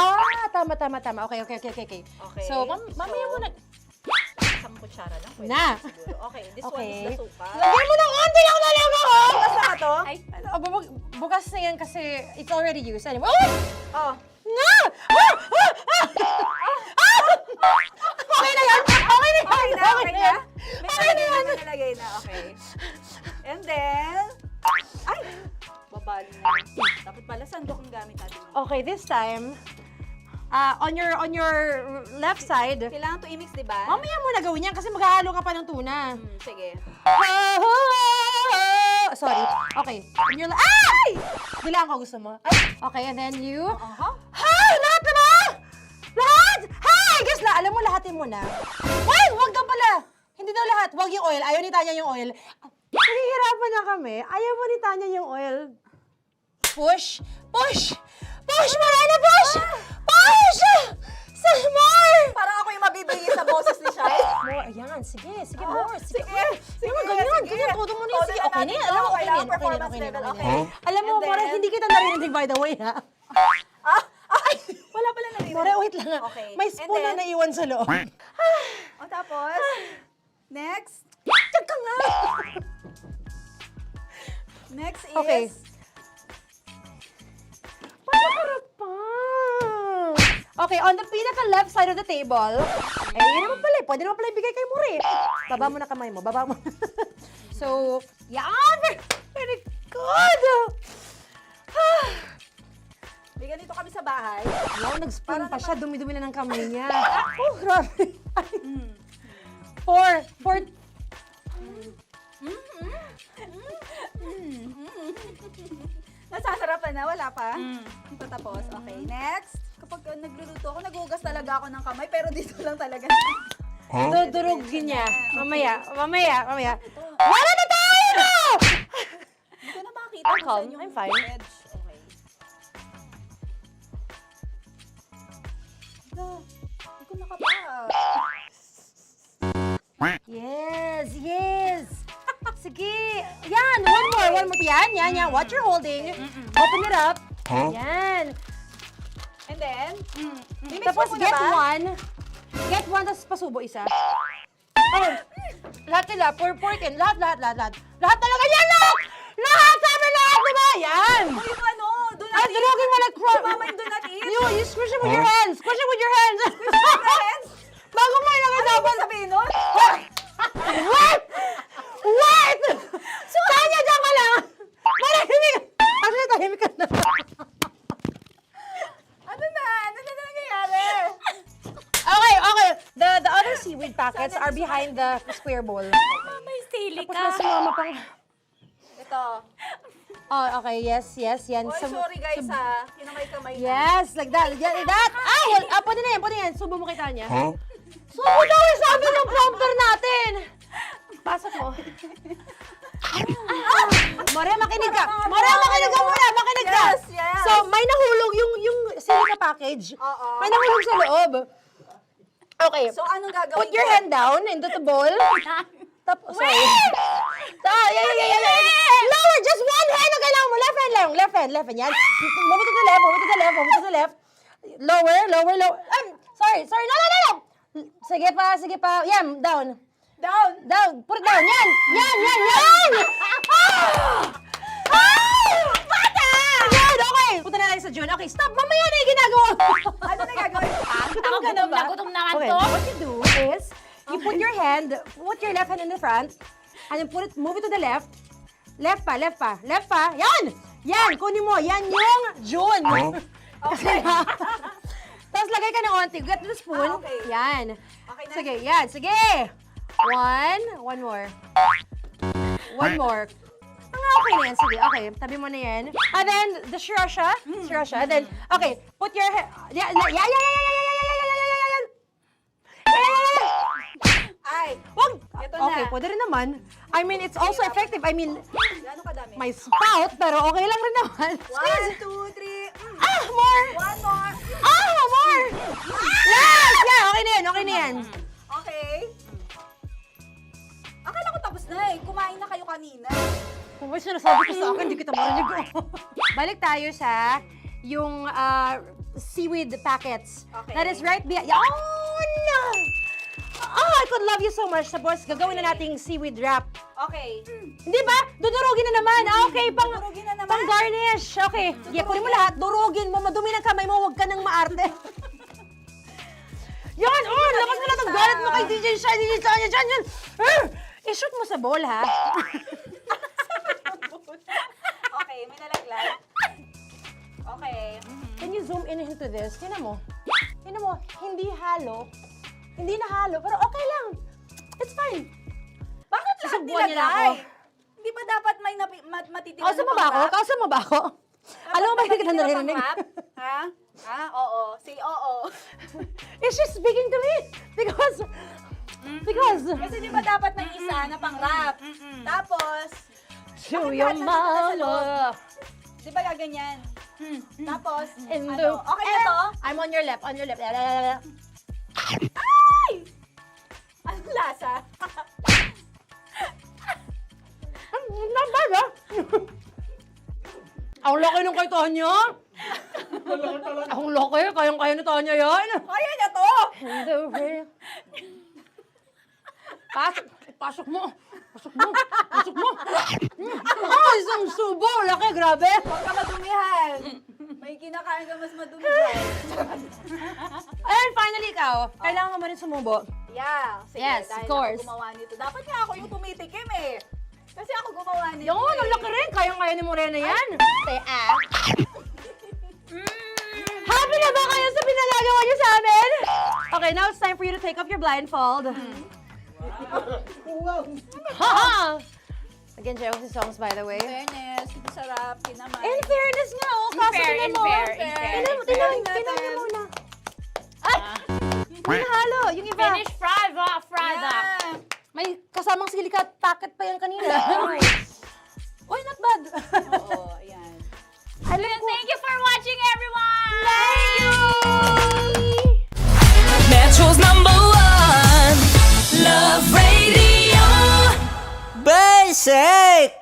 Tama. Okay. Okay. So, mamaya mo na. Isang kutsara lang. Pwede Na. siguro. Okay, this one Okay. is the suka. Lagyan mo ng onti lang talaga ko! Bukas na to? Ay, bukas na yan kasi it's already used. Anyway, Oh. Nga! Okay na yan! Okay na yan! Okay na? May Okay na yan! nalagay na. Okay. And then... Ay! Babali na. Dapat pala sandok ang gamit natin. Okay, this time, on your left side, Kailangan to i-mix, di ba? mamaya mo na gawin yan kasi maghahalo ka pa ng tuna. Sige. Sorry. Okay. On your ay! Bilang ko gusto mo. Ay! Okay, and then you... Hay! Lahat na ba? Lahat! Hay! Guess la, alam mo, lahatin mo na. Wait! Wag daw pala! Hindi daw lahat. Wag yung oil. Ayaw ni Tanya yung oil. Nahihirapan na kami. Ayaw mo ni Tanya yung oil. Push! Push! Push! Marana! Push! Push! Some more! Parang ako yung mabibigay sa boses ni Shai. More, ayan. Sige, more. Sige. Sige, Ganyan. sige. Todo mo na yun. Todo Sige, na okay na natin yan. to. Alam mo, okay na Kailangan yan. performance level, okay. Alam mo, And More, then- hindi kita narinig by the way, ha? Wala pala narinig. More, wait lang. Okay. May And spoon na then- naiwan sa loob. O tapos, next. Diyan ka nga. Next is... Okay. Panakarap pa. Okay, on the pinaka-left side of the table, yun naman pala, pwede naman pala ibigay kay More. Baba mo na kamay mo, baba mo. So, yan! Very good! God! May ganito kami sa bahay. Wow, nag-spoon pa siya. Dumi-dumi na ng kamay niya. Oh, grabe. Four. Nasasarapan na, wala pa? Patapos. Okay, next. Kapag nagluluto ako, naghugas talaga ako ng kamay, pero dito lang talaga. Dudurugin niya. Mamaya. Wala na tayo! Hindi ko na makita I'm kung calm. saan yung I'm fine. edge. Okay. Hindi ko nakapa. Yes. Sige. Yan, one more. Yan. What you're holding. Open it up. Yan. And then, Tapos get one. Get one, tapos pasubo isa. Oh, lahat nila, pork and lahat. Lahat talaga yan, lahat! Lahat! Sabi lahat, diba? Yan! yung ano, do not Ay, eat. durugin mo like crap. Mama, yung do not eat. You squish it with your hands. Squish it with your hands. Bago mo ilagay Ano dapat. yung sabihin nun? Wait! Tanya, dyan ka lang! Marahimik! Actually, tahimik ka na. Ano na nangyayari? Okay. The other seaweed packets are behind the square bowl. May sili Tapos ka. na sumama pang... Ito. Oh, okay. Yes. Yan. Oh, sorry guys ha. Kinamay-kamay na. Yes, like that. Pwede na yan. Subo mo kay Tanya. Subo daw yung sabi ng prompter natin. Pasok mo. Maria, makinig ka. Makinig ka muna. Makinig ka. Yes. So, may nahulog yung silica package. Oo. May nahulog sa loob. Okay. So, anong gagawin Put your ko? hand down into the bowl. Tapos, sorry. Yeah. Lower, just one hand ang kailangan mo. Left hand. Yan. Move it to the left. Lower. Sorry. No. Sige pa. Yan, down. Put it down. Yan. Bata! Yan, okay. Punta na lang sa June. Okay, stop. Mamaya na yung ginagawa. Ano na gagawin? Gutom na nga Okay, to. what you do is, you put your left hand in the front, and then move it to the left. Left pa. Yan, kunin mo. Yan yung June. Okay. Tapos lagay ka ng onti. Get the spoon. Okay. Yan. Okay na. Sige. One more. Okay na yan. Sige, okay. Tabi mo na yan. And then, the sriracha. And then, okay. Put your head. Yeah. Ay, Wag! Ito na. Okay, pwede rin naman. I mean, it's also effective. I mean, gano'ng kadami? may spout, pero okay lang rin naman. 1, 2, 3. More! One more. More! Yes! Yeah, okay na yan. Okay. Akala ko tapos na eh. Kumain na kayo kanina. Kung may sinasabi ko sa akin, hindi kita marinig. Balik tayo sa yung seaweed packets. Okay. That is right behind. Oh, no! Oh, I could love you so much. Tapos, gagawin na nating seaweed wrap. Okay. Hindi ba? Dudurugin na naman. Okay, Dudurugin na naman. pang garnish. Okay. Yeah, kunin mo lahat. Durugin mo. Madumi ng kamay mo. Huwag ka nang maarte. Yan! Oh, lakas mo lang ang galit mo kay DJ Tanya dyan. I-shoot mo sa bowl, ha? Okay, may nalaglag. Okay. Can you zoom in into this? Tingnan mo. Hindi halo. Hindi na halo, pero okay lang. It's fine. Bakit lahat Susubuan niya na ako. nilagay? Hindi ba dapat may matitira Kausa mo ba ako? Alam mo ba hindi kita naririnig? Ha? Oo. Say oo. Is she speaking to me? Because... Kasi di ba dapat may isa na pang-rap? Tapos, To your mama. di ba gaganyan? Tapos, In the... okay na to? I'm on your left. Ay! Anong lasa? Not bad, ha? Ang laki nung kay Tonya. Ang laki. Kayang-kaya ni Tonya yan. Kaya niya to! Pasok mo. Isang subo. Laki, grabe. Huwag ka madumihan. May kinakain ka mas madumi dyan. And finally, ikaw. Kailangan mo rin sumubo. Yeah. Sige, Yes, of dahil course. ako gumawa nito. Dapat nga ako yung tumitikim eh. Kasi ako gumawa nito. Yun, ang laki rin. Kaya kayang-kaya ni Morena yan. Happy na ba kayo sa pinagagawa niyo sa amin? Okay, now it's time for you to take off your blindfold. Again, Jay, what's the songs, by the way? Fairness, sarap, kinamay. In fairness nga, oh. Kaso tingnan mo. Tingnan niyo muna. Hindi nahalo, yung iba. Finish Frida. May kasamang silika at packet pa yan kanina. Uy, not bad. Oo, ayan. Thank you for watching, everyone! Thank you! Metro's #1 Love Radio. Basic!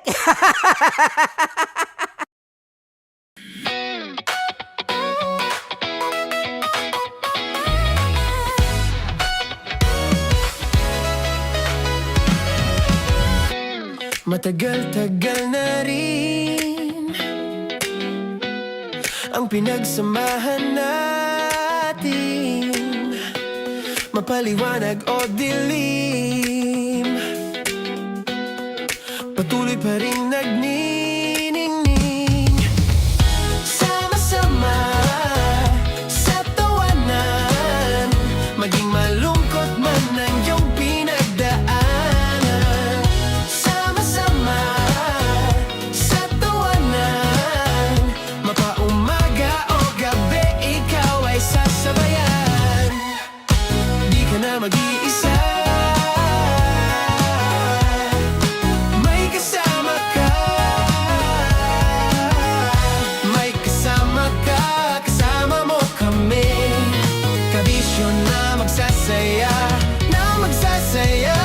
Matagal-tagal na rin ang pinagsamahan natin, mapaliwanag o dilim, patuloy pa rin nagniningning. Sama-sama sa tawanan, maging malungkot man ang iyong pinagdaanan. Sama-sama sa tawanan, mapaumaga o gabi, ikaw ay sasabayan. Di ka na mag-iisa, may kasama ka. May kasama ka, kasama mo kami. Kabisyo na magsasaya, na magsasaya.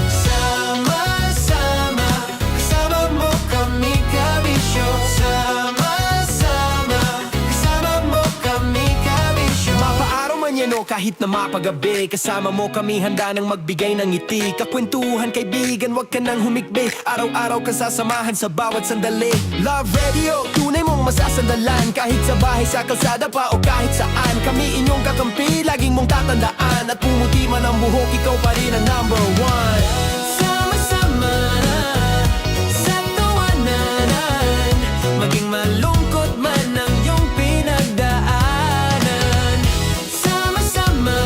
Sama-sama, kasama mo kami, kabisyo. Sama-sama, kasama mo kami, kabisyo. Mapaaraw man yan o kahit na mapagabi, kasama mo kami, handa nang magbigay ng ngiti. Kakwentuhan, kaibigan, wag ka nang humikbi. Araw-araw ka sasamahan sa bawat sandali. Love Radio, tunay mong masasandalan. Kahit sa bahay, sa kalsada pa o kahit saan, kami inyong kakampi, laging mong tatandaan. At pumuti man ang buhok, ikaw pa rin ang #1. Sama-sama sa tawanan, maging malungkot man ang iyong pinagdaanan. Sama-sama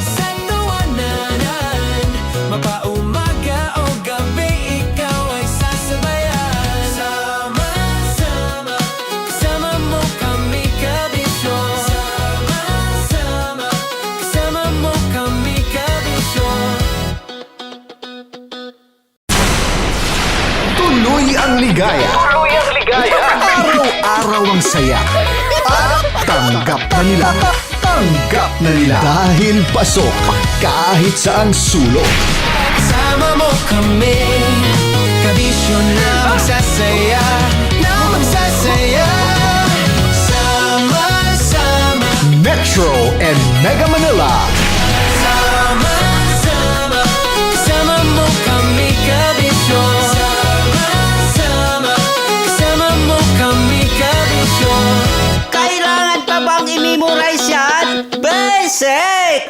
sa tawanan, mapaumaga o gabi, ikaw ay sasabayan. Sama-sama, kasama mo kami, kabisyo. Sama-sama, kasama mo kami, kabisyo. Tuloy ang ligaya. Araw-araw ang saya. At tanggap na nila. Tanggap na nila. Dahil pasok kahit saang sulok. Kasama mo kami, kabisyo na magsasaya, na magsasaya. Sama-sama, Metro and Mega Manila. sama-sama, kasama mo kami, kabisyo. Sama-sama, kasama mo kami, kabisyo. Kailangan pa bang i-memorize yan? Basic!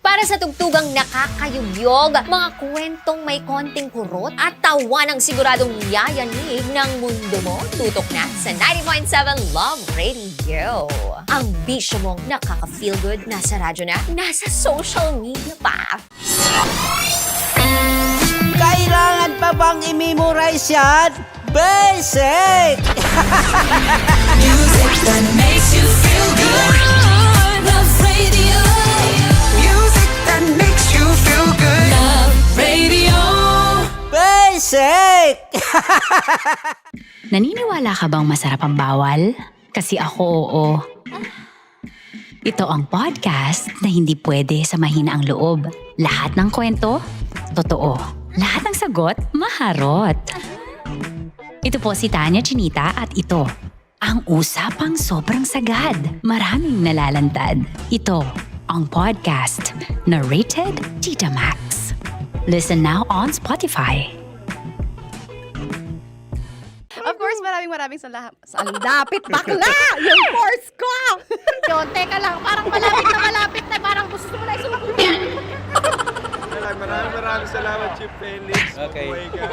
Para sa tugtugang nakakayugyog, mga kwentong may konting kurot at tawa ng siguradong yayanig ng mundo mo, tutok na sa 90.7 Love Radio. Ang bisyo mong nakaka-feel good, nasa radyo na, nasa social media pa. Kailangan pa bang i-memorize yan? Basic! Music that makes you feel good. Love Radio. Music that makes you feel good. Love Radio. Basic! Naniniwala ka bang masarap ang bawal? Kasi ako oo. Ito ang podcast na hindi pwede sa mahina ang loob. Lahat ng kwento, totoo. Lahat ng sagot, maharot. Ito po si Tanya Chinita at ito, ang usapang sobrang sagad. Maraming nalalantad. Ito, ang podcast na rated Tita Max. Listen now on Spotify. Of course, maraming salamat. Lapit bakla! Yung force ko! Yun, teka lang, parang malapit na, parang gusto mo na isulat. Maraming salamat, Chief Felix. Okay. Mabuhay ka.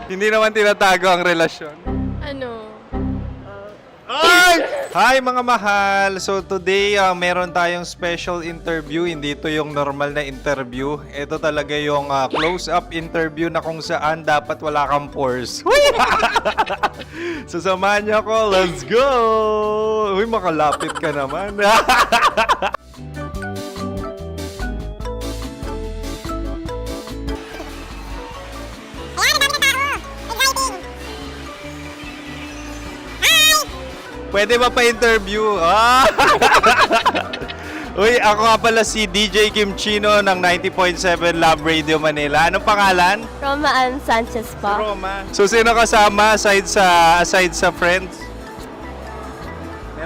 Hindi naman tinatago ang relasyon. Ano? Hi mga mahal! So today, meron tayong special interview. Hindi ito yung normal na interview. Ito talaga yung close-up interview na kung saan dapat wala kang pores. So samahan niyo ako. Let's go! Uy, makalapit ka naman. Pwede ba pa-interview? Uy, ako nga pala si DJ Kim Chino ng 90.7 Love Radio Manila. Anong pangalan? Roma Ann Sanchez po. Roma. So, sino kasama aside sa friends?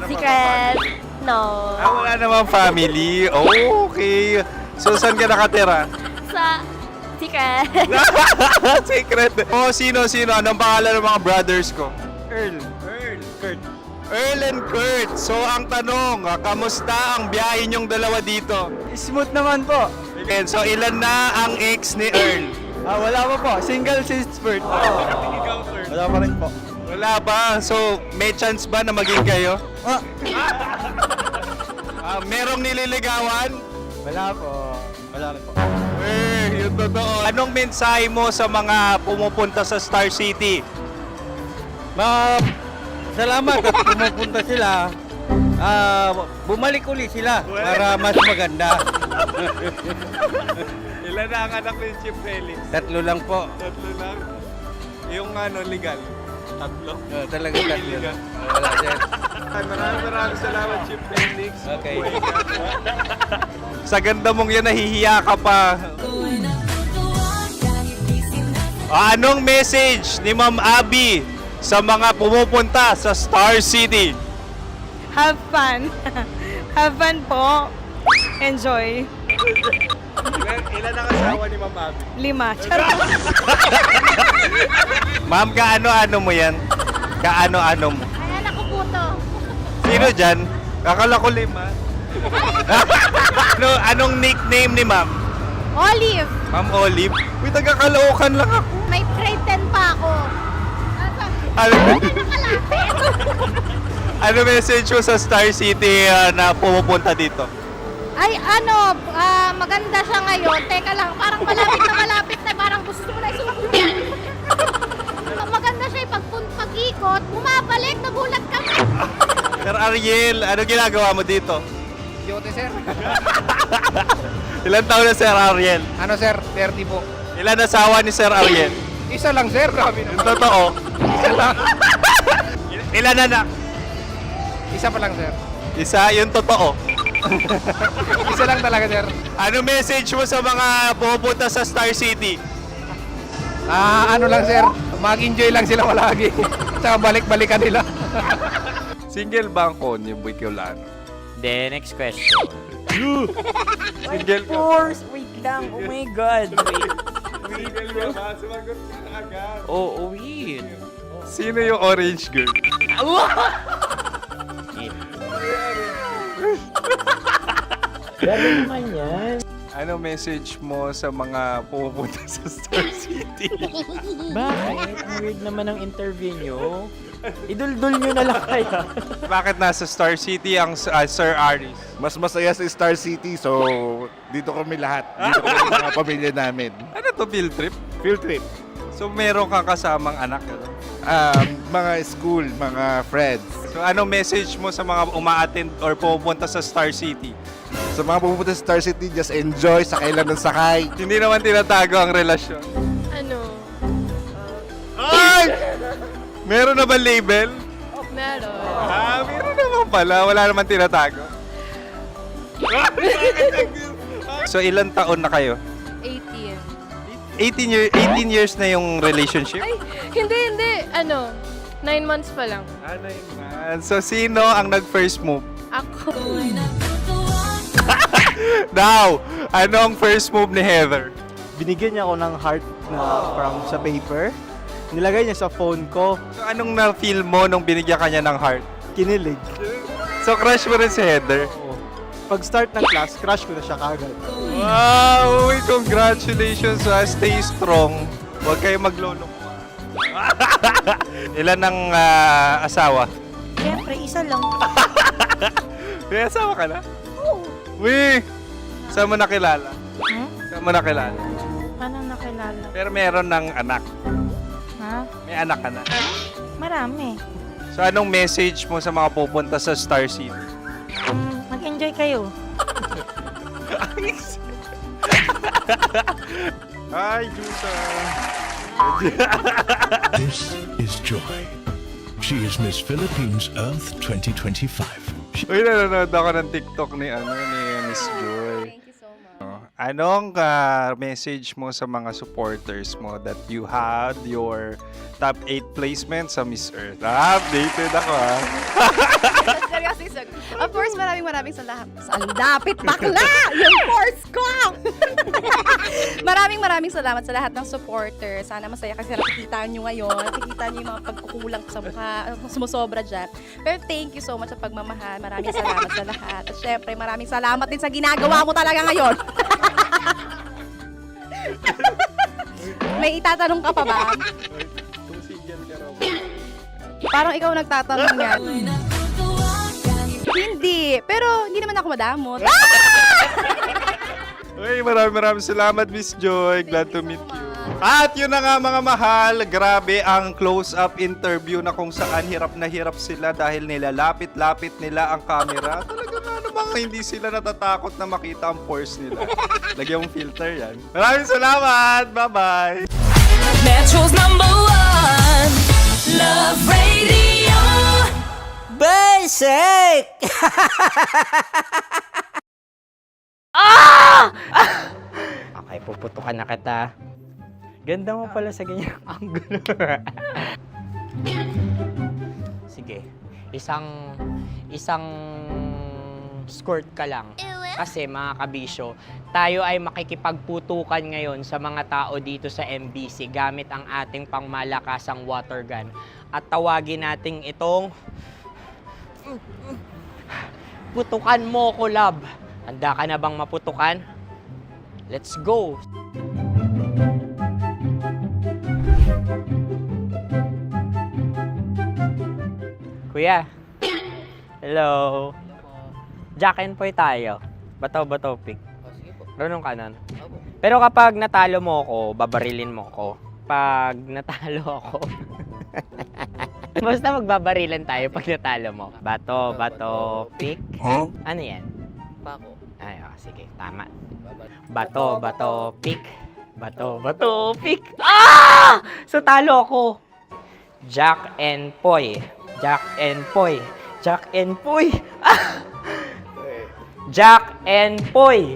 Secret. No. Wala namang family. Oh, okay. So, saan ka nakatira? Sa secret. Secret. Oh, sino? Anong pangalan ng mga brothers ko? Earl and Kurt. So, ang tanong, kamusta ang biyahe niyong dalawa dito? Smooth naman po. Okay, so, ilan na ang ex ni Earl? Wala pa po. Single since birth. Wala pa rin po. Wala ba? So, may chance ba na maging kayo? Merong nililigawan? Wala po. Wala rin po. Yung totoo. Anong mensahe mo sa mga pumupunta sa Star City? Salamat at pumupunta sila. Bumalik uli sila para mas maganda. Ilan na ang anak ni Chief Felix? 3 lang po. 3 lang? Yung legal? 3? Talaga 3 lang. Wala sir. Maraming salamat, Chief Felix. Okay. Mabuhay ka. Sa ganda mong yan, nahihiya ka pa. Anong message ni Ma'am Abby sa mga pumupunta sa Star City? Have fun. Have fun po. Enjoy. Ilan ang asawa ni Ma'am Abby? 5. Charot. Ma'am, kaano-ano mo yan? Kaano-ano mo? Ay, anak ko po to. Sino dyan? Akala ko 5. Anong nickname ni Ma'am? Olive. Ma'am Olive? Uy, taga-Caloocan lang ako. May grade 10 pa ako. Ano message mo sa Star City na pumupunta dito? Ay, maganda siya ngayon. Teka lang, parang malapit na. Parang gusto mo na isumunod. Maganda siya pag-ikot. Bumabalik, nagulat ka. Sir Ariel, ano ginagawa mo dito? Yote sir. Ilan taon na Sir Ariel? Ano sir? 30 po. Ilan asawa ni Sir Ariel? Isa lang sir. Grabe Yung totoo? Isa lang. Ilan anak? Isa pa lang sir. Isa, yung totoo. Isa lang talaga sir. Ano message mo sa mga pumupunta sa Star City? Ano lang sir. Mag-enjoy lang sila palagi. Tsaka balik-balikan nila. Single ba ang konyo, Boy Kiolano? Then, next question. Single ka? Wait lang. Oh my God. Single ka ba? Sumagot ka na agad. Oh, wait. Sino yung orange girl? Gano'n naman yan. Ano message mo sa mga pumupunta sa Star City? Bakit? Ang weird naman ang interview nyo. Iduldul nyo na lang kaya. Bakit nasa Star City ang Sir Aris? Mas masaya sa Star City, so dito kami lahat. Dito kami mga pamilya namin. Ano to, field trip? Field trip. So meron kang kasamang anak? Mga school, mga friends. So anong message mo sa mga uma-attend or pumupunta sa Star City? Sa mga pupunta sa Star City, just enjoy, sakay lang ng sakay. Hindi naman tinatago ang relasyon. Ano? Ay! Meron na ba label? Meron. Meron naman pala. Wala naman tinatago. So ilan taon na kayo? 18. 18 years na yung relationship? Ay, hindi. 9 months pa lang. 9 months. So sino ang nag-first move? Ako. Now, ano ang first move ni Heather? Binigyan niya ako ng heart na from sa paper. Nilagay niya sa phone ko. So anong na-feel mo nung binigyan ka niya ng heart? Kinilig. So crush mo rin si Heather? Pag start ng class, crush ko na siya kagad. Wow! Uy, congratulations ha. Stay strong. Huwag kayo maglolo. Ilan ang asawa? Siyempre, isa lang. May asawa ka na? Oo. Uy! Saan mo nakilala? Saan mo nakilala? Paano nakilala? Pero meron ng anak. Ha? May anak ka na. Marami. So anong message mo sa mga pupunta sa Star City? Mag-enjoy kayo. Hi, Jusa! This is Joy. She is Miss Philippines Earth 2025. Uy, nanonood ako ng TikTok ni Miss Joy. Thank you so much. Anong message mo sa mga supporters mo that you had your top 8 placement sa Miss Earth? Updated ako ha. Seryoso. Of course, maraming salamat. Sa lapit bakla! Yung course ko! maraming salamat sa lahat ng supporters. Sana masaya kasi nakikita nyo ngayon. Nakikita nyo yung mga pagkukulang sa mukha. Sumusobra dyan. Pero thank you so much sa pagmamahal. Maraming salamat sa lahat. At syempre, maraming salamat din sa ginagawa mo talaga ngayon. May itatanong ka pa ba? Parang ikaw nagtatanong yan. Hindi. Pero hindi naman ako madamot. Uy, maraming salamat, Miss Joy. Glad to meet you. At yun na nga mga mahal, grabe ang close-up interview na kung saan hirap na hirap sila dahil nilalapit-lapit nila ang camera. Talaga nga namang hindi sila natatakot na makita ang pores nila. Lagyan mong filter yan. Maraming salamat! Bye-bye! Metro's #1 Love Radio. Basic! Okay, puputukan na kita. Ganda mo pala sa ganyang angulo. Sige, isang skirt ka lang. Kasi mga kabisyo, tayo ay makikipagputukan ngayon sa mga tao dito sa MBC gamit ang ating pangmalakasang water gun. At tawagin natin itong putukan mo ko, love. Handa ka na bang maputukan? Let's go! Kuya. Hello. Jack and Poy tayo. Bato-bato pick. Runong ka nun. Pero kapag natalo mo ako, babarilin mo ako. Pag natalo ako, basta magbabarilan tayo pag natalo mo. Bato, pick. Huh? Ano yan? Bako. Ay, sige, tama. Bato, pick. Bato, pick. Ah! So, talo ako. Jack and Poy. Jack and Poy. Jack and Poy. Ah! Jack and Poy.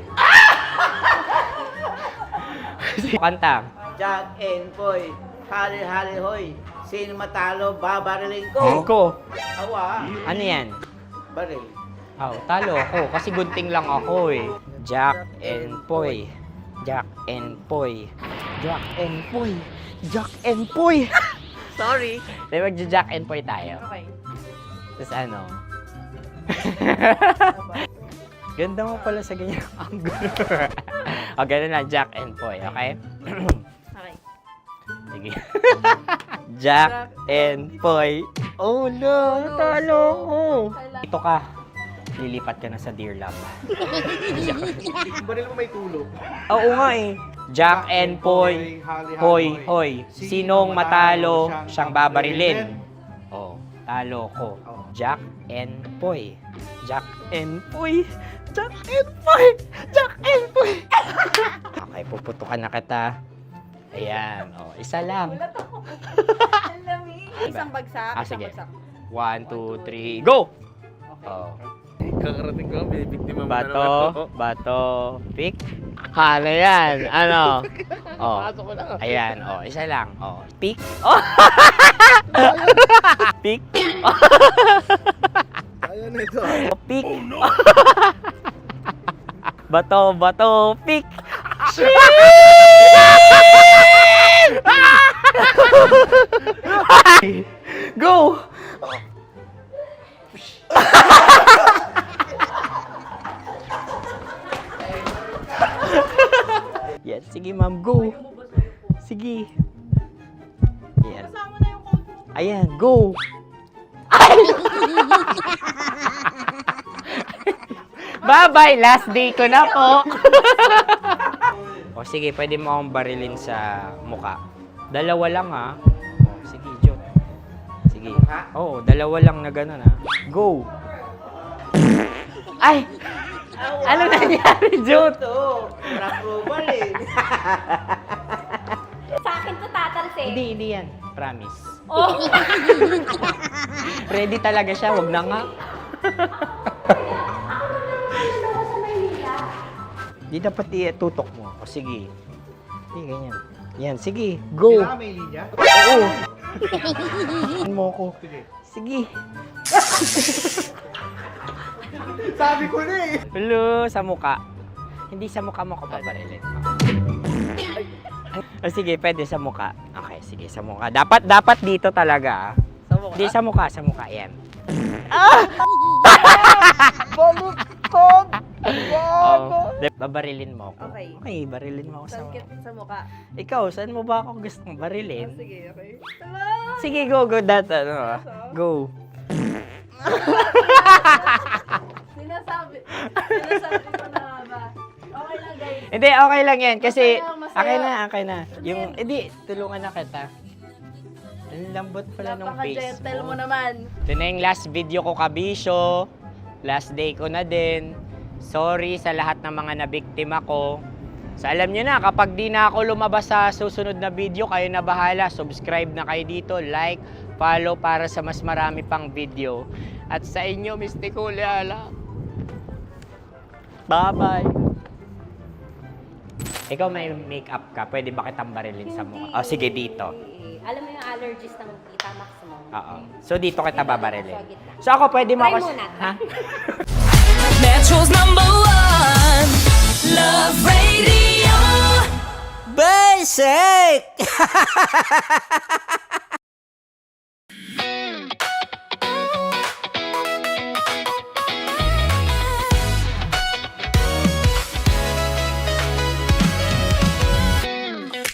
Kanta. Jack and Poy, hali-hali hoy. Sino matalo, babariling ko. Ko. Awa. Ano yan? Baril. Talo ako kasi gunting lang ako eh. Jack and Poy. Jack and Poy. Jack and Poy. Jack and Poy. Sorry. Di magja-Jack and Poy tayo. Okay. Tapos ano? Ganda mo pala sa ganyang angulo. O, ganun lang, Jack and Poy, okay? Okay. Sige. Jack and Poy. Oh no, talo ko. Ito ka. Lilipat ka na sa Dear Love. Baril mo may tulo. Oo nga eh. Jack and Poy. Hoy, hoy. Sinong matalo, siyang babarilin. Oh, talo ko. Jack and Poy. Jack and Poy. Jack and Poy. Jack and Poy. Okay, puputukan na kita. Ayan. Oh, isa lang. Isang bagsak. Sige. 1, 2, 3, go! Oh. Kakarating ko, binibiktima mo na naman ako. Bato, pick. Ano yan? Ano? Oh. Pasok ko lang. Ayan, oh, isa lang. Oh, pick. Oh. Pick. Ayaw na ito. Oh, pick. Bato, pick. Go! Sige, ma'am. Go. Sige. Ayan. Ayan, go. Ay! Bye-bye. Last day ko na po. O sige, pwede mo akong barilin sa muka. Dalawa lang ha. O, sige, Jot. Sige. Oo, dalawa lang na gano'n ha. Go. Ay! Ano nangyari, Jot? Ito, approval eh. Sa akin to tatalsik. Hindi yan. Promise. Oh. Ready talaga siya, wag na nga. Di dapat tutok mo. O sige. Sige, ganyan. Yan, sige. Go. Kailangan may linya? Oo. Mo ko. Sige. Sabi ko na eh. Hello, sa muka. Hindi sa muka mo ko pabarilin. O sige, pwede sa muka. Okay, sige, sa muka. Dapat dito talaga. Sa muka? Hindi, sa muka, yan. Ah! Baluktot! Oh, babarilin mo ako. Okay. Okay, barilin mo ako sa muka. Sa mukha. Ikaw, saan mo ba ako gustong barilin? Sige, okay. Sige, go. Go. Sinasabi ko na ba? Okay lang, guys. Hindi, okay lang yan. Kasi, Masaya, masaya. okay na. Yung, hindi, tulungan na kita. Ang lambot pala nung face Napaka-gentle mo. mo naman. Ito na yung last video ko, kabisyo. Last day ko na din. Sorry sa lahat ng mga nabiktima ko. So alam nyo na, kapag di na ako lumabas sa susunod na video, kayo na bahala. Subscribe na kayo dito, like, follow para sa mas marami pang video. At sa inyo, Mistiko Leala. Bye-bye. Ikaw may makeup ka, pwede ba kitang barilin sa mukha? O sige, dito. Alam mo yung allergies ng Tita Max mo? Oo. So dito kita babarilin. So ako pwede mo ako... Try muna. Ha? Metro's #1 Love Radio Basic.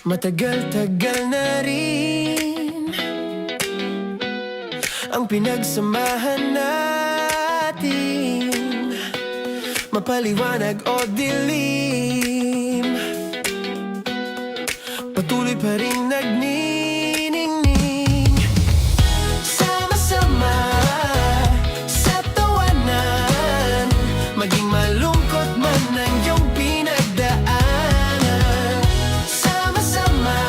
Matagal-tagal na rin ang pinagsamahan natin, mapaliwanag o dilim, patuloy pa rin nagniningning. Sama-sama sa tawanan, maging malungkot man ang iyong pinagdaanan. Sama-sama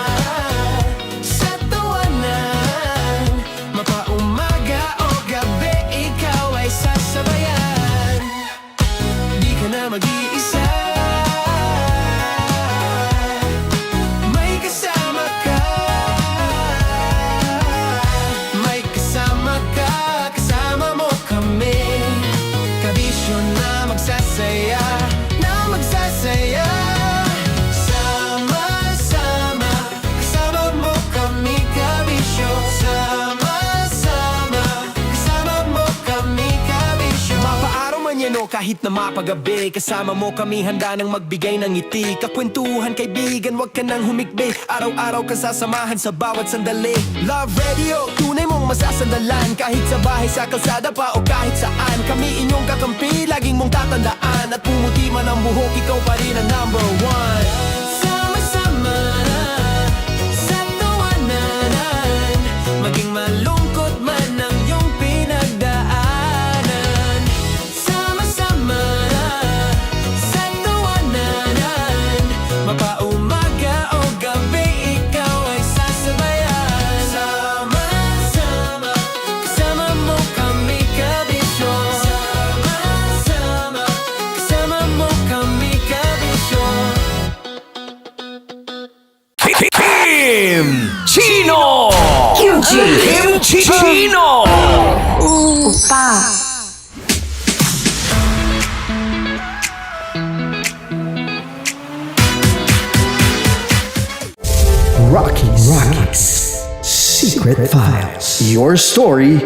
sa tawanan, mapaumaga o gabi, ikaw ay sasabayan. Di ka na mag-iisa, may kasama ka. May kasama ka, kasama mo kami. Kabisyo na magsasaya, na magsasaya. Sama-sama, kasama mo kami, kabisyo. Sama-sama, kasama mo kami, kabisyo. Mapaaraw man yan o kahit na mapagabi, kasama mo kami, handa nang magbigay ng ngiti. Kakwentuhan, kaibigan, wag ka nang humikbi. Araw-araw ka sasamahan sa bawat sandali. Love Radio, tunay mong masasandalan. Kahit sa bahay, sa kalsada pa o kahit saan, kami inyong kakampi, laging mong tatandaan. At pumuti man ang buhok, ikaw pa rin ang #1. Sama-sama sa tawanan, maging malungkot man ang iyong pinagdaanan. Sama-sama sa tawanan, mapaumaga o gabi, ikaw ay sasabayan. Sama-sama, kasama mo kami, kabisyo. Sama-sama, kasama mo kami, kabisyo. Kim Chino! Kim Chino! Upa. Rockies Secret Files. Your story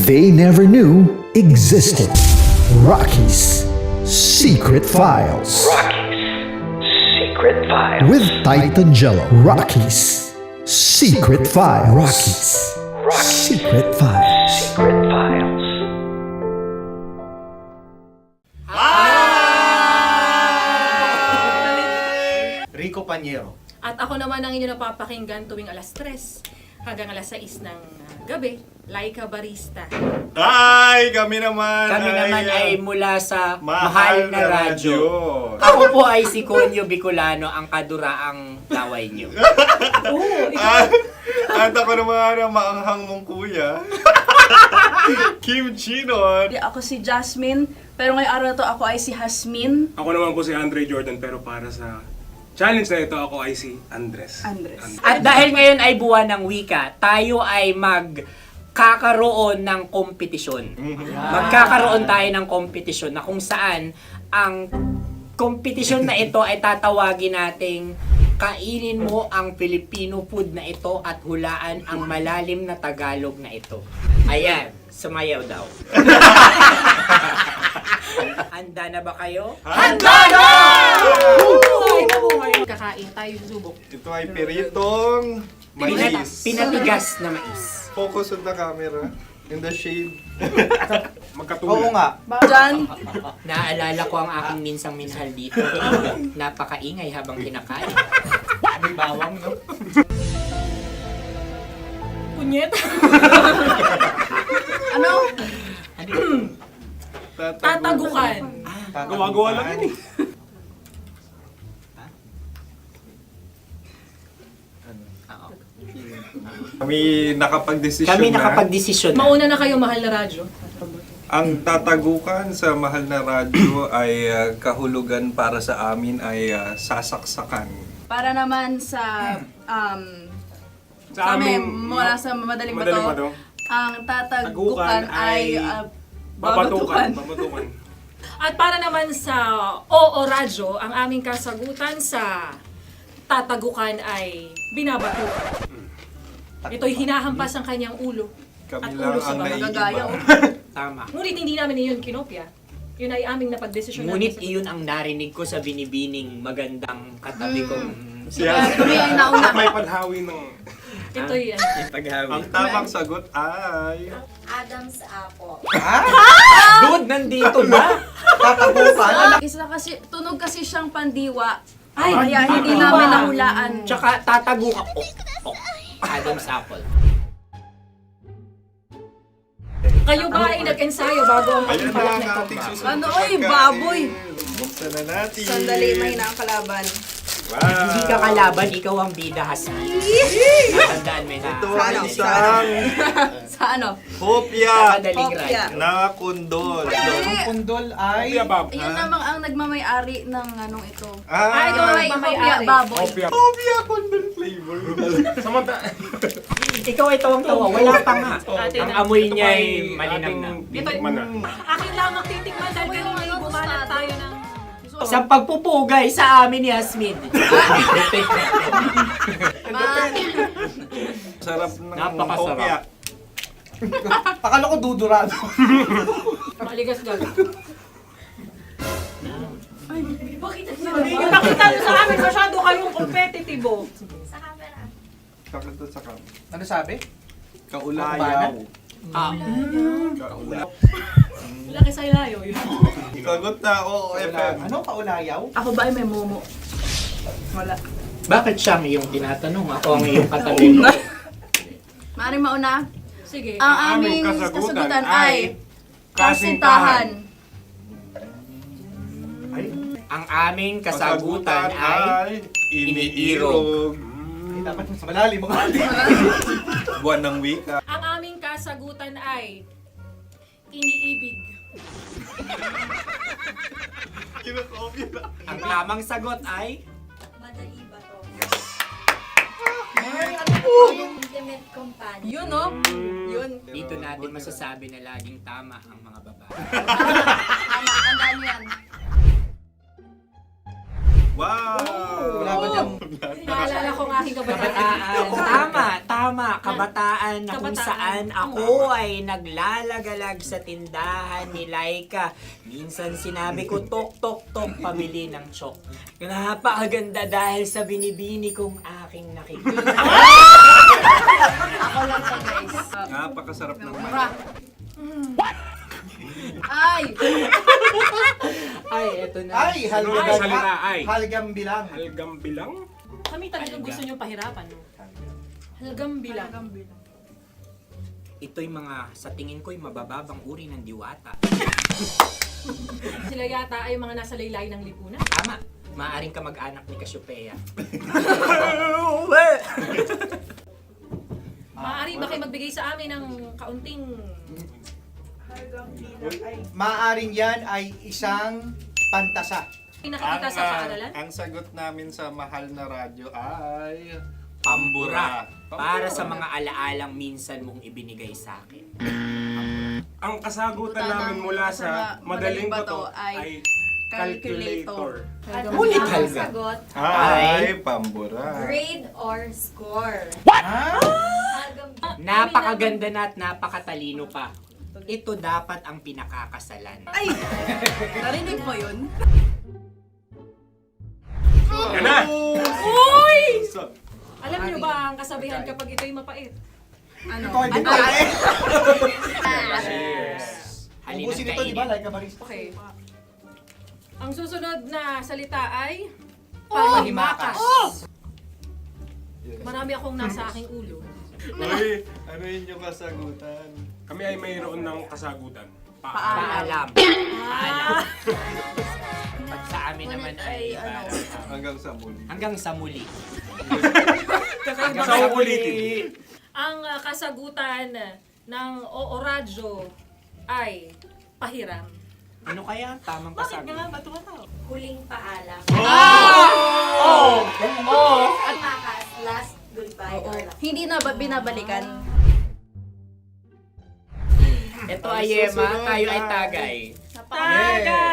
they never knew existed. Rockies Secret Files. Rockies Secret Files. With Titan Jello. Rockies Secret Files. Rockies Secret Files. Secret Files. Rico Panyero. At ako naman ang inyo napapakinggan tuwing alas 3 hanggang alas 6 ng gabi, Laika Barista. Ay, kami naman. Kami naman ay mula sa Mahal Mahal na na Radyo. Radyo. Ako po ay si Conyo Bicolano, ang kaduraang laway niyo. At ako naman ang maanghang mong kuya. Kim Chinon. Ako si Jasmine, pero ngayong araw na to ako ay si Hasmin. Ako naman po si Andre Jordan, pero para sa challenge na ito, ako ay si Andres. At dahil ngayon ay buwan ng wika, tayo ay magkakaroon ng kompetisyon. Magkakaroon tayo ng kompetisyon na kung saan ang kompetisyon na ito ay tatawagin nating kainin mo ang Filipino food na ito at hulaan ang malalim na Tagalog na ito. Ayan, sumayaw daw. Handa na ba kayo? Handa na! Buhay na buhay. Kakain tayo, subok. Ito ay piritong mais. Pinatigas na mais. Focus on the camera. In the shade. Oo nga. Jan. Naalala ko ang aking minsang minahal dito. Napakaingay habang kinakain. May bawang, no? Punyet. Ano? Tatagukan. Gawa-gawa lang yun eh. Kami nakapag-desisyon Kami na. nakapag-desisyon na. Mauna na kayo, Mahal na Radyo. Ang tatagukan sa Mahal na Radyo ay kahulugan para sa amin ay sasaksakan. Para naman sa Sa amin, amin, mula sa madaling Madaling bato, bato. ang tatagukan ay babatukan. babatukan. At para naman sa Oo Radyo, ang aming kasagutan sa tatagukan ay binabatukan. Ito'y hinahampas ang kanyang ulo. Kami At lang ulo sa ang mga naiiba. Tama. Ngunit hindi namin iyon kinopya. Yun ay aming napagdesisyon Ngunit namin. iyon ang narinig ko sa binibining magandang katabi kong May panhawi ng... Ito'y Ang tamang sagot ay... Adam's apple. Dude, nandito ba? Isa kasi, tunog kasi siyang pandiwa. Ay, kaya hindi namin nahulaan. Tsaka tatagukan. Adam's apple. kayo ba ay nag-ensayo bago ang Ayun pagpapalat na nito? ang ating susunod Ano, na oy, pagkain. baboy! Buksan na natin. Sandali, may na ang kalaban. Wow. Hindi ka kalaban, ikaw ang bida, Hasmin. Natandaan mo na. Ito ang isang Sa ano? hopya Madaling Hopya. ride. na kundol. Ang pundol ay... Yun namang ang nagmamayari ng anong ito. Ah, ito ay hopya, baboy. hopya kundol flavor. Ikaw ay tawang-tawa, wala pa nga. Ang amoy niya ay malinam na. Akin lang ang titikman dahil kayo may bumanat tayo ng... Sa pagpupugay sa amin ni Hasmin. Sarap ng Napakasarap. hopya. Akala ko dudurado. Maligas gal. Ipakita nyo sa amin, masyado kayong competitive. Kakanta sa kam. Ano sabi? Kaulayaw. Ah. Laki sa ilayo yun. Sagot na, oo, FM. Ano kaulayaw? Ako ba ay may momo? Wala. Bakit siya ang iyong tinatanong? Ako ang iyong katabi. Maaaring mauna? Sige. Ang aming kasagutan ay kasintahan. Ang aming kasagutan ay iniirog. Dapat sa malalim mga Buwan ng wika. Ang aming kasagutan ay iniibig. Kinakopya na. Ang tamang sagot ay Madali ba to? Ay, ano po? Intimate companion. Yun, no? Yun. dito natin masasabi na laging tama ang mga babae. Tama, tandaan mo yan. Wow! Wala ba dyan? Naalala ko ang aking kabataan. Tama, tama. Tama, kabataan na kung Kabataan. saan ako ay naglalagalag sa tindahan ni Laika. Minsan sinabi ko, tok, tok, tok, pamili ng chok. Napakaganda dahil sa binibini kong aking nakikita. Ako lang to, guys. Napakasarap ng Mura. Ay! Ay, eto na. Ay, halgam. Ay, salita, ay. Halgam bilang. Halgam bilang? Kami talagang gusto niyong pahirapan, no? Halgam bilang. Ito'y mga, sa tingin ko'y mabababang uri ng diwata. Sila yata ay mga nasa laylay ng lipunan. Tama, maaaring ka mag-anak ni Cassiopeia. Maaari ba kayo magbigay sa amin ng kaunting... Maaring yan ay isang pantasa. Nakikita sa paaralan? Ang sagot namin sa mahal na radyo ay... Pambura. Para sa mga alaalang minsan mong ibinigay sa akin. Ang kasagutan namin mula sa madaling bato ay calculator. Ulit halga. Sagot, Ay, pambura. grade or score. Napakaganda na at napakatalino pa. Ito dapat ang pinakakasalan. Ay! Narinig mo yun? Yan na! Uy! Alam niyo ba ang kasabihan kapag ito'y mapait? Ano? Ikaw hindi pa eh. Cheers! Ubusin ito, di ba? Like a barista. Okay. Ang susunod na salita ay... Panghimakas. Marami akong nasa aking ulo. Uy, ano yun yung kasagutan? Kami ay mayroon ng kasagutan. Paalam. Paalam. At sa amin naman ay Hanggang sa muli. hanggang sa muli. Hanggang sa uulitin. Ang kasagutan ng Oo Radyo ay pahiram. Ano kaya ang tamang kasagutan? Ba't tumatawa? Huling paalam. Oh! Oh! At makas, last goodbye. Or hindi na ba binabalikan? Ito ay Yema, tayo ay Tagay. Tagay!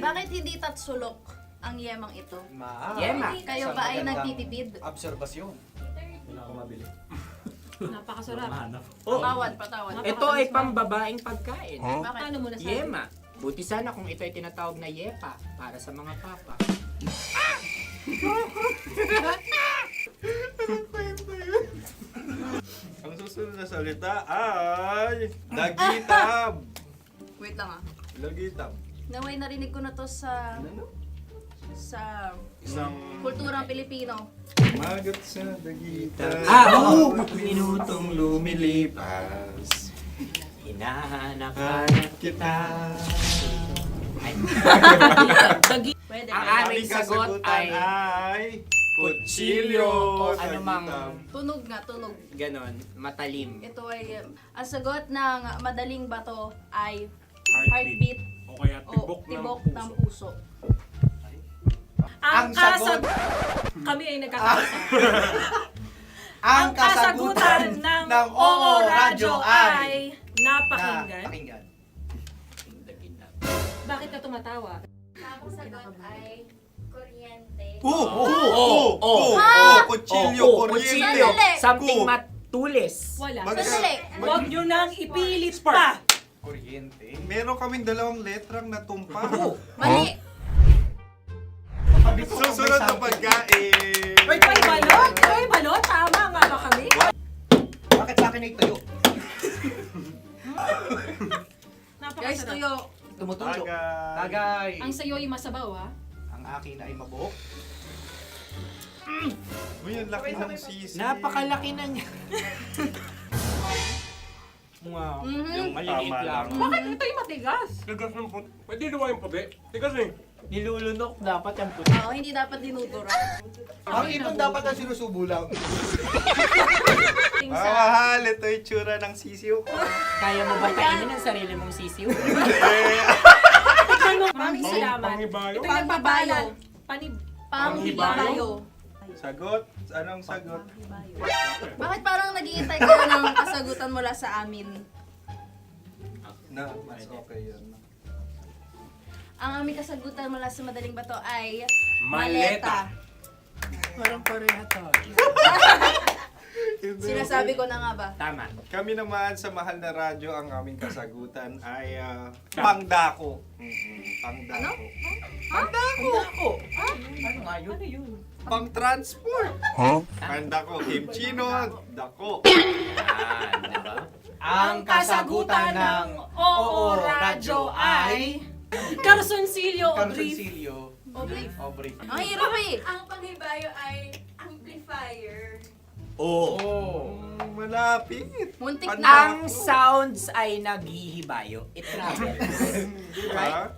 Bakit hindi tatsulok ang yemang ito? Yema. Kayo ba ay nagtitipid? Obserbasyon. Hindi na ako mabili. Napakasarap. Patawad. Ito ay pambabaeng pagkain. Bakit? Paano mo nasabi? Yema. Buti sana kung ito ay tinatawag na Yepa para sa mga papa. Ang susunod na salita ay... Dagitab! Wait lang ah. Dagitab. Naway narinig ko na to sa Isang... kulturang Pilipino. Magat sa dagitab. Oo! Minutong lumilipas. Hinahanap-hanap kita. Ay. Pwede. Ang aming sagot ay kutsilyo o anumang Tunog nga, tunog. ganon, matalim. Ito ay, ang sagot ng madaling bato ay Heartbeat. heartbeat O kaya o tibok tibok ng ng puso. puso. Ang Ang sagot- Kami ay nagkakaisa. Ang Ang kasagutan ng Oo Radyo ay napakinggan. Napakinggan. Bakit ka tumatawa? Ang sagot ay kuryente. Kutsilyo, kuryente. Sandali. Something matulis. Wala. Sandali. Huwag nyo nang ipilit pa. Kuryente. Meron kaming dalawang letrang natumpa. Mali. Susunod na pagkain. Wait, may balot? May balot? Tama nga ba kami? Bakit sa akin ay tuyo? Guys, Napakasarap. tuyo. Tumutulo. Tagay. Tagay. Ang sayo ay masabaw, ha? Ang akin ay mabuhok. Uy, ang laki ng sisi. Napakalaki na niya. Wow. Yung maliliit Tama lang. lang. Bakit ito'y matigas? Tigas ng puti. Pwede luwa yung puti. Tigas eh. Nilulunok dapat yung puti. Oo, hindi dapat dinudura. Ang ipon dapat ang sinusubo lang. Mahal, ito yung tsura ng sisiw ko. Kaya mo ba kainin ang sarili mong sisiw? Maraming salamat. Panghibayo. Ito yung pabalan. Panghibayo. Sagot? Anong sagot? Bakit parang naghihintay kayo ng kasagutan mula sa amin? Na, mas okay yan. Ang aming kasagutan mula sa madaling bato ay Maleta. Parang pareha tayo. Sinasabi ko na nga ba? Tama. Kami naman sa mahal na radyo, ang aming kasagutan ay pangdako. Pangdako. Pangdako! Ano nga yun? Ano yun? Pang-transport. Pangdako, kimchino, dako. Yan, diba? Ang kasagutan ng Oo Radyo ay... Carsoncillo o brief. Carsoncillo. O brief. Ang hirap eh. Ang panghibayo ay amplifier. Oh. Malapit. Muntik Ang sounds ay naghihibayo. It travels. Right?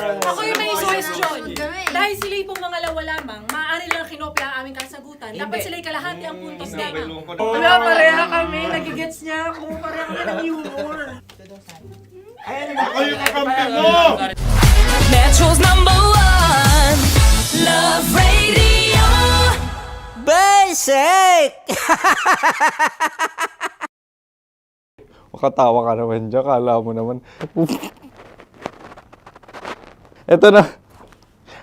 Ako yung may suggestion. Kami. Dahil sila yung mga lawa lamang, maaari lang kinopya ang aming kasagutan. Dapat sila yung kalahati ang puntos lamang. Wala, pareha kami. Nagigets niya ako. Pareha kami ng humor. Ako yung kakampi mo! Metro's #1 Love Radio. Basic! Makatawa ka naman dyan, kala mo naman. Eto na.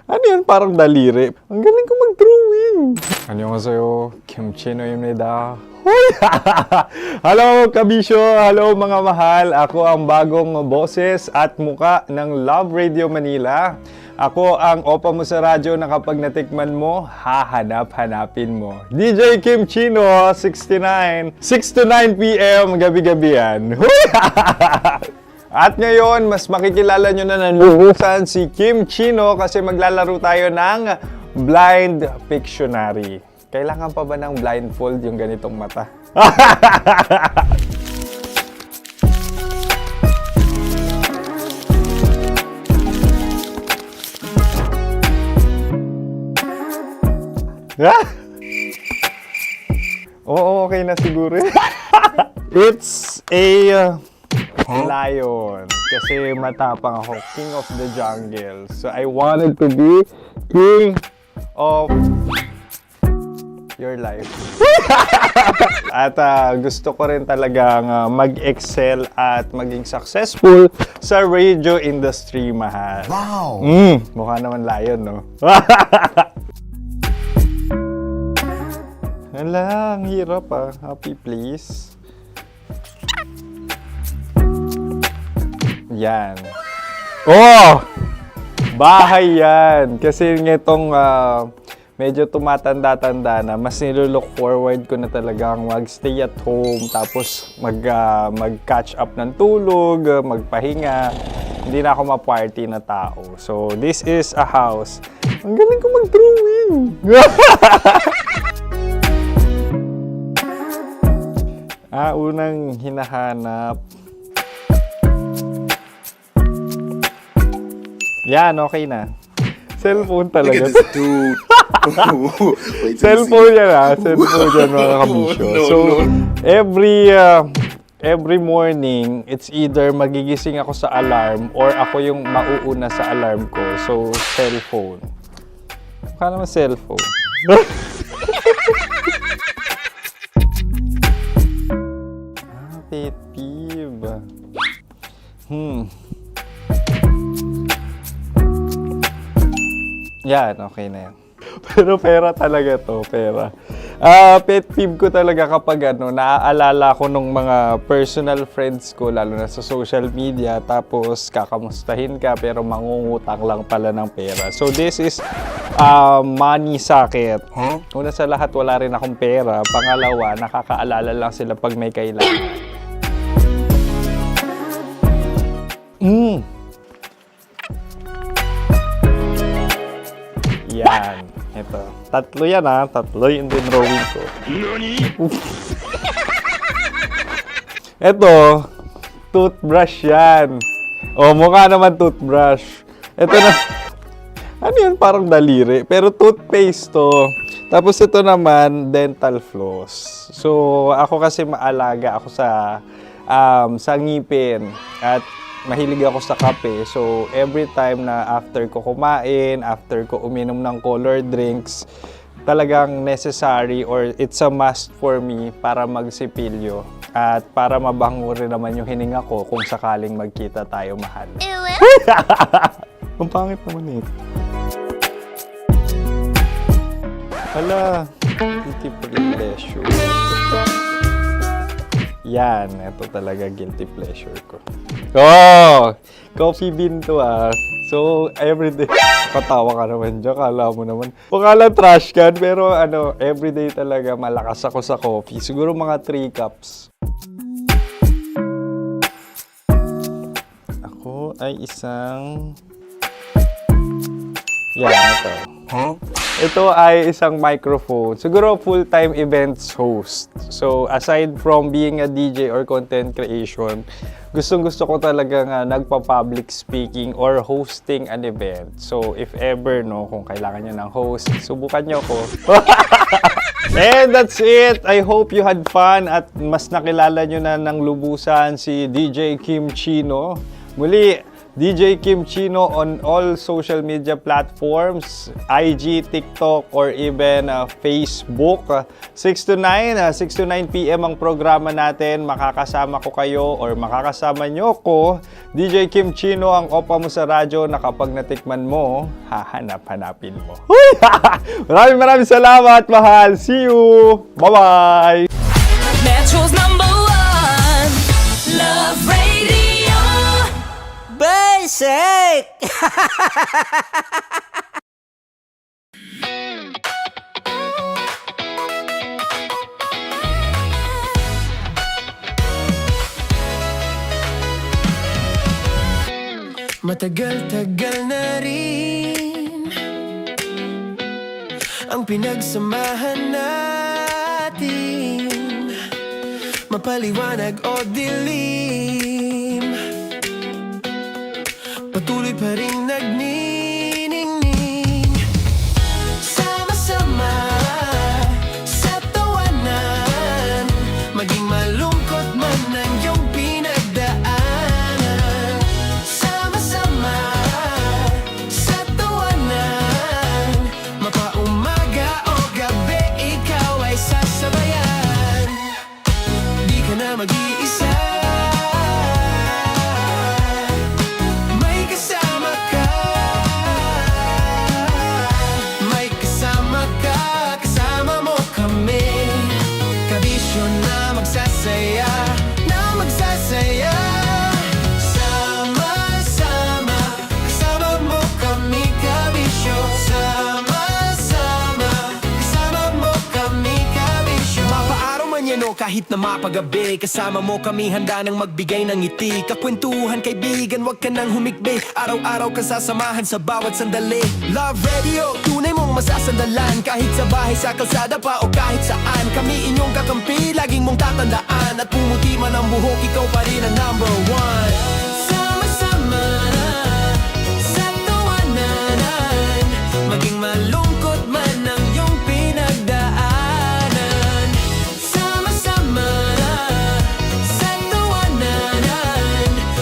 Ano yan? Parang daliri. Ang galing ko mag-drawing. Annyeonghaseyo. Kimchino입니다. Hoy! Hello, kabisyo! Hello, mga mahal! Ako ang bagong boses at muka ng Love Radio Manila. Ako ang opa mo sa radyo na kapag natikman mo, hahanap-hanapin mo. DJ Kim Chino, 69. 6 to 9 p.m. gabi-gabi yan. At ngayon, mas makikilala nyo na ng luhusan si Kim Chino kasi maglalaro tayo ng Blind Pictionary. Kailangan pa ba ng blindfold yung ganitong mata? Oo, okay na siguro. It's a lion. Kasi matapang ako. King of the jungle. So I wanted to be king of your life. At gusto ko rin talagang mag-excel at maging successful sa radio industry, mahal. Wow! Mukha naman lion, no? Hala, ang hirap ah. Happy, please. Yan. Oh! Bahay yan. Kasi nitong medyo tumatanda-tanda na, mas nilulook forward ko na talagang mag-stay at home, tapos mag-catch up ng tulog, magpahinga. Hindi na ako ma-party na tao. So, this is a house. Ang galing ko mag-drawing! Unang hinahanap. Yan, okay na. Cellphone talaga. Cellphone yan Cellphone yan, mga kabisyo. So, every morning, it's either magigising ako sa alarm or ako yung mauuna sa alarm ko. So, cellphone. Mukha naman cellphone. Pet peeve. Yan, okay na yan. Pero pera talaga to, pera. Pet peeve ko talaga kapag naaalala ko nung mga personal friends ko, lalo na sa social media, tapos kakamustahin ka pero mangungutang lang pala ng pera. So this is money sakit. Una sa lahat, wala rin akong pera. Pangalawa, nakakaalala lang sila pag may kailangan. Yan. Ito. Tatlo yan Tatlo yung dinrawing ko. Ito. Toothbrush yan. O, mukha naman toothbrush. Ito na. Ano yan? Parang daliri. Pero toothpaste to. Tapos ito naman, dental floss. So, ako kasi maalaga ako sa ngipin. At mahilig ako sa kape. So, every time na after ko kumain, after ko uminom ng colored drinks, talagang necessary or it's a must for me para magsipilyo. At para mabango rin naman yung hininga ko kung sakaling magkita tayo, mahal. Ang pangit naman ito. Hala, guilty pleasure. Yan, ito talaga guilty pleasure ko. Oh! Coffee bean to ah. So, everyday. Katawa ka naman dyan, kala mo naman. Pakala trash can, pero everyday talaga malakas ako sa coffee. Siguro mga 3 cups. Ako ay isang... Yan, ito. Ito ay isang microphone. Siguro full-time events host. So, aside from being a DJ or content creation, gustong-gusto ko talaga nga nagpa-public speaking or hosting an event. So, if ever, kung kailangan nyo ng host, subukan nyo ko. And that's it. I hope you had fun at mas nakilala nyo na ng lubusan si DJ Kim Chino. Muli, DJ Kim Chino on all social media platforms, IG, TikTok, or even Facebook. 6 to 9 p.m. ang programa natin. Makakasama ko kayo or makakasama nyo ko. DJ Kim Chino, ang opa mo sa radyo na kapag natikman mo, hahanap-hanapin mo. Maraming salamat, mahal. See you! Bye-bye! Metro's #1 Love Radio Basic! Matagal-tagal na rin ang pinagsamahan natin, mapaliwanag o dilim, patuloy pa rin nagniningning. Sama-sama sa tawanan, maging malungkot man ang iyong pinagdaanan. Sama-sama sa tawanan, mapaumaga o gabi, ikaw ay sasabayan. Di ka na mag-iisa, kahit na mapagabi, kasama mo kami handa nang magbigay ng ngiti. Kakwentuhan kaibigan, wag ka nang humikbi. Araw-araw ka sasamahan sa bawat sandali. Love Radio, tunay mong masasandalan. Kahit sa bahay, sa kalsada pa o kahit saan, kami inyong kakampi, laging mong tatandaan. At pumuti man ang buhok, ikaw pa rin ang #1. Sama-sama sa tawanan, maging malungkot man ang iyong pinagdaan.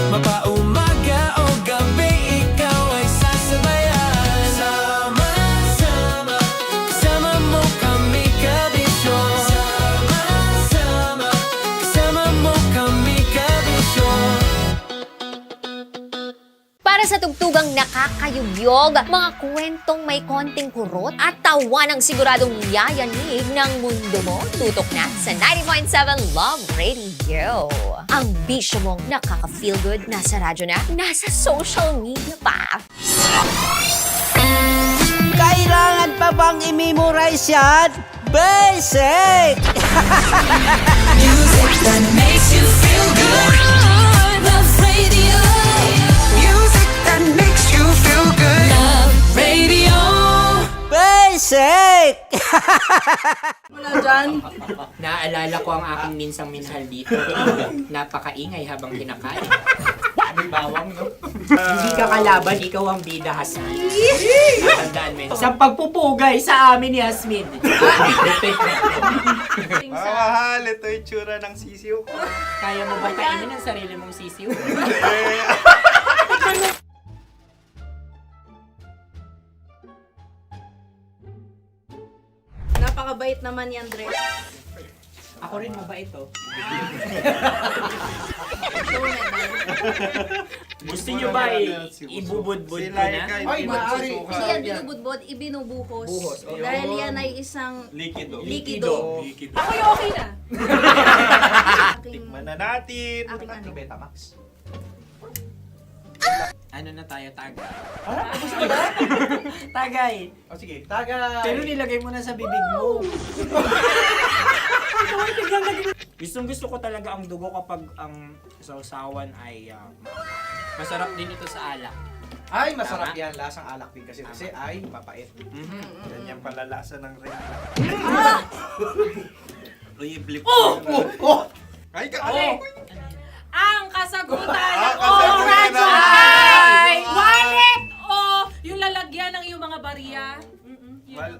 Mapaumaga o gabi, ikaw ay sasabayan. Sama-sama, kasama mo kami kabisyo. Sama-sama, kasama mo kami kabisyo. Para sa tugtugang nakakayugyog, mga kwentong may konting kurot at tawa ng siguradong yayanig ng mundo mo, tutok na sa 90.7 Love Radio. Ang bisyo mong nakaka-feel good, nasa radyo na, nasa social media pa. Kailangan pa bang i-memorize yan? Basic! Music that makes you feel good. Love Radio. Music that makes you feel good. Love Radio. Basic! Wala dyan. Naaalala ko ang aking minsang minahal dito. Napakaingay habang kinakain. May bawang, no? Hindi ka kalaban, ikaw ang bida, Hasmin. Tandaan mo. Sa pagpupugay sa amin ni Hasmin. Mahal, ito yung tsura ng sisiw. Kaya mo ba kainin ang sarili mong sisiw? Napakabait naman yan, Dre. Ako rin mabait, oh. Gusto nyo ba ibubudbud ko na? Ay, maaari. Hindi yan binubudbod, ibinubuhos. Buhos, oo. Dahil yan ay isang Likido. likido. Ako yung okay na. Tikman na natin. Ano, Betamax? Ano na tayo, tagay? Gusto mo ba? Tagay! O sige, tagay. Pero nilagay mo na sa bibig mo. Gustong-gusto ko talaga ang dugo kapag ang sausawan ay masarap din ito sa alak. Ay, masarap yan. Lasang alak din kasi ay mapait. Ganyan pala lasa ng ring. Uy, blip. Ay, Ang kasagutan ng kasagutan oras ay wallet o yung lalagyan ng iyong mga barya.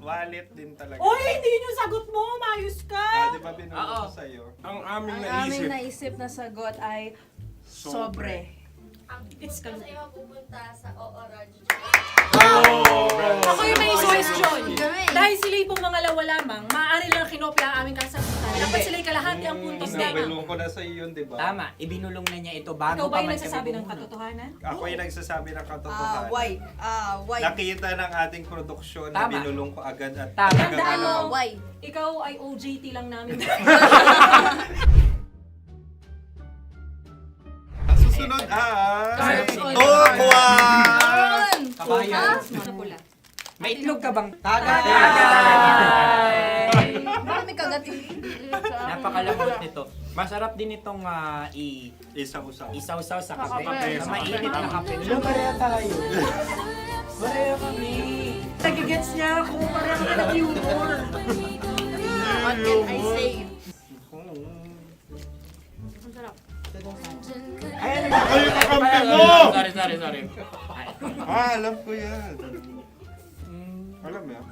Wallet din talaga. Oy, hindi yun yung sagot mo. Mayos ka. Di ba binulong ko sa'yo? Ang aming Ang aming naisip na sagot ay sobre. It's ka. pupunta sa Ooradyo. Ako yung may question. Dahil sila pong mga lawa lamang, maaari lang kinopya ang aming kasagutan. Dapat sila'y kalahati ang puntos lamang. Binulong ko na sa'yo yun, di ba? Tama, ibinulong na niya ito bago Ikaw ba pa yung man nagsasabi kami ng katotohanan? Ako yung nagsasabi ng katotohanan. Why? Nakita ng ating produksyon na Tama. binulong ko agad at Tama. Tandaan mo, why? Ikaw ay OJT lang namin. Ang susunod ay... Cards. Tukwan! Kabayan. Na pula. May itlog ka bang? Tagay! Bakit may kagat? Napakalambot nito. Masarap din itong Isaw-saw. isaw-saw sa kape. kape. Sa mainit na kape. Alam, pareha tayo. Pareha kami. Nagigets niya ako. Pareha kami ng humor. What can I say? Ang sarap. Ay, kakampi mo! Sorry. Alam ko yan. Alam mo yan?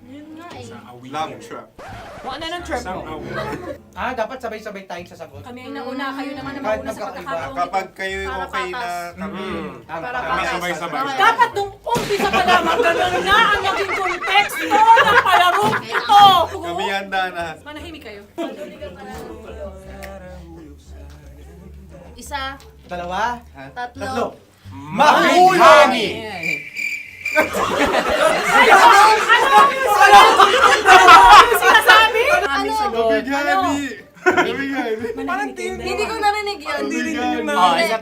Yun nga eh. Love trap. Kung ano ng trap mo? Dapat sabay-sabay tayong sasagot. Kami ay nauna, kayo naman na Kahit mauna sa magkakaiba. pagkakataon. Kapag kayo okay na kami. Para Kami patas. sabay-sabay. Dapat nung umpisa pa lamang, ganun na ang naging konteksto ng palarong ito. Kami handa na. Manahimik kayo. Isa, Dalawa. tatlo. Mahulog! Sinasabi? Gabi-gabi! Gabi-gabi! Parang Hindi ko narinig yun. Oh, isa